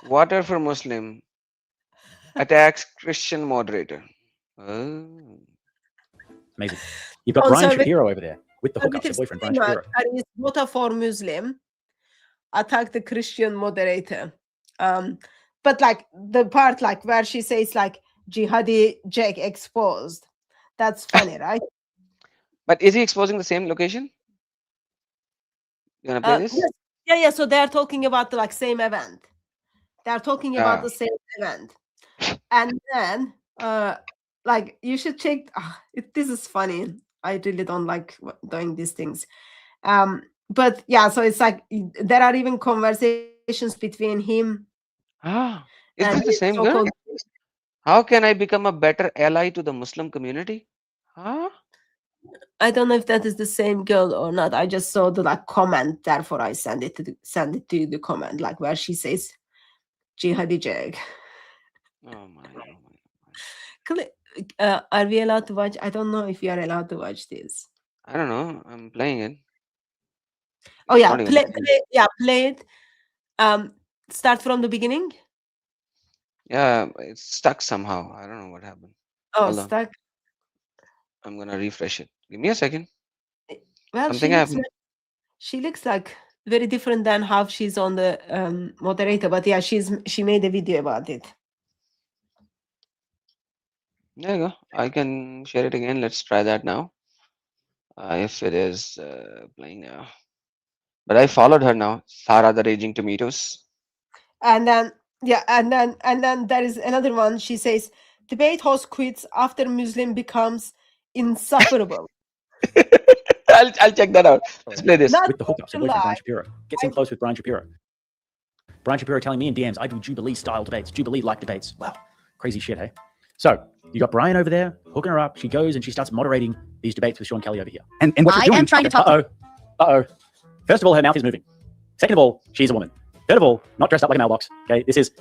Water for Muslim. Attacks Christian moderator. Oh.
Amazing. You've got Brian Shapiro over there with the hookups, your boyfriend, Brian Shapiro.
And it's voter for Muslim. Attack the Christian moderator. But like the part like where she says like Jihadi Jake exposed. That's funny, right?
But is he exposing the same location? You wanna play this?
Yes. Yeah. So they're talking about the like same event. They're talking about the same event. And then like you should check. This is funny. I really don't like doing these things. But yeah, so it's like there are even conversations between him.
Is this the same girl? How can I become a better ally to the Muslim community?
I don't know if that is the same girl or not. I just saw the like comment, therefore I send it to you, the comment, like where she says Jihadi Jag.
Oh my.
Are we allowed to watch? I don't know if we are allowed to watch this.
I don't know. I'm playing it.
Oh yeah, play it. Start from the beginning.
Yeah, it's stuck somehow. I don't know what happened.
Oh, stuck.
I'm gonna refresh it. Give me a second.
Well,
something happened.
She looks like very different than how she's on the moderator, but yeah, she made a video about it.
There you go. I can share it again. Let's try that now. If it is playing now. But I followed her now. Sarah the Raging Tomatoes.
And then and then there is another one. She says debate host quits after Muslim becomes insufferable.
I'll check that out. Let's play this.
With the hookups, your boyfriend, Brian Shapiro. Gets in close with Brian Shapiro. Brian Shapiro telling me in DMs, I do Jubilee-style debates, Jubilee-like debates. Wow, crazy shit, hey? So, you got Brian over there, hooking her up. She goes and she starts moderating these debates with Sean Kelly over here. And what you're doing...
I am trying to talk...
Uh-oh. First of all, her mouth is moving. Second of all, she's a woman. Third of all, not dressed up like a mailbox. Okay, this is...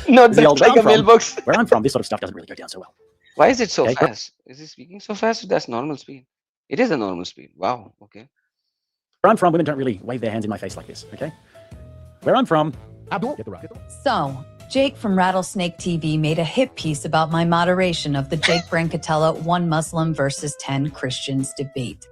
not dressed like a mailbox.
Where I'm from, this sort of stuff doesn't really go down so well.
Why is it so fast? Is he speaking so fast? That's normal speed. It is a normal speed. Wow, okay.
Where I'm from, women don't really wave their hands in my face like this, okay? Where I'm from, Abdul, get the rock.
So, Jake from Rattlesnake TV made a hit piece about my moderation of the Jake Brancatella 1 Muslim versus 10 Christians debate.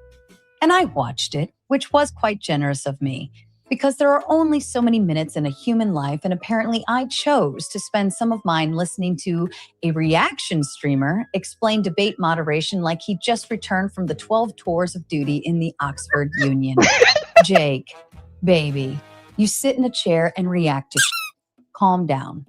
And I watched it, which was quite generous of me, because there are only so many minutes in a human life, and apparently I chose to spend some of mine listening to a reaction streamer explain debate moderation like he just returned from the 12 tours of duty in the Oxford Union. Jake, baby, you sit in a chair and react to shit. Calm down.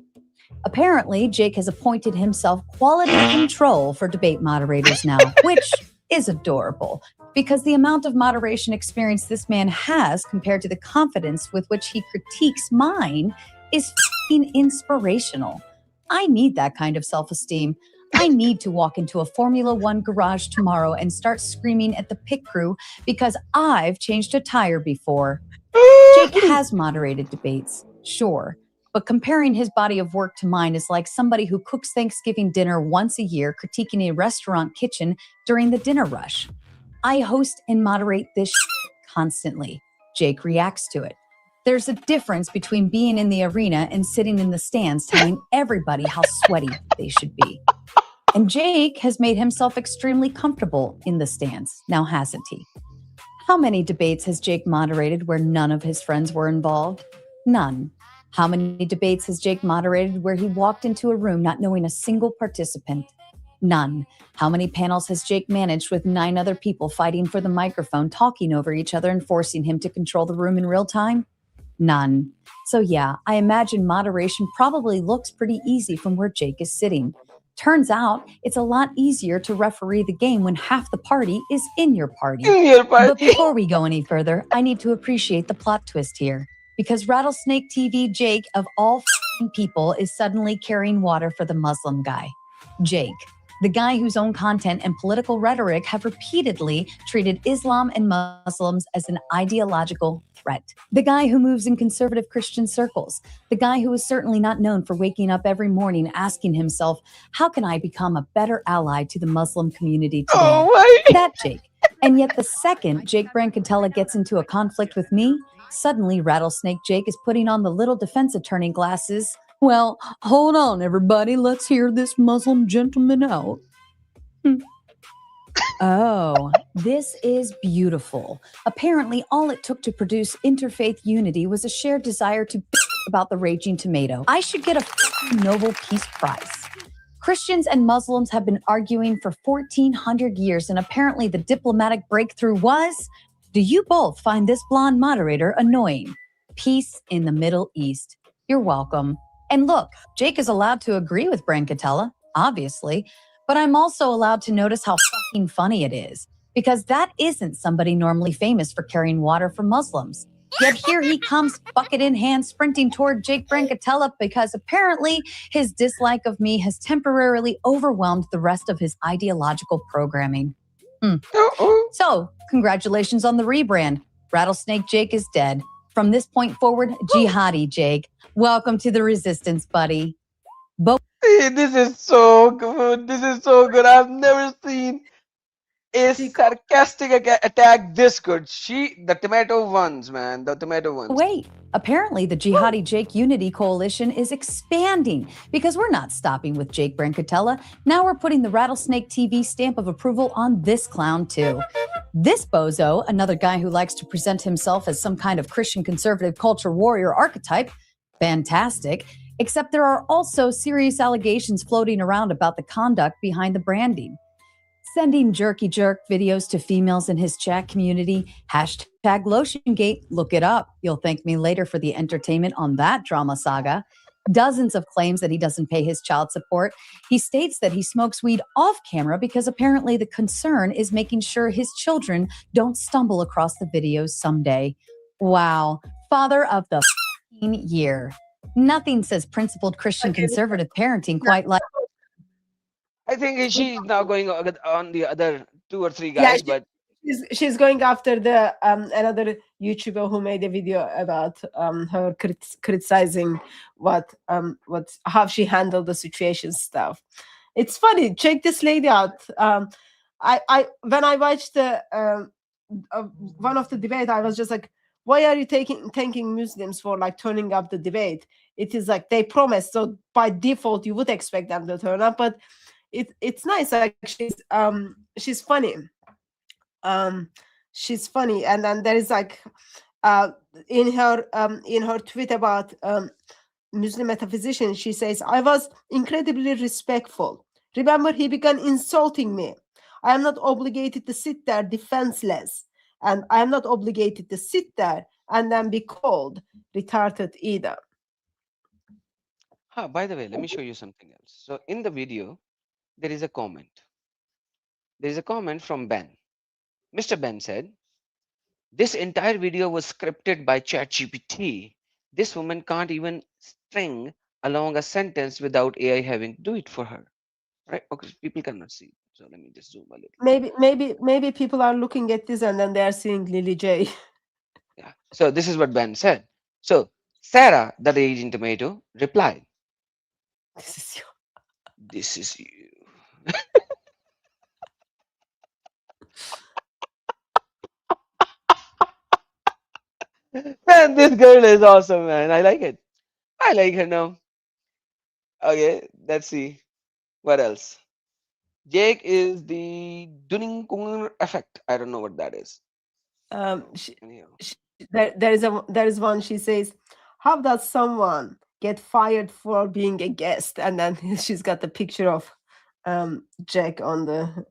Apparently, Jake has appointed himself quality control for debate moderators now, which is adorable, because the amount of moderation experience this man has compared to the confidence with which he critiques mine is f***ing inspirational. I need that kind of self-esteem. I need to walk into a Formula One garage tomorrow and start screaming at the pit crew because I've changed a tire before. Jake has moderated debates, sure, but comparing his body of work to mine is like somebody who cooks Thanksgiving dinner once a year critiquing a restaurant kitchen during the dinner rush. I host and moderate this constantly. Jake reacts to it. There's a difference between being in the arena and sitting in the stands telling everybody how sweaty they should be. And Jake has made himself extremely comfortable in the stands, now hasn't he? How many debates has Jake moderated where none of his friends were involved? None. How many debates has Jake moderated where he walked into a room not knowing a single participant? None. How many panels has Jake managed with 9 other people fighting for the microphone, talking over each other and forcing him to control the room in real time? None. So yeah, I imagine moderation probably looks pretty easy from where Jake is sitting. Turns out, it's a lot easier to referee the game when half the party is in your party. But before we go any further, I need to appreciate the plot twist here. Because Rattlesnake TV Jake, of all people, is suddenly carrying water for the Muslim guy. Jake, the guy whose own content and political rhetoric have repeatedly treated Islam and Muslims as an ideological threat. The guy who moves in conservative Christian circles. The guy who is certainly not known for waking up every morning asking himself, how can I become a better ally to the Muslim community today? That Jake. And yet the second Jake Brancatella gets into a conflict with me, suddenly Rattlesnake Jake is putting on the little defense attorney glasses. Well, hold on, everybody. Let's hear this Muslim gentleman out. Oh, this is beautiful. Apparently, all it took to produce interfaith unity was a shared desire to about the raging tomato. I should get a Nobel Peace Prize. Christians and Muslims have been arguing for 1,400 years, and apparently the diplomatic breakthrough was, do you both find this blonde moderator annoying? Peace in the Middle East. You're welcome. And look, Jake is allowed to agree with Brancatella, obviously, but I'm also allowed to notice how fucking funny it is, because that isn't somebody normally famous for carrying water for Muslims. Yet here he comes, bucket in hand, sprinting toward Jake Brancatella because apparently his dislike of me has temporarily overwhelmed the rest of his ideological programming. So, congratulations on the rebrand. Rattlesnake Jake is dead. From this point forward, Jihadi Jake. Welcome to the resistance, buddy.
This is so good. This is so good. I've never seen a sarcastic attack this good. The tomato ones, man. The tomato ones.
Wait, apparently the Jihadi Jake Unity Coalition is expanding because we're not stopping with Jake Brancatella. Now we're putting the Rattlesnake TV stamp of approval on this clown too. This bozo, another guy who likes to present himself as some kind of Christian conservative culture warrior archetype, fantastic, except there are also serious allegations floating around about the conduct behind the branding. Sending jerky jerk videos to females in his chat community, hashtag LotionGate, look it up. You'll thank me later for the entertainment on that drama saga. Dozens of claims that he doesn't pay his child support. He states that he smokes weed off camera because apparently the concern is making sure his children don't stumble across the videos someday. Wow, father of the year. Nothing says principled Christian conservative parenting quite like.
I think she's now going on the other 2 or 3 guys, but
she's going after the another YouTuber who made a video about her criticizing how she handled the situation stuff. It's funny. Check this lady out. I when I watched the one of the debate, I was just like, why are you thanking Muslims for like turning up the debate? It is like they promised, so by default you would expect them to turn up. But it's nice. Like she's funny. She's funny, and then there is like in her tweet about Muslim metaphysician, she says, I was incredibly respectful. Remember, he began insulting me. I am not obligated to sit there defenseless, and I am not obligated to sit there and then be called retarded either.
By the way, let me show you something else. So in the video, there is a comment. There is a comment from Ben. Mr. Ben said, this entire video was scripted by ChatGPT. This woman can't even string along a sentence without AI having to do it for her. Right? Okay, people cannot see. So let me just zoom a little.
Maybe people are looking at this and then they are seeing Lily J.
Yeah. So this is what Ben said. So Sarah, the raging tomato, replied,
This is you.
This is you. Man, this girl is awesome, man. I like it. I like her now. Okay, let's see. What else? Jake is the Dunning-Kruger effect. I don't know what that is.
There is one. She says, "How does someone get fired for being a guest?" And then she's got the picture of Jack on the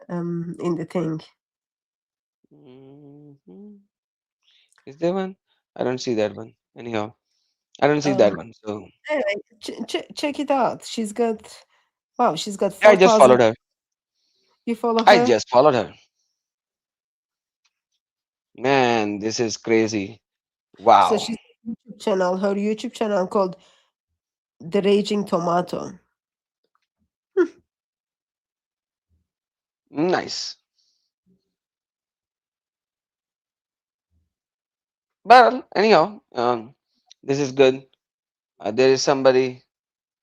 in the thing.
Is there one? I don't see that one. Anyhow, I don't see that one. So
Anyway, check it out. She's got she's got
I just
4,000.
followed her.
You follow her?
I just followed her. Man, this is crazy. Wow.
So she's YouTube channel. Her YouTube channel called The Raging Tomato.
Nice. Well, anyhow, this is good. There is somebody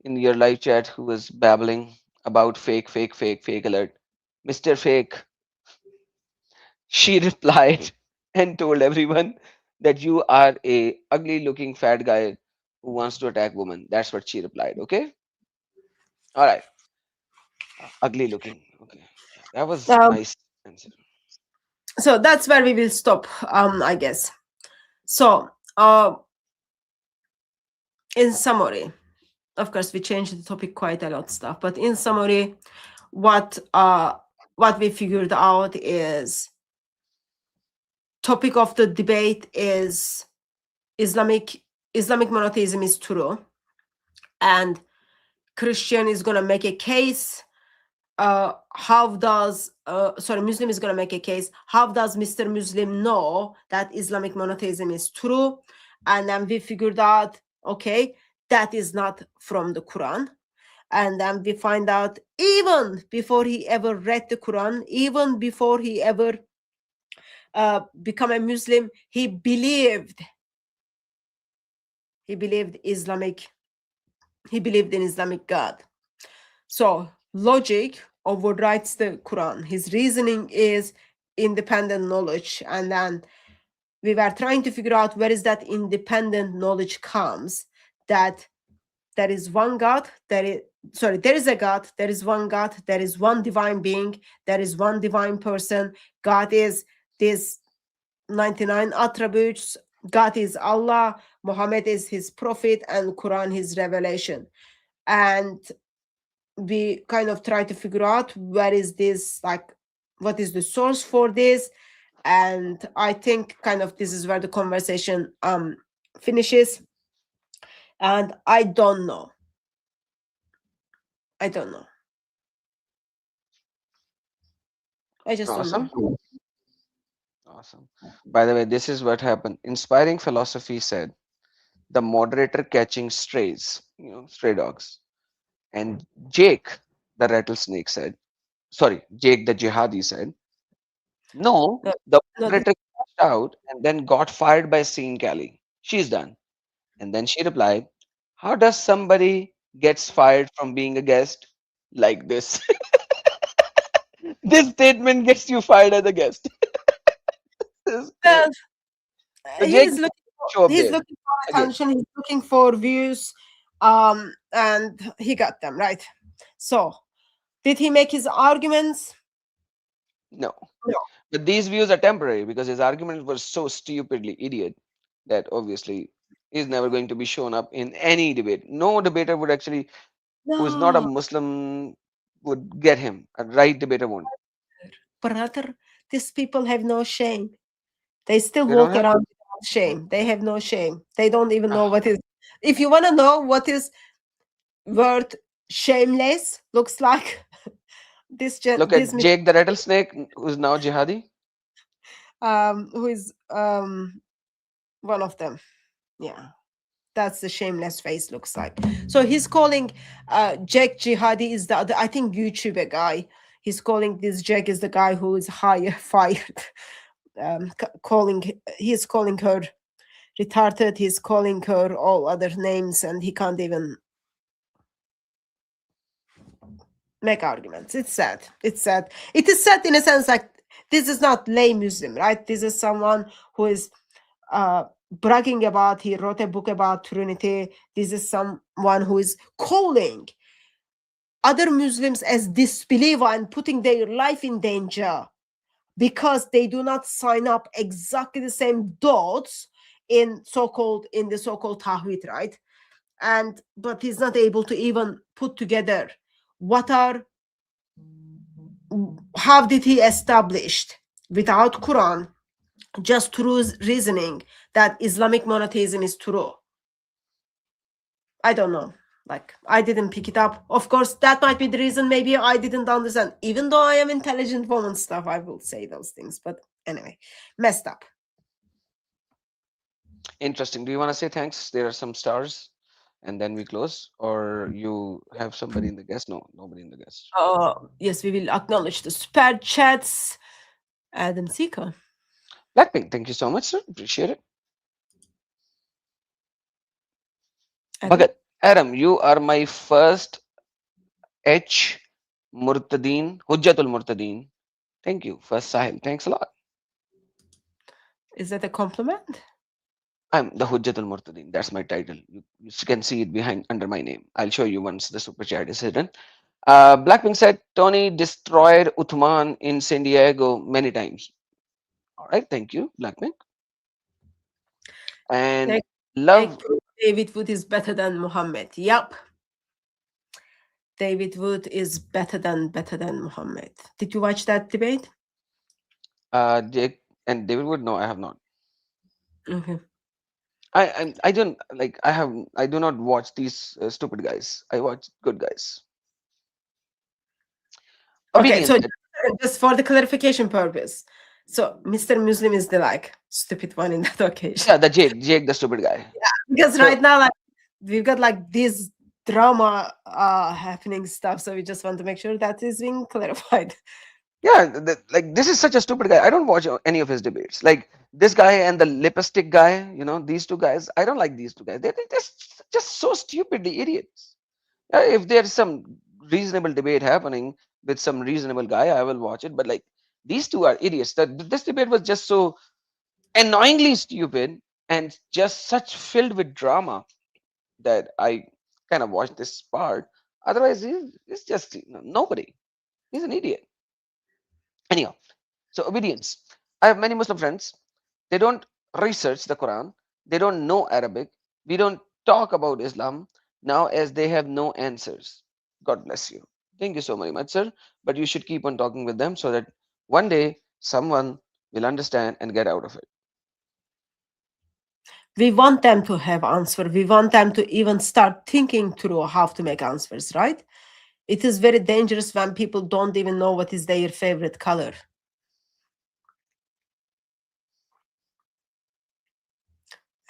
in your live chat who was babbling about fake alert. Mr. Fake, she replied and told everyone that you are a ugly looking fat guy who wants to attack women. That's what she replied. Okay. All right. Ugly looking. Okay. That was nice answer.
So that's where we will stop, I guess. So in summary, of course we changed the topic quite a lot stuff, but in summary, what we figured out is topic of the debate is Islamic monotheism is true, and Christian is going to make a case. Muslim is going to make a case. How does Mr. Muslim know that Islamic monotheism is true? And then we figured out, okay, that is not from the Quran. And then we find out even before he ever read the Quran, even before he ever become a Muslim, he believed in Islamic God. So logic overrides the Quran. His reasoning is independent knowledge, and then we were trying to figure out where is that independent knowledge comes, that there is one God, there is a God, there is one God, there is one divine being, there is one divine person. God is these 99 attributes. God is Allah, Muhammad is his prophet, and Quran his revelation. And we kind of try to figure out where is this, like, what is the source for this. And I think kind of this is where the conversation finishes. And I don't know. I just
Awesome.
don't know.
Awesome. By the way, this is what happened. Inspiring Philosophy said, the moderator catching strays, stray dogs. And Jake, the rattlesnake, said, Jake the jihadi said, no, the moderator crashed out and then got fired by Scene Kelly. She's done. And then she replied, how does somebody gets fired from being a guest? Like this. This statement gets you fired as a guest.
Well,
So Jake,
he's looking he's
there
looking for
again.
attention, he's looking for views, and he got them, right? So did he make his arguments?
No.
No.
But these views are temporary because his arguments were so stupidly idiot that obviously is never going to be shown up in any debate. No debater would actually, who is not a
No,
Muslim, would get him. A right debater won't.
brother, these people have no shame. They still
They don't
walk
have.
around without shame. They have no shame. They don't even know
Ah,
what is. If you want to know what is word shameless looks like,
look
this
at Jake the rattlesnake, who's now jihadi.
who is one of them. Yeah, that's the shameless face looks like. So he's calling Jack Jihadi is the other, I think YouTuber guy. He's calling this Jack is the guy who is fired. He's calling her retarded. He's calling her all other names, and he can't even make arguments. It's sad. It's sad. It is sad in a sense like this is not lay Muslim, right? This is someone who is bragging about, he wrote a book about Trinity. This is someone who is calling other Muslims as disbeliever and putting their life in danger because they do not sign up exactly the same dots in the so-called Tawhid, right? But he's not able to even put together how did he established without Quran, just through reasoning that Islamic monotheism is true. I don't know. Like, I didn't pick it up. Of course, that might be the reason. Maybe I didn't understand. Even though I am intelligent woman stuff, I will say those things. But anyway, messed up.
Interesting. Do you want to say thanks? There are some stars, and then we close, or you have somebody in the guest? No, nobody in the guest.
Yes, we will acknowledge the super chats. Adam Sika.
Blackpink, thank you so much, sir. Appreciate it. Bhagat, Adam, you are my first H Murtadeen, Hujjatul Murtadeen. Thank you. First Sahil. Thanks a lot.
Is that a compliment?
I'm the Hujjatul Murtadeen. That's my title. You can see it behind under my name. I'll show you once the super chat is hidden. Blackpink said Tony destroyed Uthman in San Diego many times. All right, thank you, Blackpink. And love.
David Wood is better than Muhammad. Yup. David Wood is better than Muhammad. Did you watch that debate?
Jake and David Wood. No, I have not.
Okay.
I don't like. I do not watch these stupid guys. I watch good guys.
Okay, so just for the clarification purpose, so Mr. Muslim is the stupid one in that occasion.
Yeah, the Jake, the stupid guy.
Yeah, because right now we've got this drama happening stuff, so we just want to make sure that is being clarified.
Yeah, this is such a stupid guy. I don't watch any of his debates. Like this guy and the lipstick guy, these two guys. I don't like these two guys. They're just so stupidly idiots. If there's some reasonable debate happening with some reasonable guy, I will watch it. But these two are idiots. This debate was just so annoyingly stupid and just such filled with drama that I kind of watched this part. Otherwise, he's just nobody. He's an idiot. Anyhow, so obedience. I have many Muslim friends. They don't research the Quran. They don't know Arabic. We don't talk about Islam now as they have no answers. God bless you. Thank you so very much, sir. But you should keep on talking with them so that one day someone will understand and get out of it.
We want them to have answer. We want them to even start thinking through how to make answers, right? It is very dangerous when people don't even know what is their favorite color.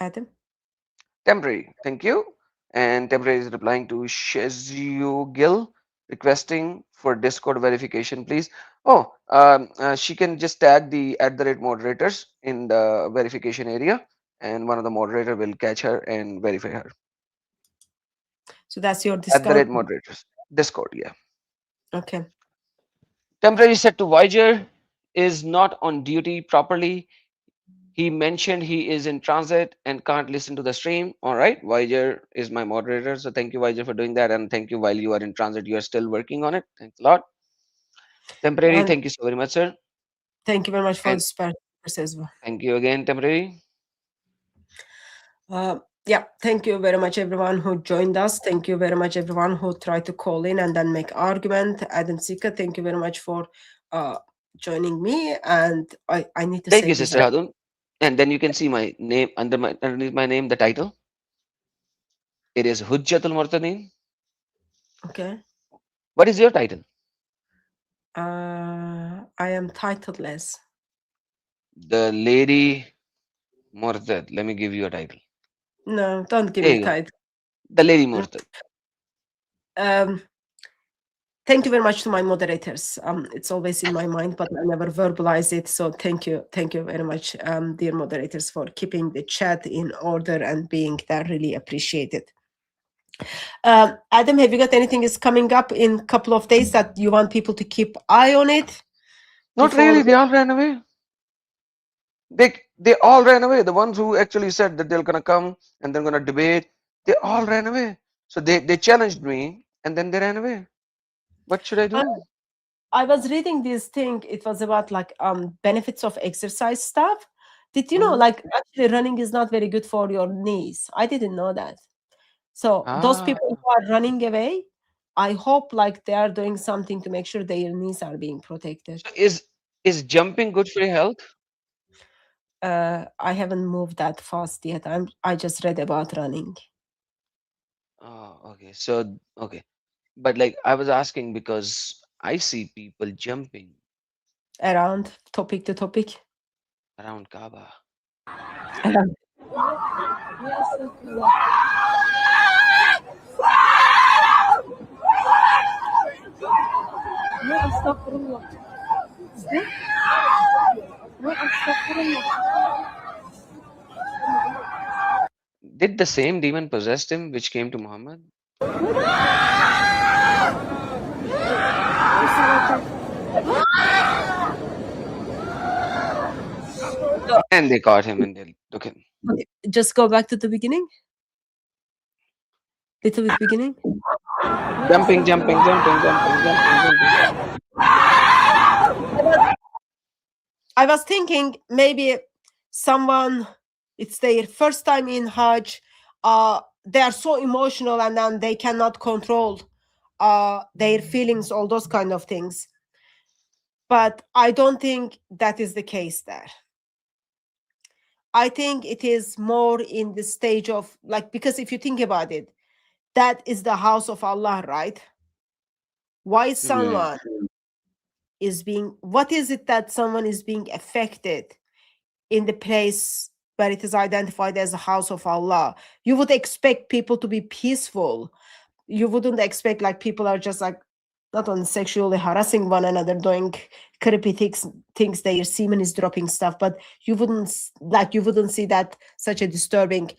Adam?
Temporary, thank you. And temporary is replying to Shezio Gill, requesting for Discord verification, please. Oh, she can just tag the @moderators in the verification area, and one of the moderator will catch her and verify her.
So that's your Discord?
@moderators. Discord, yeah.
Okay.
Temporary said to Voyager is not on duty properly. He mentioned he is in transit and can't listen to the stream. All right, Viger is my moderator, so thank you, Viger, for doing that, and thank you while you are in transit. You are still working on it. Thanks a lot. Temporary,
And
thank you so very much, sir,
thank you very much for
and
the space as well.
thank you again, temporary.
Yeah, thank you very much, everyone who joined us. Thank you very much, everyone who tried to call in and then make argument. Adam Sika, thank you very much for joining me. And I need to
Thank
say
you,
this.
Sister Hadun. And then you can see my name underneath my name, the title. It is Hujjatul Murtadin.
Okay.
What is your title?
I am titleless.
The Lady Murtad. Let me give you a title.
No, don't give
There
me
you go.
title.
The Lady Murtad.
Thank you very much to my moderators. It's always in my mind, but I never verbalize it. So thank you very much, dear moderators, for keeping the chat in order and being there. Really appreciate it. Adam, have you got anything is coming up in a couple of days that you want people to keep eye on it?
Not really. They all ran away. They all ran away. The ones who actually said that they're gonna come and they're gonna debate, they all ran away. So they challenged me and then they ran away. What should I do?
I was reading this thing. It was about like benefits of exercise stuff. Did you know like actually running is not very good for your knees? I didn't know that. So those people who are running away, I hope like they are doing something to make sure their knees are being protected.
So is jumping good for your health?
I haven't moved that fast yet. I just read about running.
Oh, okay. So okay. But like I was asking because I see people jumping
Around topic to topic.
around Kaaba.
Around.
Did the same demon possess him which came to Muhammad? And they caught him and they took him.
Okay, just go back to the beginning. Little bit beginning.
Jumping.
I was thinking maybe someone, it's their first time in Hajj, they are so emotional and then they cannot control their feelings, all those kind of things. But I don't think that is the case there. I think it is more in the stage of like, because if you think about it, that is the house of Allah, right? Why someone is being, what is it that someone is being affected in the place where it is identified as a house of Allah? You would expect people to be peaceful. You wouldn't expect like people are just like not only sexually harassing one another, doing creepy things, their semen is dropping stuff, but you wouldn't see that such a disturbing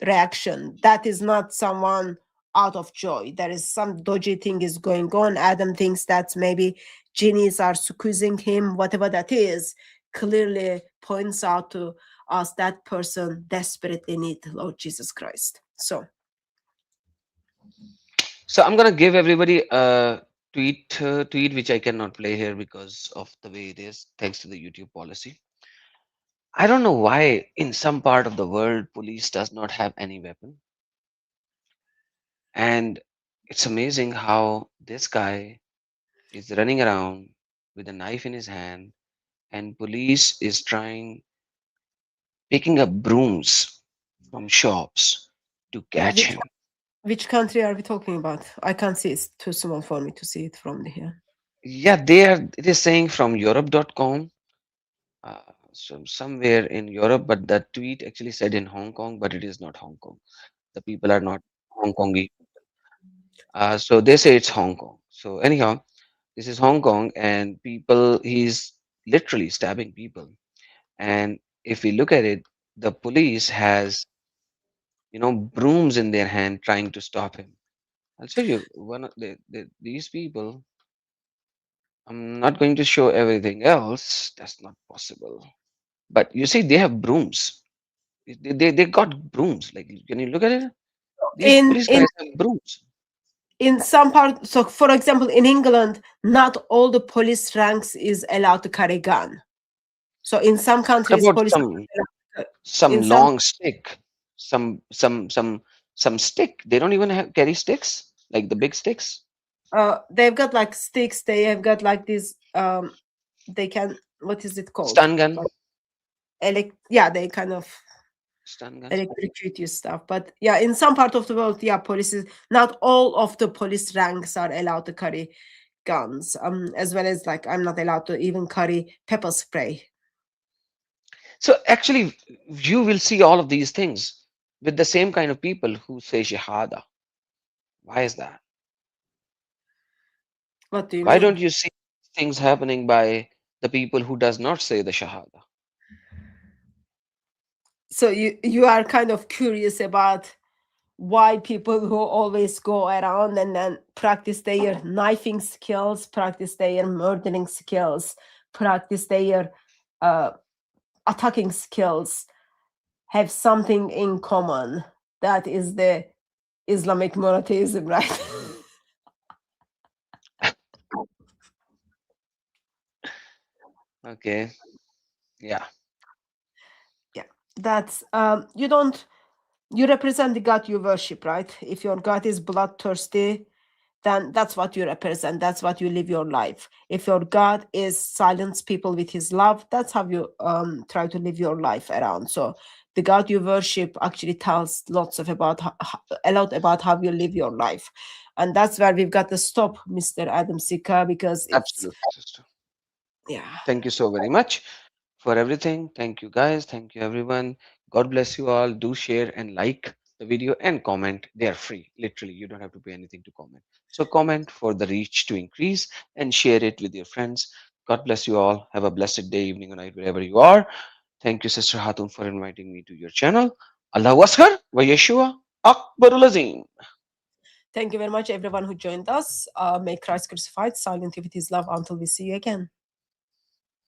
reaction. That is not someone out of joy. There is some dodgy thing is going on. Adam thinks that maybe genies are squeezing him, whatever that is, clearly points out to us that person desperately need Lord Jesus Christ. So
I'm gonna give everybody a tweet which I cannot play here because of the way it is, thanks to the YouTube policy. I don't know why in some part of the world police does not have any weapon. And it's amazing how this guy is running around with a knife in his hand and police is trying picking up brooms from shops to catch him.
which country are we talking about? I can't see. It's too small for me to see it from here.
Yeah, it is saying from Europe.com. So somewhere in Europe, but the tweet actually said in Hong Kong, but it is not Hong Kong. The people are not Hong Kongi. So they say it's Hong Kong. So anyhow, this is Hong Kong, and he's literally stabbing people. And if we look at it, the police has, brooms in their hand trying to stop him. I'll show you one of these people. I'm not going to show everything else. That's not possible. But you see, they have brooms. They got brooms. Like, can you look at it? These
in
police guys have brooms.
in some part, so for example, in England, not all the police ranks is allowed to carry gun. So in some
What
countries,
about
police
some
in some
long stick, some stick? They don't even carry sticks, like the big sticks.
they've got like sticks. They have got like these. They can. What is it called?
Stun gun.
Like yeah, they kind of
Stun gun.
electrocute you stuff. But yeah, in some part of the world, yeah, police, not all of the police ranks are allowed to carry guns. As well as like I'm not allowed to even carry pepper spray.
So actually, you will see all of these things with the same kind of people who say Shahada. Why is that?
What do you
Why
mean?
don't you see things happening by the people who does not say the Shahada?
So you are kind of curious about why people who always go around and then practice their knifing skills, practice their murdering skills, practice their attacking skills have something in common. That is the Islamic monotheism, right?
Okay. Yeah.
Yeah, that's you represent the God you worship, right? If your God is bloodthirsty, then that's what you represent. That's what you live your life. If your God is silence people with his love, that's how you try to live your life around. So the God you worship actually tells lots of about a lot about how you live your life. And that's where we've got to stop, Mr. Adam Sika, because it's
Absolutely, sister.
yeah.
Thank you so very much for everything. Thank you, guys. Thank you, everyone. God bless you all. Do share and like the video and comment. They are free. Literally, you don't have to pay anything to comment. So comment for the reach to increase and share it with your friends. God bless you all. Have a blessed day, evening, or night, wherever you are. Thank you, Sister Hatun, for inviting me to your channel. Allahu Akbar wa Yeshua Akbarul Azim.
Thank you very much, everyone who joined us. May Christ crucified silent with his love until we see you again.